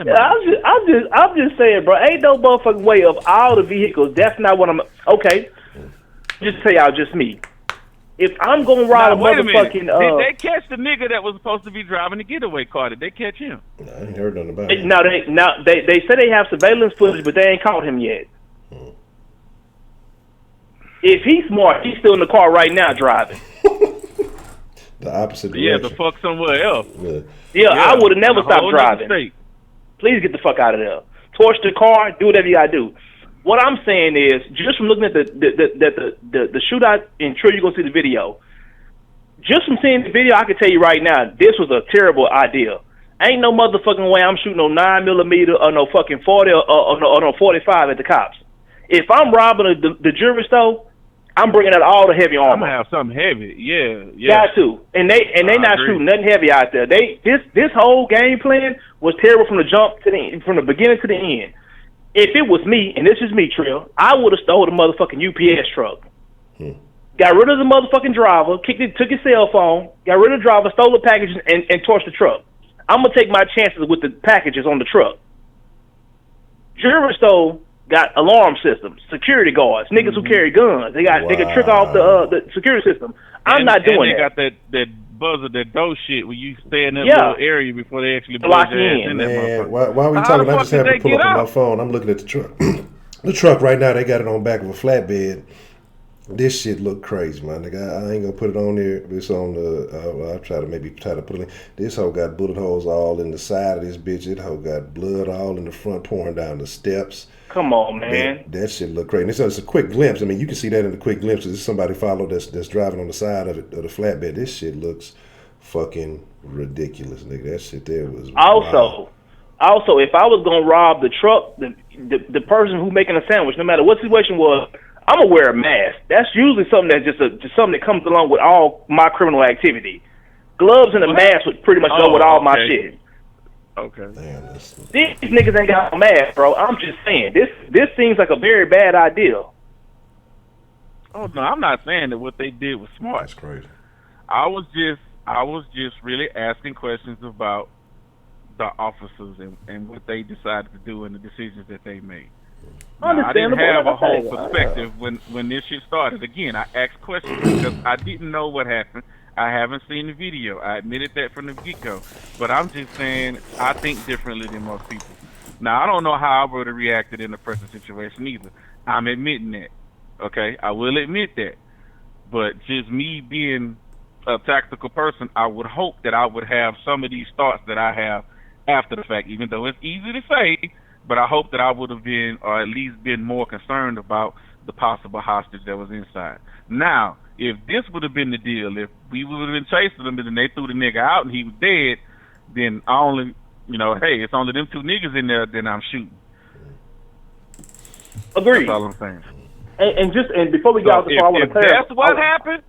I'm just saying, bro. Ain't no motherfucking way of all the vehicles. That's not what I'm. Okay, just say y'all, just me. If I'm gonna rob a wait a minute. motherfucking, Did they catch the nigga that was supposed to be driving the getaway car? Did they catch him? No, I ain't heard nothing about it. no, they say they have surveillance footage, but they ain't caught him yet. If he's smart, he's still in the car right now driving. The opposite direction. Yeah, the fuck somewhere else. Yeah, I would have never In a stopped whole nother driving. state. Please get the fuck out of there. Torch the car, do whatever you gotta do. What I'm saying is, just from looking at the shootout, and sure you're gonna see the video. Just from seeing the video, I can tell you right now, this was a terrible idea. Ain't no motherfucking way I'm shooting no 9mm or no fucking 40 or no 45 at the cops. If I'm robbing the jewelry store, I'm bringing out all the heavy armor. I'm gonna have something heavy. Yeah. Got to, and they not agree. shooting nothing heavy out there. This whole game plan was terrible from the beginning to the end. If it was me, and this is me, Trill, I would have stole the motherfucking UPS truck. Got rid of the motherfucking driver, took his cell phone, got rid of the driver, stole the package, and torched the truck. I'm gonna take my chances with the packages on the truck. Jewelry store got alarm systems, security guards, niggas who carry guns. They can trick off the security system. I'm not doing that. that. They got that buzzer, that door shit where you stay in that little area before they actually lock buzz your ass in. in that Man, motherfucker. while we How talking, the I fuck just have did to they pull get up on my out? phone. I'm looking at the truck. The truck right now, they got it on back of a flatbed. This shit look crazy, man. Nigga, I ain't gonna put it on there. It's on the. I'll try to put it in. This hoe got bullet holes all in the side of this bitch. It hoe got blood all in the front, pouring down the steps. Come on, man. That shit look crazy. And it's a quick glimpse. I mean, you can see that in the quick glimpse. This is somebody followed that's driving on the side of the flatbed. This shit looks fucking ridiculous, nigga. That shit there was Also, if I was gonna rob the truck, the person who making a sandwich, no matter what situation was, I'm gonna wear a mask. That's usually something that's just something that comes along with all my criminal activity. Gloves and a mask would pretty much go with all my shit. Okay. Damn, These niggas ain't got a mask, bro. I'm just saying, this seems like a very bad idea. Oh no, I'm not saying that what they did was smart. that's crazy. I was just really asking questions about the officers and what they decided to do and the decisions that they made. Now, I didn't have a whole perspective when this shit started. Again, I asked questions because I didn't know what happened. I haven't seen the video. I admitted that from the get-go. But I'm just saying I think differently than most people. Now, I don't know how I would have reacted in the present situation either. I'm admitting that. Okay? I will admit that. But just me being a tactical person, I would hope that I would have some of these thoughts that I have after the fact, even though it's easy to say, but I hope that I would have been, or at least been more concerned about the possible hostage that was inside. Now, if this would have been the deal, if we would have been chasing them and then they threw the nigga out and he was dead, then I only, hey, it's only them two niggas in there, then I'm shooting. Agreed. That's all I'm saying. And before we get out the phone, I want to clarify. If that's what happened,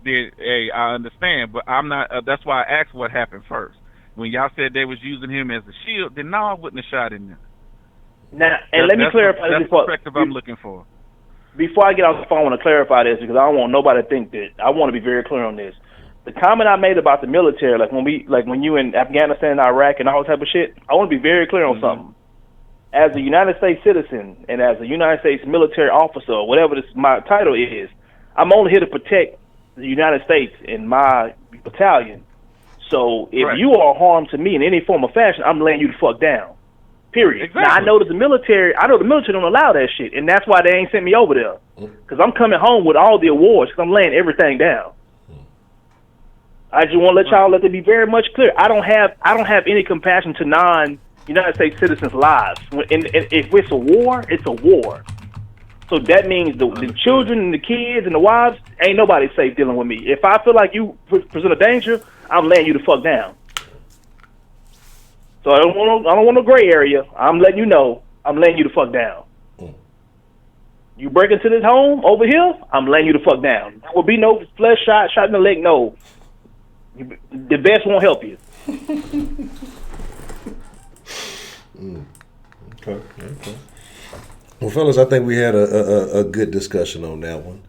then, hey, I understand, but I'm not, that's why I asked what happened first. When y'all said they was using him as a shield, then no, I wouldn't have shot him there. Now, and let me clarify this before. That's the perspective I'm looking for. Before I get off the phone, I want to clarify this because I don't want nobody to think that. I want to be very clear on this. The comment I made about the military, when you in Afghanistan and Iraq and all that type of shit, I want to be very clear on something. As a United States citizen and as a United States military officer, or whatever my title is, I'm only here to protect the United States and my battalion. So if you are harmed to me in any form or fashion, I'm laying you the fuck down. Period. Exactly. Now, I know the military don't allow that shit, and that's why they ain't sent me over there. Because I'm coming home with all the awards because I'm laying everything down. I just want to let it be very much clear. I don't have any compassion to non-United States citizens' lives. And if it's a war, it's a war. So that means the children and the kids and the wives, ain't nobody safe dealing with me. If I feel like you present a danger, I'm laying you the fuck down. So I don't want no gray area. I'm letting you know I'm laying you the fuck down. You break into this home over here, I'm laying you the fuck down. There will be no flesh shot in the leg. No, the best won't help you. Okay. Well, fellas, I think we had a good discussion on that one.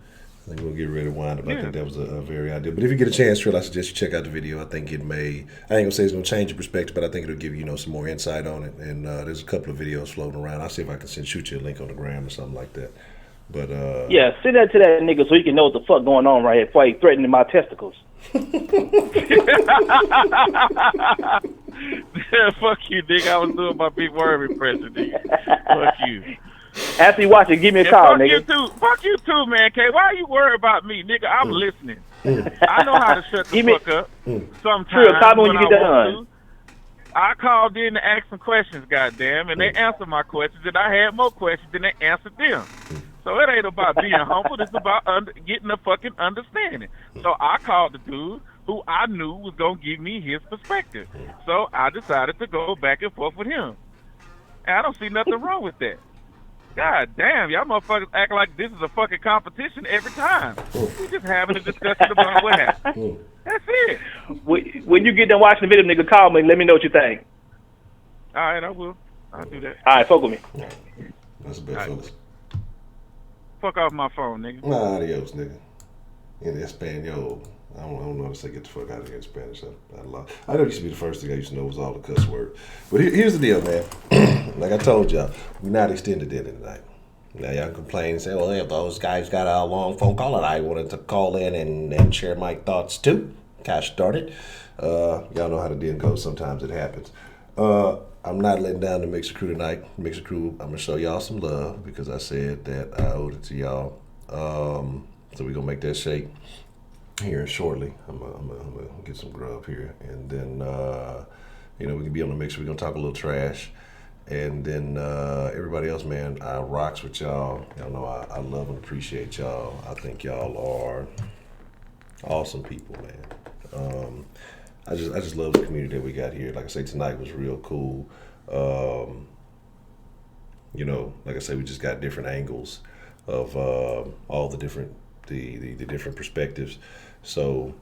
I think we'll get ready to wind up. I think that was a very ideal. But if you get a chance, Trill, I suggest you check out the video. I think it may, I ain't gonna say it's gonna change your perspective, but I think it'll give you, some more insight on it. And there's a couple of videos floating around. I'll see if I can shoot you a link on the gram or something like that. But Yeah, send that to that nigga so he can know what the fuck going on right here before he threatening my testicles. Yeah, fuck you, nigga. I was doing my big word impression, nigga. Fuck you. After you watch it, give me a And call, fuck nigga. you too. Fuck you too, man. K, why are you worried about me, nigga? I'm listening. I know how to shut the fuck up. Sometimes Trill, call me when you I get want done. to. I called in to ask some questions, goddamn, and they answered my questions, and I had more questions than they answered them. So it ain't about being humble. It's about getting a fucking understanding. So I called the dude who I knew was going to give me his perspective. So I decided to go back and forth with him. And I don't see nothing wrong with that. God damn, y'all motherfuckers act like this is a fucking competition every time. We just having a discussion about what happened. That's it. When you get done watching the video, nigga, call me and let me know what you think. All right, I will. I'll do that. All right, fuck with me. That's a bit, fellas. Fuck off my phone, nigga. Adios, nigga. In Espanol. I don't know how to say get the fuck out of here in Spanish. I know it used to be the first thing I used to know was all the cuss word. But here's the deal, man. Like I told y'all, we're not extended dinner tonight. Now y'all can complain and say, well, yeah, those guys got a long phone call and I wanted to call in and share my thoughts too. Gosh darn it. Y'all know how the den goes. Sometimes it happens. I'm not letting down the Mixer Crew tonight. Mixer Crew, I'm going to show y'all some love because I said that I owed it to y'all. So we're going to make that shake here shortly. I'm gonna get some grub here. And then, we can be on the Mixer. We're going to talk a little trash. And then everybody else, man, I rocks with y'all. Y'all know I love and appreciate y'all. I think y'all are awesome people, man. I just love the community that we got here. Like I say, tonight was real cool. Like I say, we just got different angles of all the different the different perspectives. So,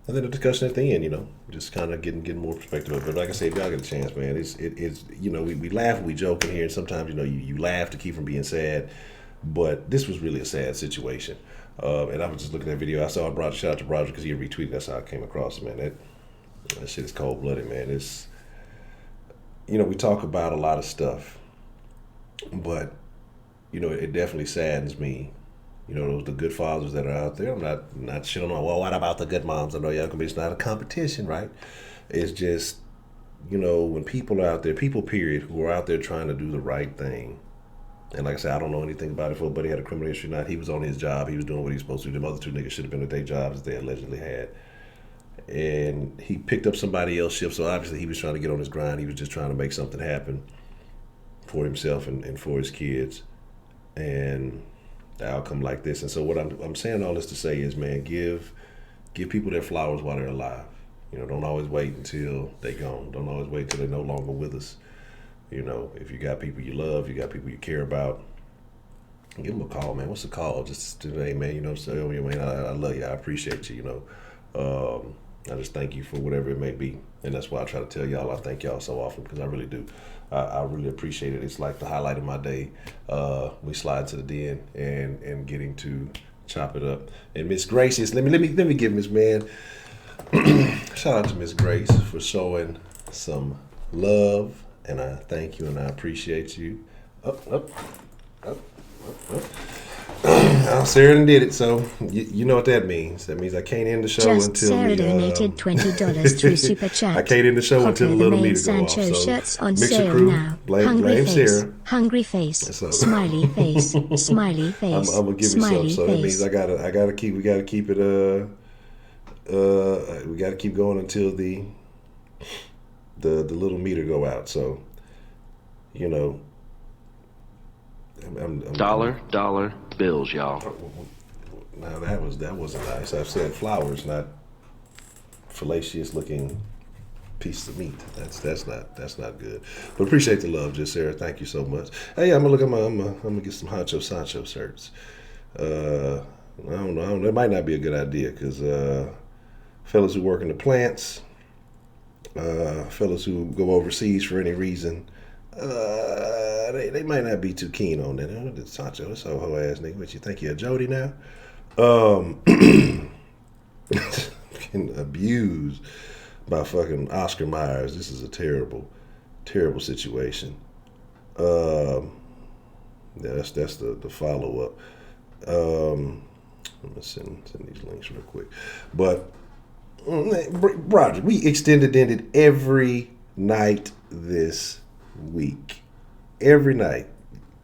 and then the discussion at the end, just kind of getting more perspective of it. But like I said, if y'all get a chance, man, it's we laugh and we joke in here, and sometimes you laugh to keep from being sad. But this was really a sad situation. And I was just looking at that video. I saw Roger. Shout out to Roger because he had retweeted. That's how I came across it, man. That shit is cold blooded, man. It's we talk about a lot of stuff, but it definitely saddens me. Those the good fathers that are out there. I'm not shitting on. Well, what about the good moms? I know y'all can be. It's not a competition, right? It's just when people are out there, people period, who are out there trying to do the right thing. And like I said, I don't know anything about it. If buddy had a criminal history, not he was on his job. He was doing what he was supposed to do. The other two niggas should have been at their jobs that they allegedly had. And he picked up somebody else's shift, so obviously he was trying to get on his grind. He was just trying to make something happen for himself and for his kids. And the outcome like this. And so what I'm saying all this to say is, man, give people their flowers while they're alive. Don't always wait until they gone. Don't always wait until they're no longer with us. If you got people you love, you got people you care about, give them a call, man. What's the call? Just today, man. Say, oh, man, I love you. I appreciate you. I just thank you for whatever it may be. And that's why I try to tell y'all I thank y'all so often, because I really do. I really appreciate it. It's like the highlight of my day. We slide to the den and getting to chop it up. And Miss Grace is, let me give Miss Man, shout out to Miss Grace for showing some love. And I thank you and I appreciate you. Up. Sarah did it, so you know what that means. That means I can't end the show Just until Sarah donated $20 through Super Chat. I can't end the show until the little meter go off. Sancho So shirts on Mixer sale Crew, now. blame Sarah. Hungry face. So, Smiley face. Smiley face. I'm gonna give you smiley some. So that face. means we gotta keep it. We gotta keep going until the little meter go out. So, I'm dollar bills, y'all. Now that wasn't nice. I've said flowers, not fallacious looking pieces of meat. That's not good. But appreciate the love, just Sarah. Thank you so much. Hey, I'm gonna get some Honcho Sancho shirts. I don't know. That might not be a good idea because fellas who work in the plants, fellas who go overseas for any reason. They might not be too keen on that. It's Sancho, this old hoe ass nigga. What you think you're a Jody now? Getting abused by fucking Oscar Myers. This is a terrible, terrible situation. That's the follow up. Let me send these links real quick. But Roger, we ended every night this week. Every night.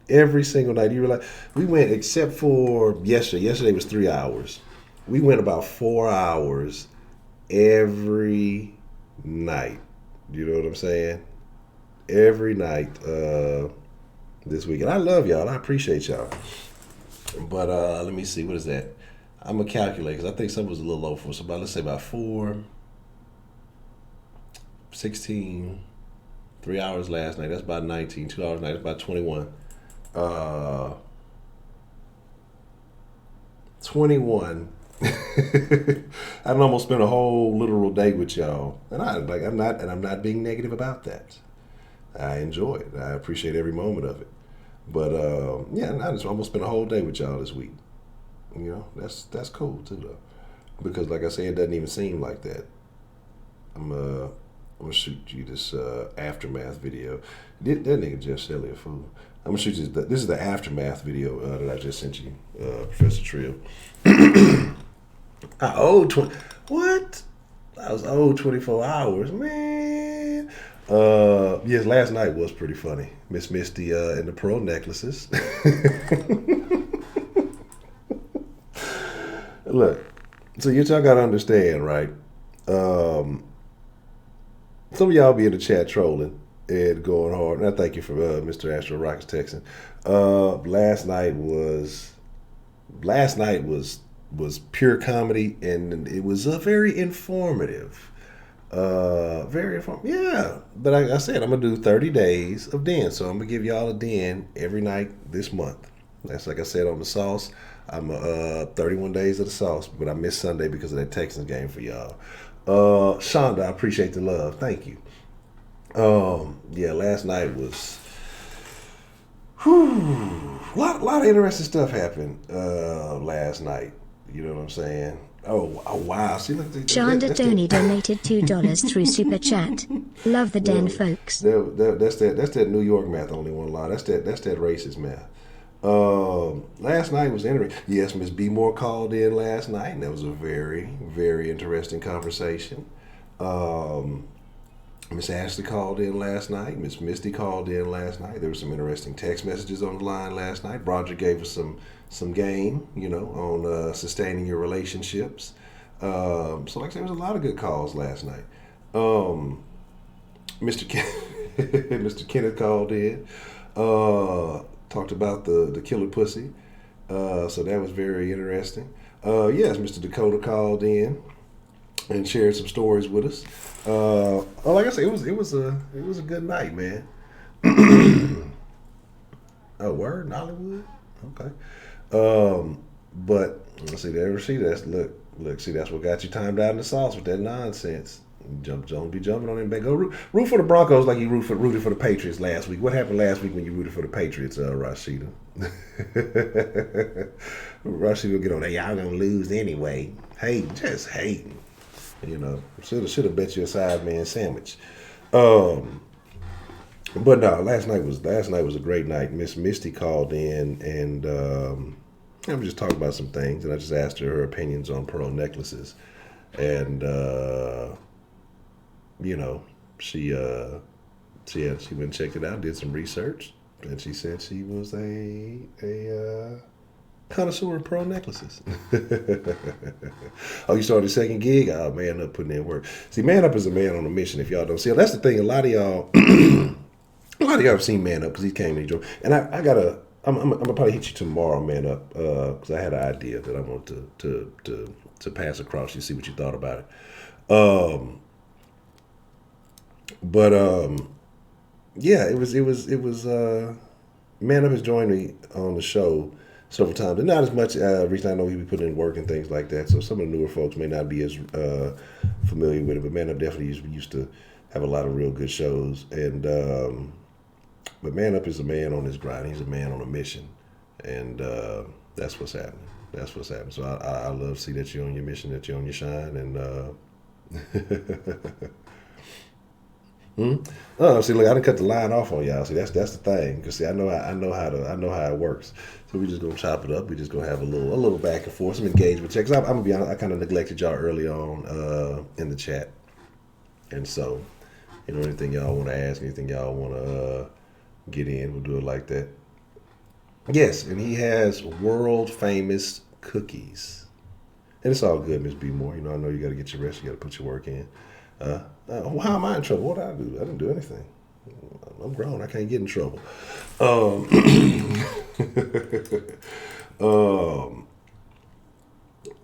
Every single night. You realize we went, except for yesterday. Yesterday was 3 hours. We went about 4 hours every night. You know what I'm saying? Every night this week. And I love y'all. I appreciate y'all. But let me see. What is that? I'm going to calculate because I think something was a little low for us. So let's say about 16, 3 hours last night. That's about 19. 2 hours night. That's about 21. 21. I almost spent a whole literal day with y'all, and I'm not being negative about that. I enjoy it. I appreciate every moment of it. But yeah, I just almost spent a whole day with y'all this week. You know, that's cool too though, because like I say, it doesn't even seem like that. I'm gonna shoot you this aftermath video. That nigga Jeff Shelley a fool. I'm gonna shoot you this is the aftermath video that I just sent you, Professor Trill. I owed 20. What? I was owed 24 hours, man. Yes, last night was pretty funny. Miss Misty and the pearl necklaces. Look, so y'all gotta understand, right? Some of y'all be in the chat trolling and going hard. And I thank you for Mr. Astro Rockets texting. Last night was pure comedy, and it was very informative. Very informative. Yeah, but like I said, I'm gonna do 30 days of Den, so I'm gonna give y'all a Den every night this month. That's like I said on the sauce. I'm 31 days of the sauce, but I missed Sunday because of that Texans game for y'all. Shonda, I appreciate the love. Thank you. Yeah, last night was a lot of interesting stuff happened last night. You know what I'm saying? Oh wow! See, look, Shonda Tony donated $2 through Super Chat. Love the Den, folks. That's that New York math. Only one lie. That's that racist math. Last night was interesting. Yes, Miss B Moore called in last night, and that was a very, very interesting conversation. Miss Ashley called in last night. Miss Misty called in last night. There were some interesting text messages on the line last night. Roger gave us some game, you know, on sustaining your relationships. So like I said, there was a lot of good calls last night. Mr. Mr. Kenneth called in. Talked about the killer pussy. So that was very interesting. Yes, Mr. Dakota called in and shared some stories with us. Like I said, it was a good night, man. Oh, word, Hollywood? Okay. But let's see, that's look, see, that's what got you timed out in the sauce with that nonsense. Don't be jumping on him back. Go root for the Broncos like you rooted for the Patriots last week. What happened last week when you rooted for the Patriots, Rashida? Rashida will get on there. Y'all gonna lose anyway. Just hating. You know, should have bet you a side man sandwich. But no, last night was a great night. Miss Misty called in and I was just talking about some things, and I just asked her opinions on pearl necklaces, and you know, she went and checked it out, did some research, and she said she was a connoisseur of pearl necklaces. Oh, you started a second gig? Oh, Man Up putting in work. See, Man Up is a man on a mission. If y'all don't see it, that's the thing. A lot of y'all have seen Man Up because he came and he drove. And I'm gonna probably hit you tomorrow, Man Up, because I had an idea that I wanted to pass across. You see what you thought about it. Yeah, it was Man Up has joined me on the show several times, and not as much. Reason I know he be putting in work and things like that. So some of the newer folks may not be as familiar with it, but Man Up definitely used to have a lot of real good shows. And but Man Up is a man on his grind. He's a man on a mission, and that's what's happening. That's what's happening. So I love to see that you're on your mission, that you're on your shine, and Oh, see, look, I done cut the line off on y'all. See, that's the thing. Cause see, I know how it works. So we just gonna chop it up. We just gonna have a little back and forth, some engagement checks. I'm gonna be honest. I kind of neglected y'all early on in the chat, and so anything y'all want to ask, anything y'all want to get in, we'll do it like that. Yes, and he has world famous cookies, and it's all good, Miss B Moore. I know you got to get your rest. You got to put your work in. How am I in trouble? What did I do? I didn't do anything. I'm grown. I can't get in trouble.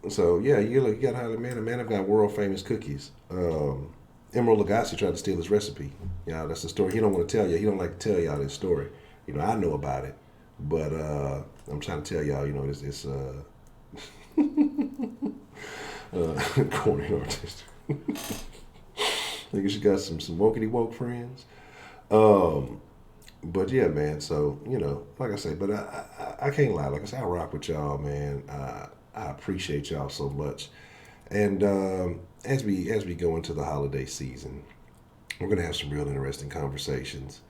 So yeah, you got to highly man. I've got world famous cookies. Emerald Lagasse tried to steal his recipe. That's the story. He don't want to tell you. He don't like to tell y'all this story. I know about it, but I'm trying to tell y'all. It's corny and artistic. I think she got some wokey woke friends. But yeah, man. So like I say, but I can't lie. Like I said, I rock with y'all, man. I appreciate y'all so much. And as we go into the holiday season, we're gonna have some real interesting conversations.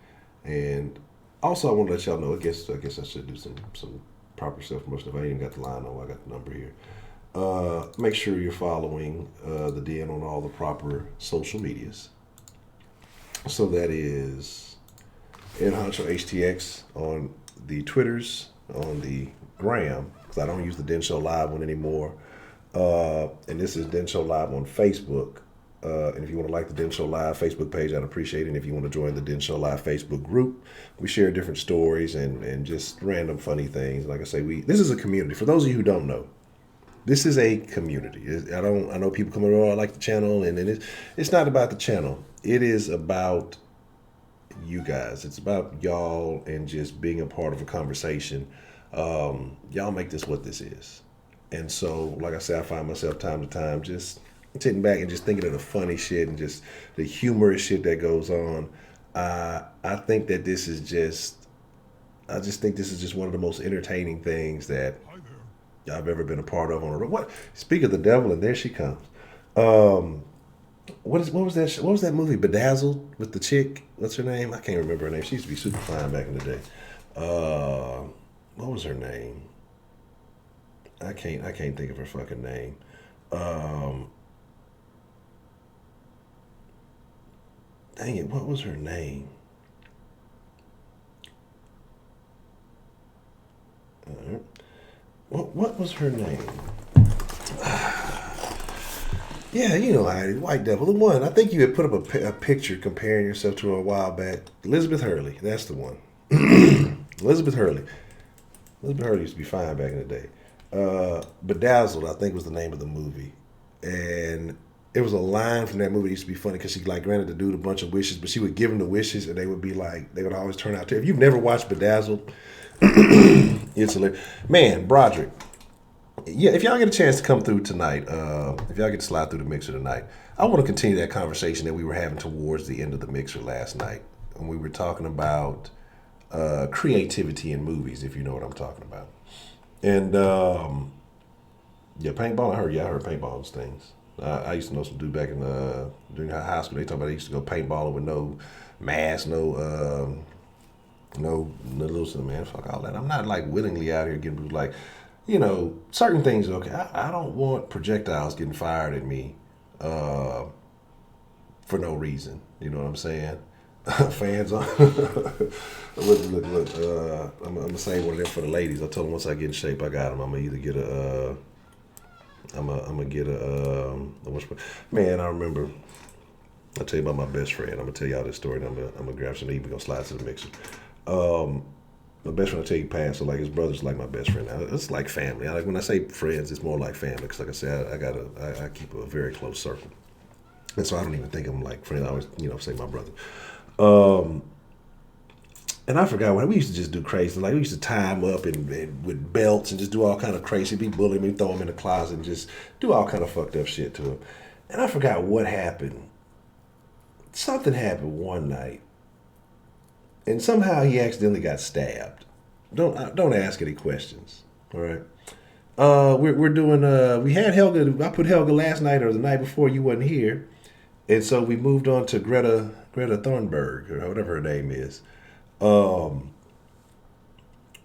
And also, I want to let y'all know. I guess I should do some proper self promotion. If I ain't even got the line on, I got the number here. Make sure you're following the Den on all the proper social medias. So that is Honcho HTX on the Twitters, on the Gram, because I don't use the Den Show Live one anymore. And this is Den Show Live on Facebook. And if you want to like the Den Show Live Facebook page, I'd appreciate it. And if you want to join the Den Show Live Facebook group, we share different stories and just random funny things. Like I say, this is a community. For those of you who don't know, this is a community. I know people come around, I like the channel, and it's not about the channel. It is about you guys. It's about y'all and just being a part of a conversation. Y'all make this what this is. And so, like I said, I find myself time to time just sitting back and just thinking of the funny shit and just the humorous shit that goes on. I think that this is just one of the most entertaining things that I've ever been a part of on a road. What? Speak of the devil, and there she comes. What was that movie? Bedazzled with the chick. What's her name? I can't remember her name. She used to be super fine back in the day. What was her name? I can't think of her fucking name. Dang it! What was her name? What was her name? Yeah, White Devil, the one. I think you had put up a picture comparing yourself to her a while back. Elizabeth Hurley, that's the one. Elizabeth Hurley used to be fine back in the day. Bedazzled, I think, was the name of the movie, and it was a line from that movie that used to be funny because she granted the dude a bunch of wishes, but she would give him the wishes, and they would always turn out to. If you've never watched Bedazzled, it's hilarious. Man, Broderick. Yeah, if y'all get a chance to come through tonight, if y'all get to slide through the mixer tonight, I want to continue that conversation that we were having towards the end of the mixer last night. And we were talking about creativity in movies, if you know what I'm talking about. And, paintball, I heard paintball's things. I used to know some dude back in during high school. They talk about they used to go paintballing with no mask, no loosening, man. Fuck all that. I'm not willingly out here getting people certain things. Okay, I don't want projectiles getting fired at me for no reason. You know what I'm saying? Fans on. Look. I'm gonna save one of them for the ladies. I told them once I get in shape, I got them. I'm gonna either get a. I'm gonna get a. Man, I remember. I'll tell you about my best friend. I'm gonna tell y'all this story. And I'm gonna grab some to eat. We're gonna slide to the mixer. My best friend, I tell you, passed. So his brother's like my best friend now. It's like family. When I say friends, it's more like family. Because like I said, I keep a very close circle, and so I don't even think of them like friends. I always say my brother. And I forgot what we used to just do crazy. We used to tie him up and with belts and just do all kind of crazy. Be bullying me, throw him in the closet, and just do all kind of fucked up shit to him. And I forgot what happened. Something happened one night, and somehow he accidentally got stabbed. Don't ask any questions. All right. We're doing. We had Helga. I put Helga last night or the night before. You wasn't here. And so we moved on to Greta Thunberg, or whatever her name is.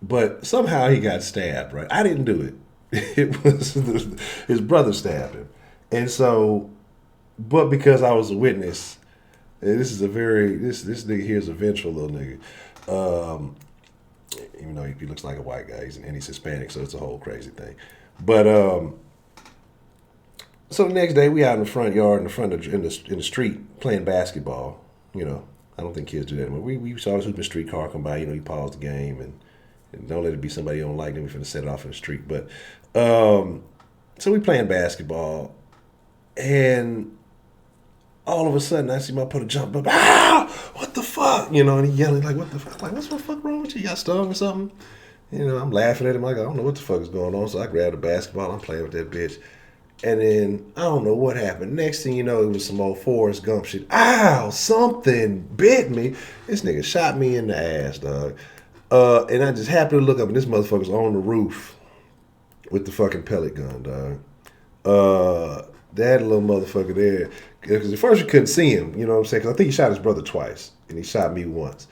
But somehow he got stabbed, right? I didn't do it. It was his brother stabbed him. And so, but because I was a witness, and this nigga here is a vengeful little nigga. Even though he looks like a white guy, and he's Hispanic, so it's a whole crazy thing. But so the next day we out in the front yard, in the street playing basketball. You know, I don't think kids do that anymore. We saw this streetcar come by. You know, he paused the game and don't let it be somebody you don't like. Then we finna set it off in the street. But so we playing basketball, and all of a sudden I see my brother jump up. Ah! What the fuck? You know, and he yelling like, "What the fuck? Like, what's the fuck wrong with you? You got stung or something?" You know, I'm laughing at him like, I don't know what the fuck is going on. So I grabbed the basketball. I'm playing with that bitch. And then, I don't know what happened. Next thing you know, it was some old Forrest Gump shit. Ow, something bit me. This nigga shot me in the ass, dog. And I just happened to look up, and this motherfucker's on the roof with the fucking pellet gun, dog. That little motherfucker there. Because at first you couldn't see him, you know what I'm saying? Because I think he shot his brother twice, and he shot me once.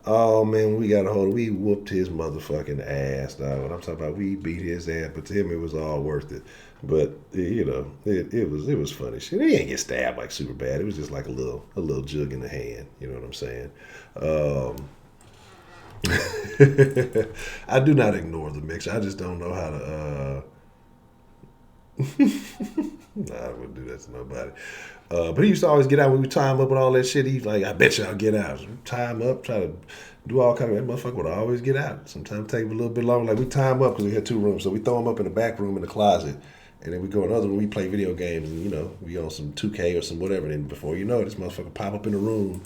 Oh, man, when we got a hold of him, we whooped his motherfucking ass, dog. What I'm talking about, we beat his ass, but to him, it was all worth it. But, you know, it was funny shit. He didn't get stabbed like super bad. It was just like a little jug in the hand, you know what I'm saying? I do not ignore the mixer. I just don't know how to, nah, I wouldn't do that to nobody. But he used to always get out when we tie him up with all that shit. He's like, I bet you I'll get out. So we tie him up, try to do all kind of, that motherfucker would always get out. Sometimes take him a little bit longer. Like we tie him up because we had 2 rooms. So we throw him up in the back room in the closet. And then we go in another room, we play video games, and, you know, we on some 2K or some whatever. And then before you know it, this motherfucker pop up in the room,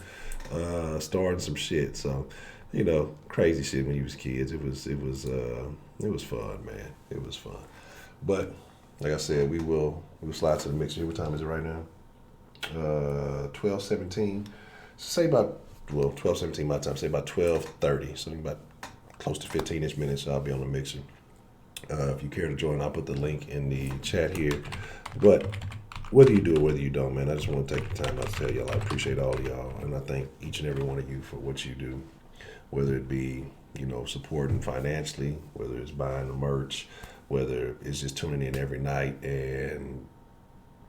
starting some shit. So, you know, crazy shit when you was kids. It was fun, man. It was fun. But like I said, we will slide to the mixer. What time is it right now? 12:17. Say about 12:17 my time. Say about 12:30. So about close to 15-ish minutes. I'll be on the mixer. If you care to join, I'll put the link in the chat here. But whether you do or whether you don't, man, I just want to take the time out to tell y'all I appreciate all of y'all, and I thank each and every one of you for what you do. Whether it be, you know, supporting financially, whether it's buying the merch, whether it's just tuning in every night, and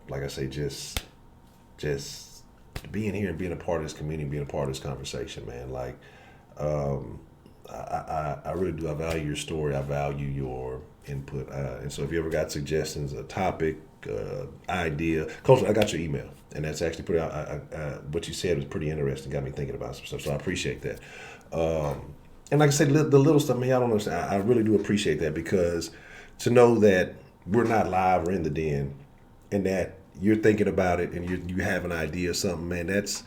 like I say, just being here and being a part of this community, being a part of this conversation, man. Like, I really do. I value your story. I value your input. And so if you ever got suggestions, a topic, idea, Coach, I got your email, and that's actually pretty. What you said was pretty interesting. Got me thinking about some stuff. So I appreciate that. And like I said, the little stuff, man, I don't understand. I really do appreciate that, because to know that we're not live or in the den, and that you're thinking about it and you have an idea of something, man, that's,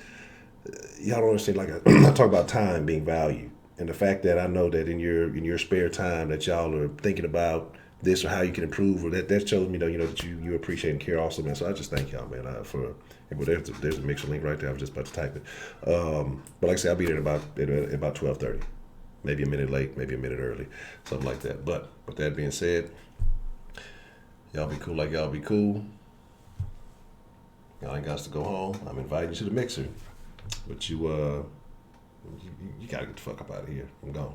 y'all don't understand. Like I talk about time being valued, and the fact that I know that in your spare time that y'all are thinking about this or how you can improve, or that shows me that, you know, that you appreciate and care also, man. So I just thank y'all, man, for. Well, there's a mixer link right there. I was just about to type it. But like I said, I'll be there at about 12:30. Maybe a minute late, maybe a minute early, something like that. But with that being said, y'all be cool like y'all be cool. Y'all ain't got to go home. I'm inviting you to the mixer. But you gotta get the fuck up out of here. I'm gone.